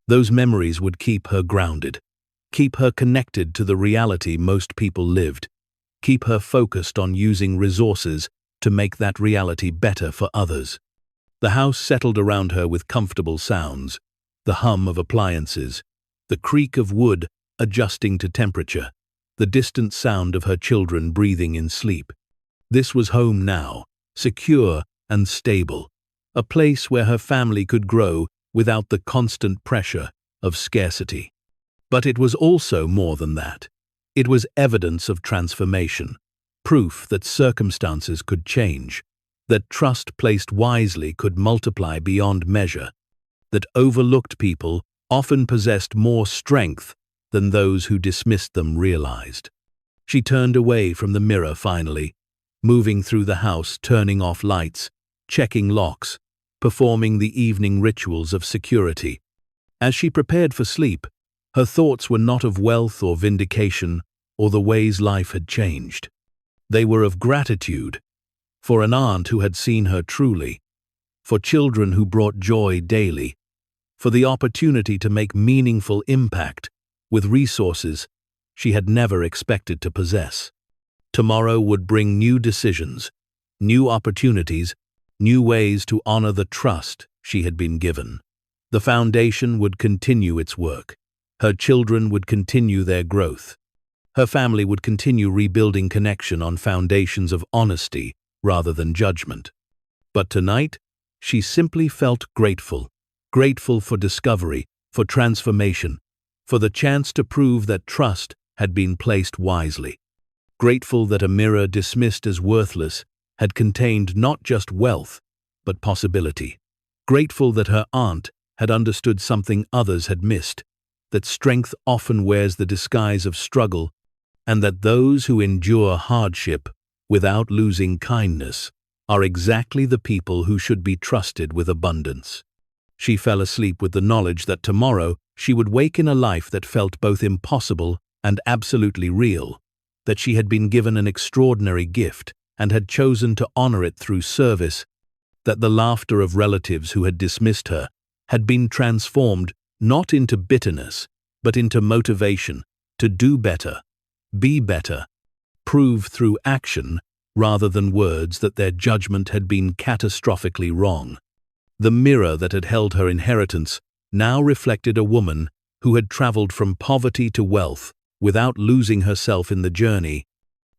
Those memories would keep her grounded, keep her connected to the reality most people lived, keep her focused on using resources to make that reality better for others. The house settled around her with comfortable sounds, the hum of appliances, the creak of wood adjusting to temperature, the distant sound of her children breathing in sleep. This was home now, secure and stable, a place where her family could grow without the constant pressure of scarcity. But it was also more than that. It was evidence of transformation, proof that circumstances could change, that trust placed wisely could multiply beyond measure, that overlooked people often possessed more strength than those who dismissed them realized. She turned away from the mirror finally, moving through the house, turning off lights, checking locks, performing the evening rituals of security. As she prepared for sleep, her thoughts were not of wealth or vindication or the ways life had changed. They were of gratitude, for an aunt who had seen her truly, for children who brought joy daily, for the opportunity to make meaningful impact with resources she had never expected to possess. Tomorrow would bring new decisions, new opportunities, new ways to honor the trust she had been given. The foundation would continue its work. Her children would continue their growth. Her family would continue rebuilding connection on foundations of honesty rather than judgment. But tonight, she simply felt grateful. Grateful for discovery, for transformation, for the chance to prove that trust had been placed wisely. Grateful that a mirror dismissed as worthless had contained not just wealth, but possibility. Grateful that her aunt had understood something others had missed, that strength often wears the disguise of struggle, and that those who endure hardship without losing kindness are exactly the people who should be trusted with abundance. She fell asleep with the knowledge that tomorrow she would wake in a life that felt both impossible and absolutely real, that she had been given an extraordinary gift and had chosen to honor it through service, that the laughter of relatives who had dismissed her had been transformed not into bitterness, but into motivation to do better, be better, prove through action rather than words that their judgment had been catastrophically wrong. The mirror that had held her inheritance now reflected a woman who had traveled from poverty to wealth without losing herself in the journey,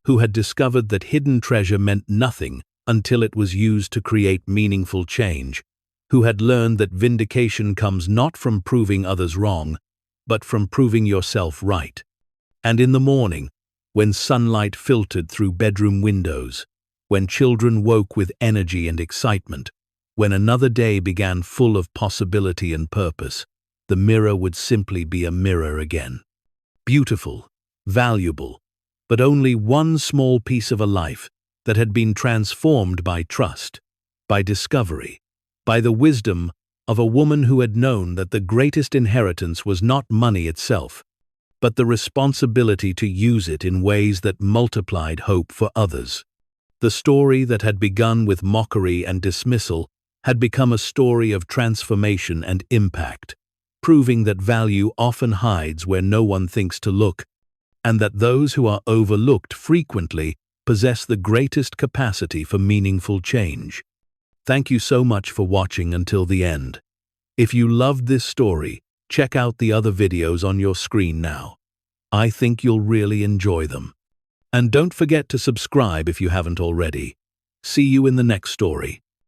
who had discovered that hidden treasure meant nothing until it was used to create meaningful change, who had learned that vindication comes not from proving others wrong, but from proving yourself right. And in the morning, when sunlight filtered through bedroom windows, when children woke with energy and excitement, when another day began full of possibility and purpose, the mirror would simply be a mirror again. Beautiful, valuable, but only one small piece of a life that had been transformed by trust, by discovery, by the wisdom of a woman who had known that the greatest inheritance was not money itself, but the responsibility to use it in ways that multiplied hope for others. The story that had begun with mockery and dismissal had become a story of transformation and impact, proving that value often hides where no one thinks to look, and that those who are overlooked frequently possess the greatest capacity for meaningful change. Thank you so much for watching until the end. If you loved this story, check out the other videos on your screen now. I think you'll really enjoy them. And don't forget to subscribe if you haven't already. See you in the next story.